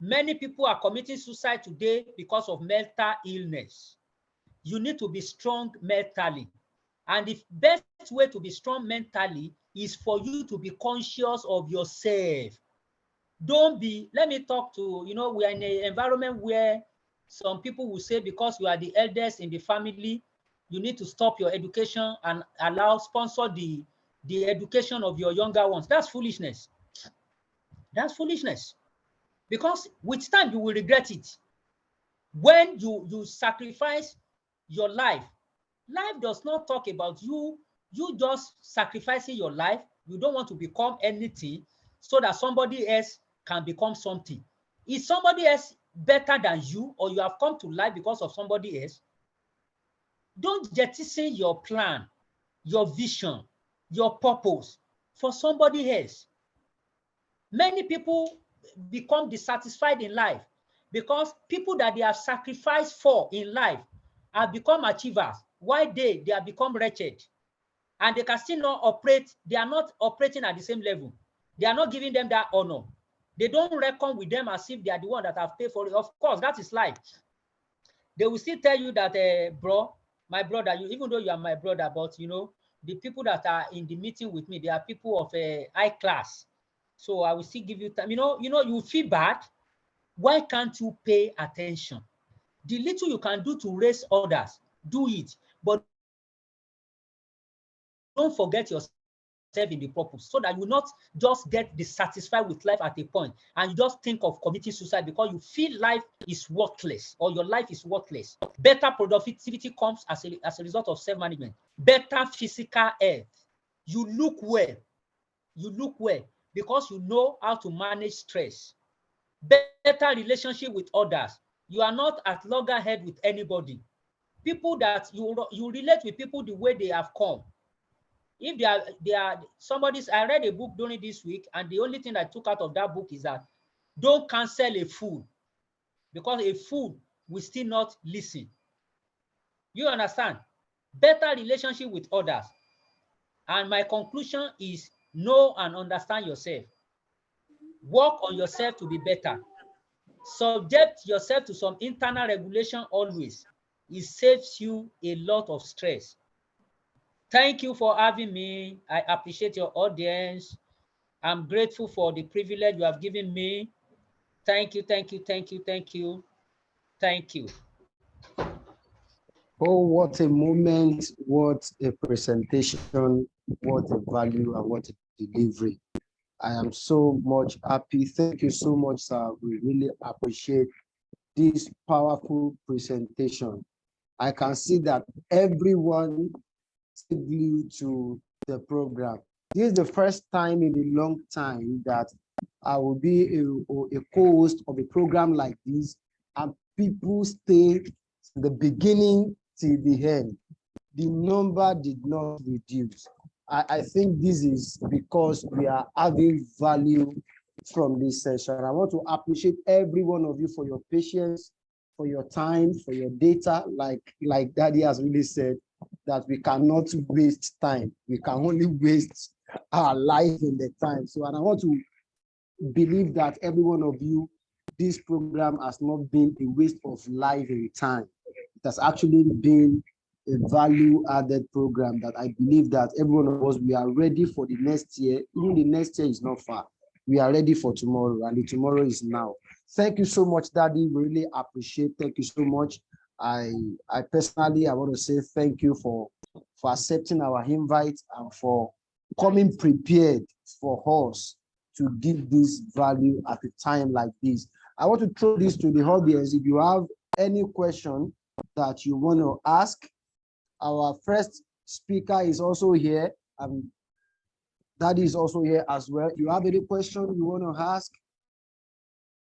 Many people are committing suicide today because of mental illness. You need to be strong mentally. And the best way to be strong mentally is for you to be conscious of yourself. Don't be, let me talk to, we are in an environment where some people will say because you are the eldest in the family, you need to stop your education and sponsor the education of your younger ones. That's foolishness. That's foolishness. Because with time, you will regret it. When you sacrifice your life, life does not talk about you just sacrificing your life. You don't want to become anything so that somebody else can become something. Is somebody else better than you, or you have come to life because of somebody else? Don't jettison your plan, your vision, your purpose for somebody else. Many people become dissatisfied in life because people that they have sacrificed for in life have become achievers, while they have become wretched. And they can still not operate, they are not operating at the same level. They are not giving them that honor. They don't reckon with them as if they are the one that have paid for it. Of course, that is life. They will still tell you that, bro, my brother, even though you are my brother, but the people that are in the meeting with me, they are people of high class. So I will still give you time. You feel bad. Why can't you pay attention? The little you can do to raise others, do it. But don't forget yourself in the purpose, so that you will not just get dissatisfied with life at a point and you just think of committing suicide because you feel life is worthless or your life is worthless. Better productivity comes as a result of self-management. Better physical health. You look well. You look well because you know how to manage stress. Better relationship with others. You are not at loggerhead with anybody. People that you relate with people the way they have come. If they are somebody's, I read a book during this week, and the only thing I took out of that book is that don't cancel a fool, because a fool will still not listen. You understand? Better relationship with others. And my conclusion is know and understand yourself. Work on yourself to be better. Subject yourself to some internal regulation always. It saves you a lot of stress. Thank you for having me. I appreciate your audience. I'm grateful for the privilege you have given me. Thank you, thank you, thank you, thank you, thank you. Oh, what a moment, what a presentation, what a value, and what a delivery. I am so much happy. Thank you so much, sir. We really appreciate this powerful presentation. I can see that everyone is glued to the program. This is the first time in a long time that I will be a co-host of a program like this, and people stay from the beginning till the end. The number did not reduce. I think this is because we are adding value from this session. I want to appreciate every one of you for your patience, for your time, for your data. Like Daddy has really said, that we cannot waste time. We can only waste our life in the time. So, and I want to believe that every one of you, this program has not been a waste of life and time. It has actually been a value-added program that I believe that every one of us, we are ready for the next year. Even the next year is not far. We are ready for tomorrow, and the tomorrow is now. Thank you so much, Daddy. We really appreciate. Thank you so much. I personally, I want to say thank you for accepting our invite and for coming prepared for us to give this value at a time like this. I want to throw this to the audience. If you have any question that you want to ask, our first speaker is also here, and Daddy is also here as well. If you have any question you want to ask,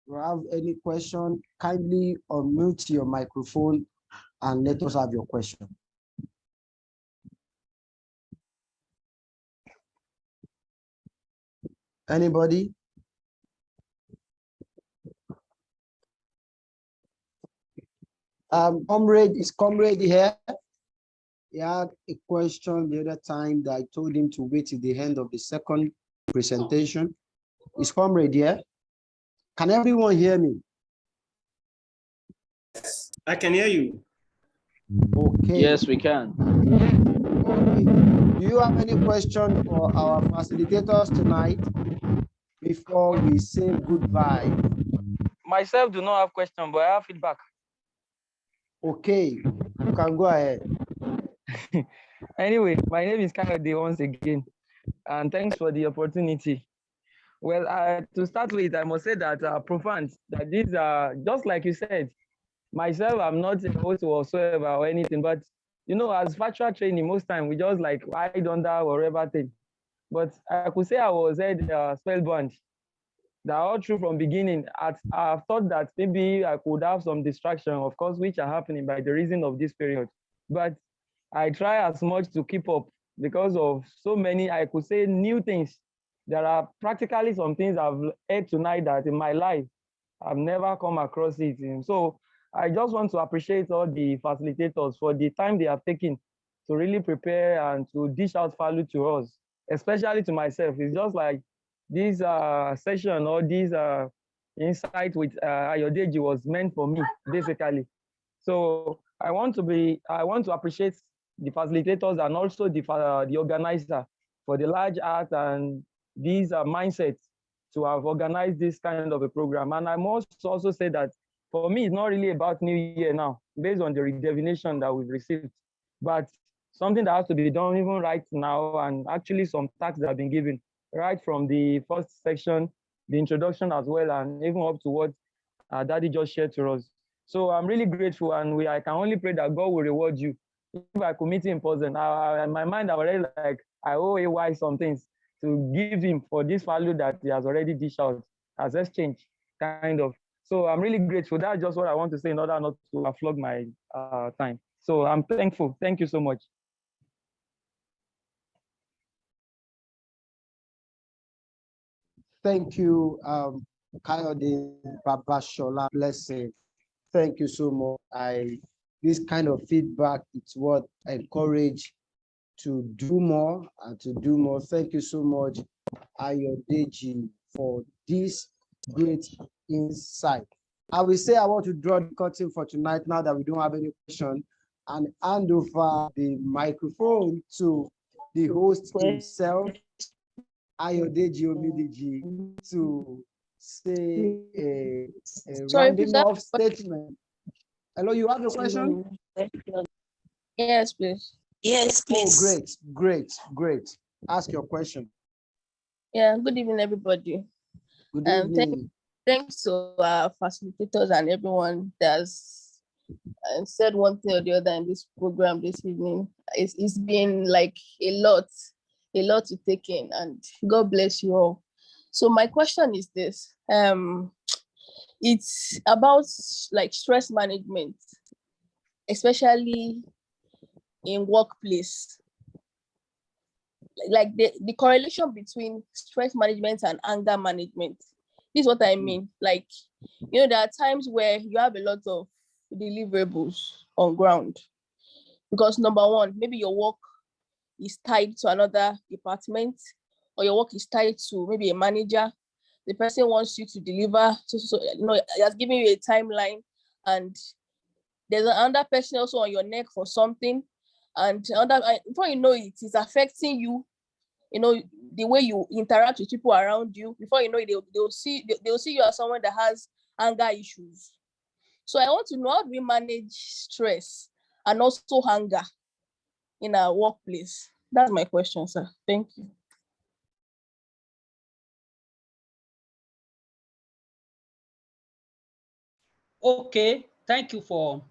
you have any question, kindly unmute your microphone and let us have your question. Anybody? Comrade, is Comrade here? He had a question the other time that I told him to wait till the end of the second presentation. Is Comrade here? Can everyone hear me? I can hear you. Okay. Yes, we can. Okay. Do you have any question for our facilitators tonight before we say goodbye? Myself do not have question, but I have feedback. Okay, you can go ahead. Anyway, my name is Kayode once again, and thanks for the opportunity. Well, to start with, I must say that profound, that these are, just like you said, myself, I'm not a host whatsoever or anything, but you know, as virtual training, most time we just like hide under or everything. But I could say I was spellbound. That all through from beginning, I've thought that maybe I could have some distraction, of course, which are happening by the reason of this period. But I try as much to keep up because of so many, I could say, new things. There are practically some things I've heard tonight that in my life, I've never come across it. And so I just want to appreciate all the facilitators for the time they have taken to really prepare and to dish out value to us, especially to myself. It's just like this session or this insight with Ayodeji was meant for me, basically. So I want to appreciate the facilitators and also the organizer for the large art and these mindsets to have organized this kind of a program. And I must also say that for me, it's not really about New Year now, based on the divination that we've received, but something that has to be done even right now, and actually some tasks that have been given right from the first section, the introduction as well, and even up to what Daddy just shared to us. So I'm really grateful, and I can only pray that God will reward you. If I could meet him in person, in my mind, I already like, I owe AY some things to give him for this value that he has already dished out as exchange, kind of. So I'm really grateful. That's just what I want to say in order not to flog my time. So I'm thankful. Thank you so much. Thank you, Kayode Babashola Blessing. Thank you so much. This kind of feedback, it's what I encourage to do more and to do more. Thank you so much, Ayodeji, for this great insight. I will say I want to draw the curtain for tonight now that we don't have any question, and hand over the microphone to the host himself, Ayodeji Omidiji, to say a rounding off statement. Hello, you have a question? Yes, please. Yes, please. Oh, great. Ask your question. Yeah, good evening, everybody. Good evening. Thanks to our facilitators and everyone that's said one thing or the other in this program this evening. It's been like a lot to take in, and God bless you all. So my question is this. It's about like stress management, especially in workplace. Like the correlation between stress management and anger management. This is what I mean. Like, you know, there are times where you have a lot of deliverables on ground because number one, maybe your work is tied to another department, or your work is tied to maybe a manager. The person wants you to deliver, so you know, he has given you a timeline, and there's another person also on your neck for something, and before you know it, it's affecting you. You know, the way you interact with people around you. Before you know it, they'll see you as someone that has anger issues. So I want to know, how do we manage stress and also anger in our workplace? That's my question, sir. Thank you. Okay, thank you for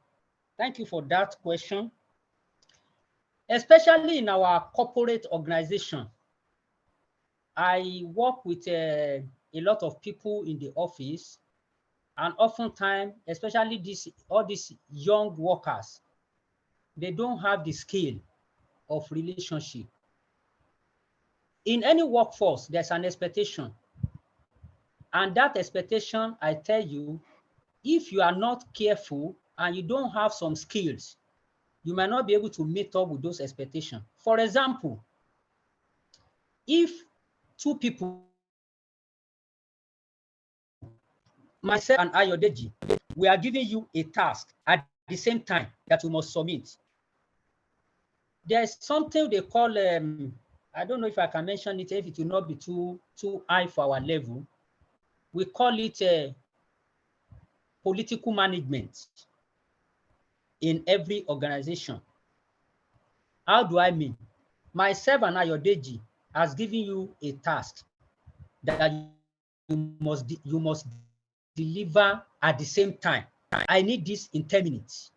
that question. Especially in our corporate organization, I work with a lot of people in the office, and oftentimes, especially all these young workers, they don't have the skill of relationship. In any workforce, there's an expectation. And that expectation, I tell you, if you are not careful and you don't have some skills, you might not be able to meet up with those expectations. For example, if two people myself and Ayodeji, we are giving you a task at the same time that you must submit. There's something they call, I don't know if I can mention it, if it will not be too high for our level. We call it political management in every organization. How do I mean? Myself and Ayodeji has given you a task that you must deliver at the same time. I need this in 10 minutes.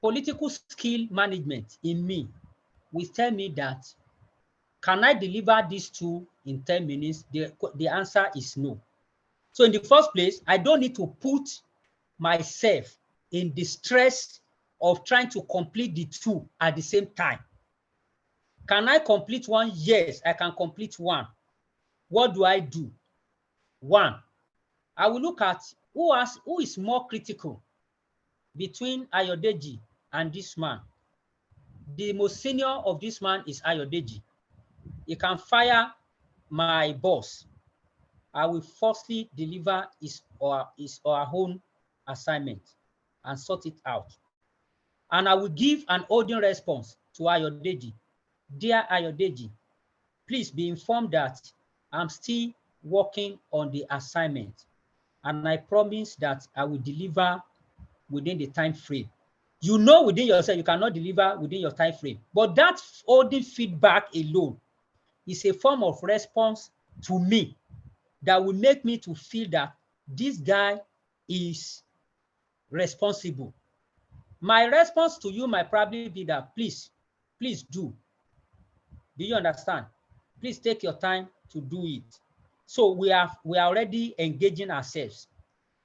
Political skill management in me will tell me that, can I deliver these two in 10 minutes? The answer is no. So in the first place, I don't need to put myself in the stress of trying to complete the two at the same time. Can I complete one? Yes, I can complete one. What do I do? One, I will look at who is more critical between Ayodeji and this man. The most senior of this man is Ayodeji. He can fire my boss. I will firstly deliver his or her own assignment and sort it out. And I will give an holding response to Ayodeji. Dear Ayodeji, please be informed that I'm still working on the assignment, and I promise that I will deliver within the time frame. You know within yourself you cannot deliver within your time frame, but that holding feedback alone is a form of response to me that will make me to feel that this guy is responsible. My response to you might probably be that, please do. Do you understand? Please take your time to do it. So we are already engaging ourselves.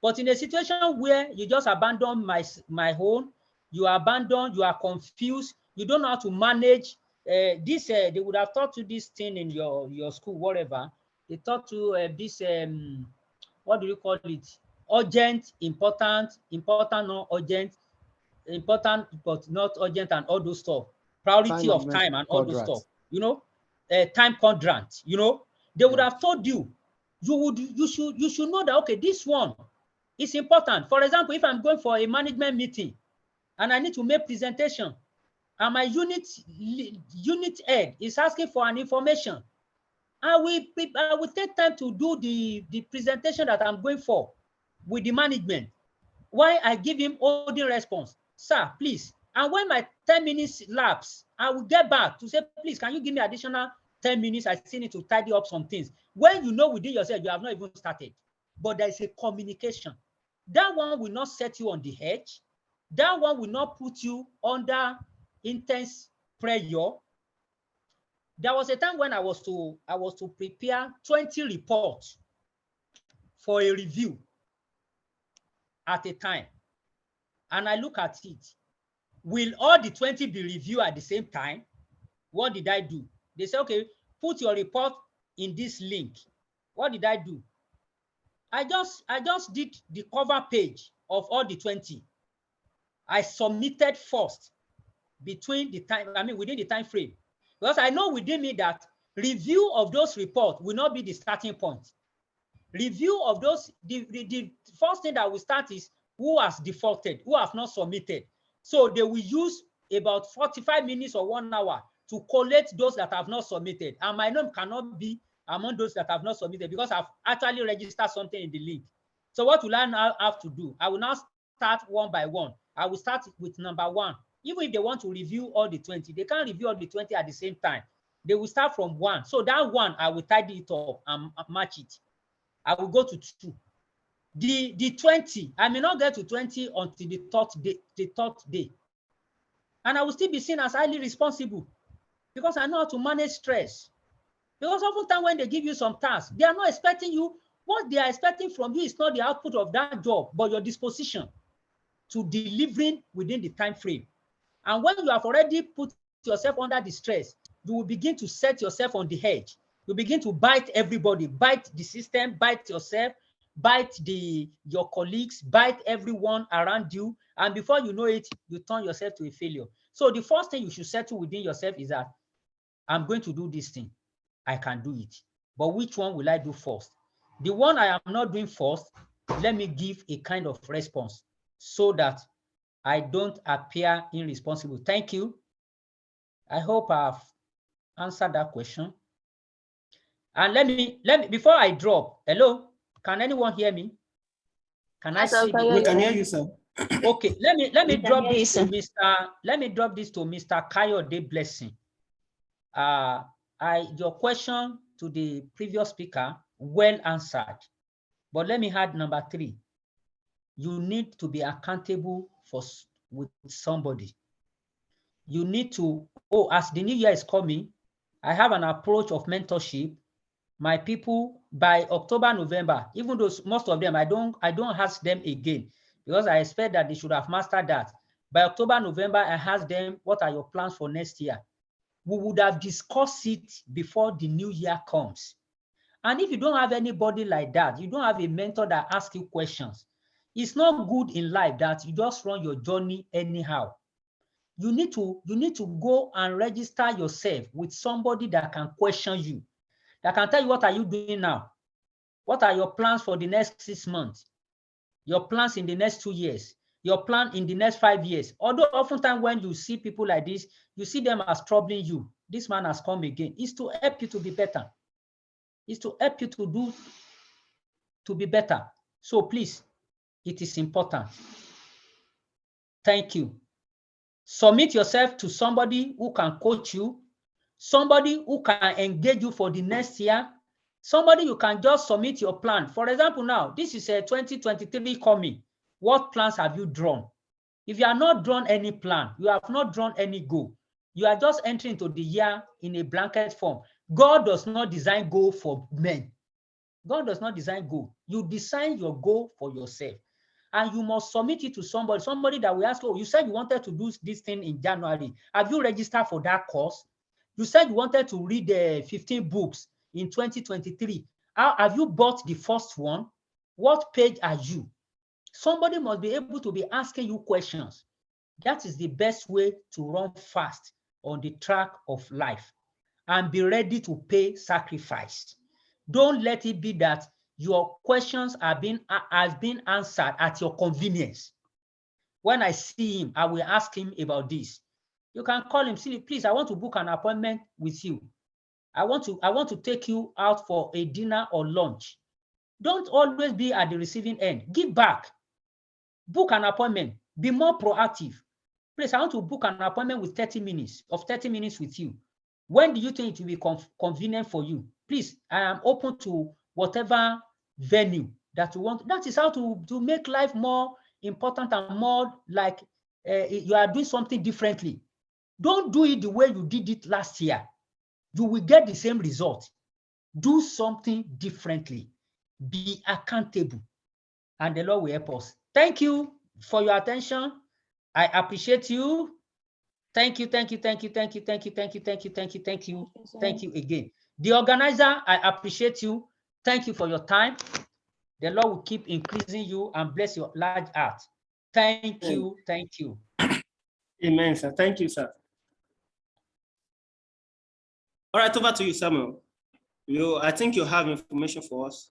But in a situation where you just abandon my own, you abandon, you are confused, you don't know how to manage this. They would have taught you this thing in your school, whatever. They taught you this, what do you call it? Urgent, important, not urgent, important but not urgent, and all those stuff. Priority of time and all those stuff. You know, time quadrant. You know, they would have told you. You should know that, okay, this one is important. For example, if I'm going for a management meeting and I need to make presentation, and my unit head is asking for an information, I will take time to do the presentation that I'm going for with the management. Why I give him holding response, sir, please. And when my 10 minutes lapse, I will get back to say, please, can you give me additional 10 minutes? I still need to tidy up some things. When you know within yourself, you have not even started, but there is a communication. That one will not set you on the edge. That one will not put you under intense pressure. There was a time when I was to prepare 20 reports for a review at a time. And I look at it. Will all the 20 be reviewed at the same time? What did I do? They say, okay, put your report in this link. What did I do? I just did the cover page of all the 20. I submitted first within the time frame. Because I know within me that review of those reports will not be the starting point. Review of those, the first thing that will start is who has defaulted, who have not submitted. So they will use about 45 minutes or 1 hour to collate those that have not submitted. And my name cannot be among those that have not submitted because I've actually registered something in the link. So what will I now have to do? I will now start one by one. I will start with number 1. Even if they want to review all the 20, they can't review all the 20 at the same time. They will start from 1. So that 1, I will tidy it up and match it. I will go to 2. The 20, I may not get to 20 until the third day. And I will still be seen as highly responsible because I know how to manage stress. Because oftentimes when they give you some tasks, they are not expecting you. What they are expecting from you is not the output of that job, but your disposition to delivering within the time frame. And when you have already put yourself under the stress, you will begin to set yourself on the edge. You begin to bite everybody, bite the system, bite yourself, bite your colleagues, bite everyone around you. And before you know it, you turn yourself to a failure. So the first thing you should settle within yourself is that I'm going to do this thing. I can do it. But which one will I do first? The one I am not doing first, let me give a kind of response so that I don't appear irresponsible. Thank you. I hope I've answered that question. And let me before I drop, hello, can anyone hear me? Can I see? We can hear you, sir. Okay, let me drop hear you, this to Mr. Kayode Blessing. Your question to the previous speaker, well answered. But let me add number 3. You need to be accountable with somebody. You need to, as the new year is coming, I have an approach of mentorship. My people, by October, November, even though most of them, I don't ask them again because I expect that they should have mastered that. By October, November, I ask them, what are your plans for next year? We would have discussed it before the new year comes. And if you don't have anybody like that, you don't have a mentor that asks you questions, it's not good in life that you just run your journey anyhow. You need to go and register yourself with somebody that can question you, that can tell you, what are you doing now? What are your plans for the next 6 months? Your plans in the next 2 years? Your plan in the next 5 years? Although oftentimes when you see people like this, you see them as troubling you. This man has come again. It's to help you to be better. It's to help you to be better. So please, it is important. Thank you. Submit yourself to somebody who can coach you, somebody who can engage you for the next year, somebody you can just submit your plan. For example, now, this is a 2023 coming. What plans have you drawn? If you have not drawn any plan, you have not drawn any goal, you are just entering into the year in a blanket form. God does not design goal for men. God does not design goal. You design your goal for yourself. And you must submit it to somebody that will ask, you said you wanted to do this thing in January. Have you registered for that course? You said you wanted to read 15 books in 2023. Have you bought the first one? What page are you? Somebody must be able to be asking you questions. That is the best way to run fast on the track of life and be ready to pay sacrifice. Don't let it be that your questions has been answered at your convenience. When I see him, I will ask him about this. You can call him, say, please, I want to book an appointment with you. I want to take you out for a dinner or lunch. Don't always be at the receiving end. Give back. Book an appointment. Be more proactive. Please, I want to book an appointment with 30 minutes with you. When do you think it will be convenient for you? Please, I am open to whatever venue that you want. That is how to make life more important and more like you are doing something differently. Don't do it the way you did it last year. You will get the same result. Do something differently. Be accountable. And the Lord will help us. Thank you for your attention. I appreciate you. Thank you, thank you, thank you, thank you, thank you, thank you, thank you, thank you, thank you, thank you again. The organizer, I appreciate you. Thank you for your time. The Lord will keep increasing you and bless your large heart. Thank you, thank you. Amen, sir. Thank you, sir. All right, over to you, Samuel. I think you have information for us.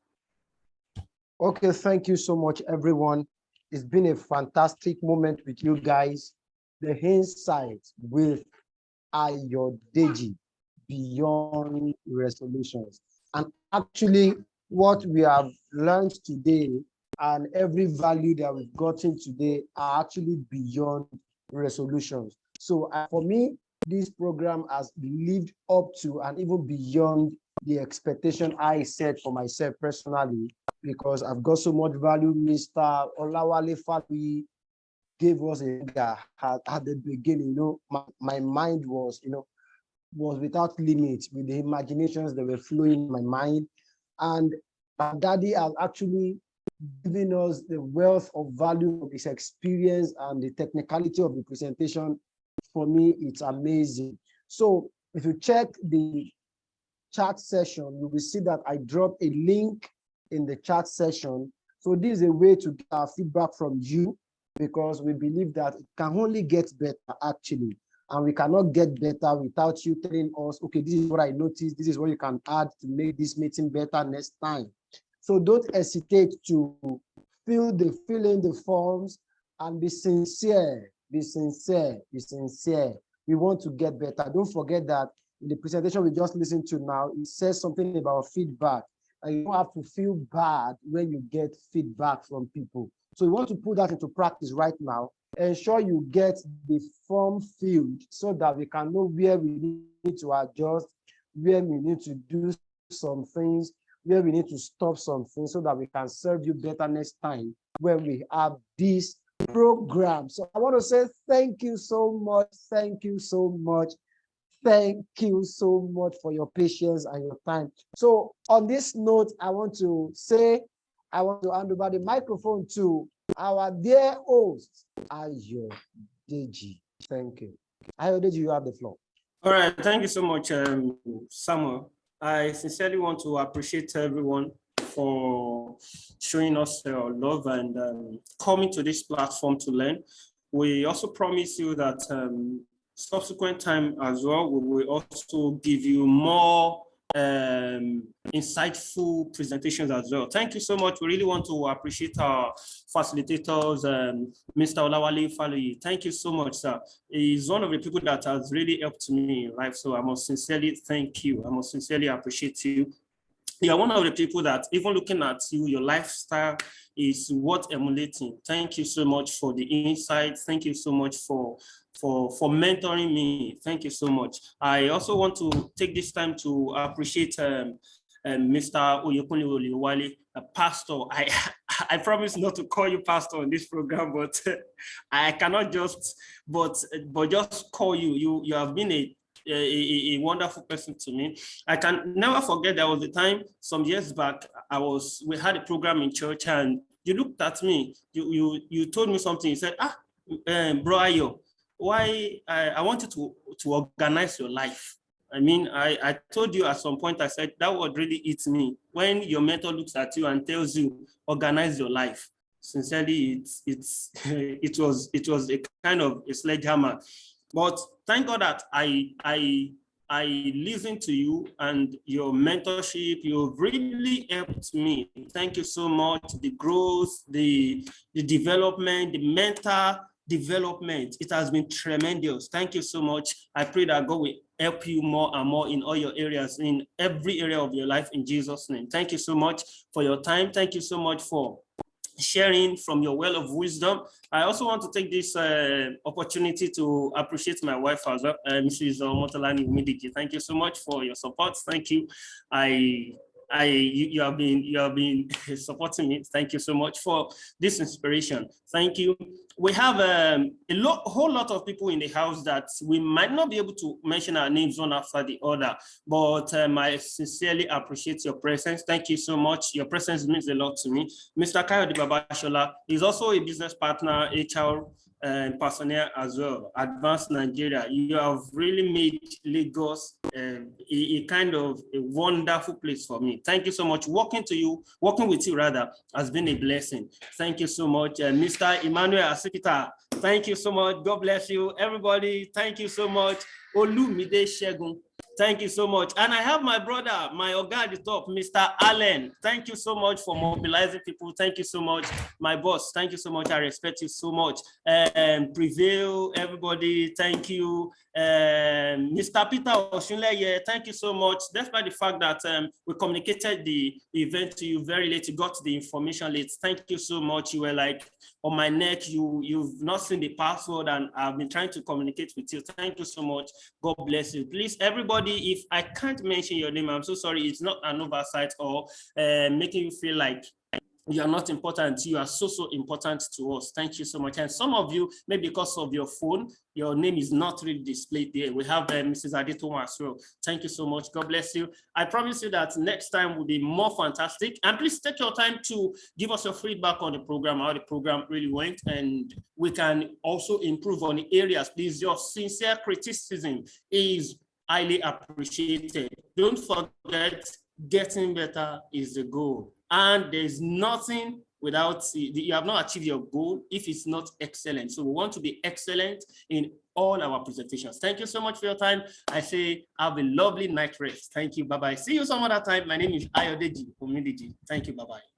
Okay, thank you so much, everyone. It's been a fantastic moment with you guys. The insight with Ayodeji, beyond resolutions. And actually, what we have learned today and every value that we've gotten today are actually beyond resolutions. So for me, this program has lived up to and even beyond the expectation I set for myself personally, because I've got so much value. Mr. Olawale Fatui gave us a at the beginning. My mind was, was without limits with the imaginations that were flowing in my mind. And my daddy has actually given us the wealth of value of his experience and the technicality of the presentation. For me, it's amazing. So if you check the chat session, you will see that I dropped a link in the chat session. So this is a way to get our feedback from you, because we believe that it can only get better actually. And we cannot get better without you telling us, okay, this is what I noticed, this is what you can add to make this meeting better next time. So don't hesitate to fill in the forms, and be sincere, be sincere, be sincere. We want to get better. Don't forget that in the presentation we just listened to now, it says something about feedback. And you don't have to feel bad when you get feedback from people. So we want to put that into practice right now. Ensure you get the form filled so that we can know where we need to adjust, where we need to do some things, where we need to stop some things so that we can serve you better next time when we have this program. So I want to say thank you so much. Thank you so much. Thank you so much for your patience and your time. So on this note, I want to hand over the microphone to our dear host, Ayodeji. Thank you. Ayodeji, you have the floor. All right, thank you so much, Samuel. I sincerely want to appreciate everyone for showing us your love and coming to this platform to learn. We also promise you that subsequent time as well, we will also give you more insightful presentations as well. Thank you so much. We really want to appreciate our facilitators, Mr. Olawale Faluyi. Thank you so much, sir. He's one of the people that has really helped me in life. So I must sincerely thank you. I must sincerely appreciate you. You are one of the people that, even looking at you, your lifestyle is worth emulating. Thank you so much for the insight. Thank you so much for mentoring me. Thank you so much. I also want to take this time to appreciate Mr. Oyekunle Olewale, a pastor. I promise not to call you pastor on this program, but I cannot just call you. You have been a wonderful person to me. I can never forget there was a time some years back we had a program in church and you looked at me, you told me something. You said, bro Ayo, why I wanted to organize your life. I mean, I told you at some point, I said that would really eat me when your mentor looks at you and tells you organize your life. Sincerely, it was a kind of a sledgehammer. But thank God that I listened to you and your mentorship. You've really helped me. Thank you so much. The growth, the development, the mental development, it has been tremendous. Thank you so much. I pray that God will help you more and more in all your areas, in every area of your life, in Jesus' name. Thank you so much for your time. Thank you so much for sharing from your well of wisdom. I also want to take this opportunity to appreciate my wife as well, Mrs. Motolani Umidiki. Thank you so much for your support. Thank you. You have been supporting me. Thank you so much for this inspiration. Thank you. We have a whole lot of people in the house that we might not be able to mention our names one after the other, but I sincerely appreciate your presence. Thank you so much. Your presence means a lot to me. Mr. Kayode Babashola is also a business partner, HR personnel as well, Advanced Nigeria. You have really made Lagos a kind of a wonderful place for me. Thank you so much. Working with you rather, has been a blessing. Thank you so much. Mr. Emmanuel Asipita, thank you so much. God bless you. Everybody, thank you so much. Olumide Shegun, thank you so much. And I have my brother, my oga at the top, Mr. Allen. Thank you so much for mobilizing people. Thank you so much. My boss, thank you so much. I respect you so much. Prevail, everybody, thank you. Mr. Peter Oshunleye, thank you so much. Despite the fact that we communicated the event to you very late, you got the information late. Thank you so much. You were like on my neck. You've not seen the password, and I've been trying to communicate with you. Thank you so much. God bless you. Please, everybody, if I can't mention your name, I'm so sorry. It's not an oversight or making you feel like you are not important. You are so important to us. Thank you so much. And some of you, maybe because of your phone, your name is not really displayed there. We have Mrs. Aditoma as well. Thank you so much. God bless you. I promise you that next time will be more fantastic. And please take your time to give us your feedback on the program, how the program really went, and we can also improve on the areas. Please, your sincere criticism is highly appreciated. Don't forget, getting better is the goal. And there's nothing without, you have not achieved your goal if it's not excellent. So we want to be excellent in all our presentations. Thank you so much for your time. I say, have a lovely night rest. Thank you. Bye-bye. See you some other time. My name is Ayodeji Omidiji. Thank you. Bye-bye.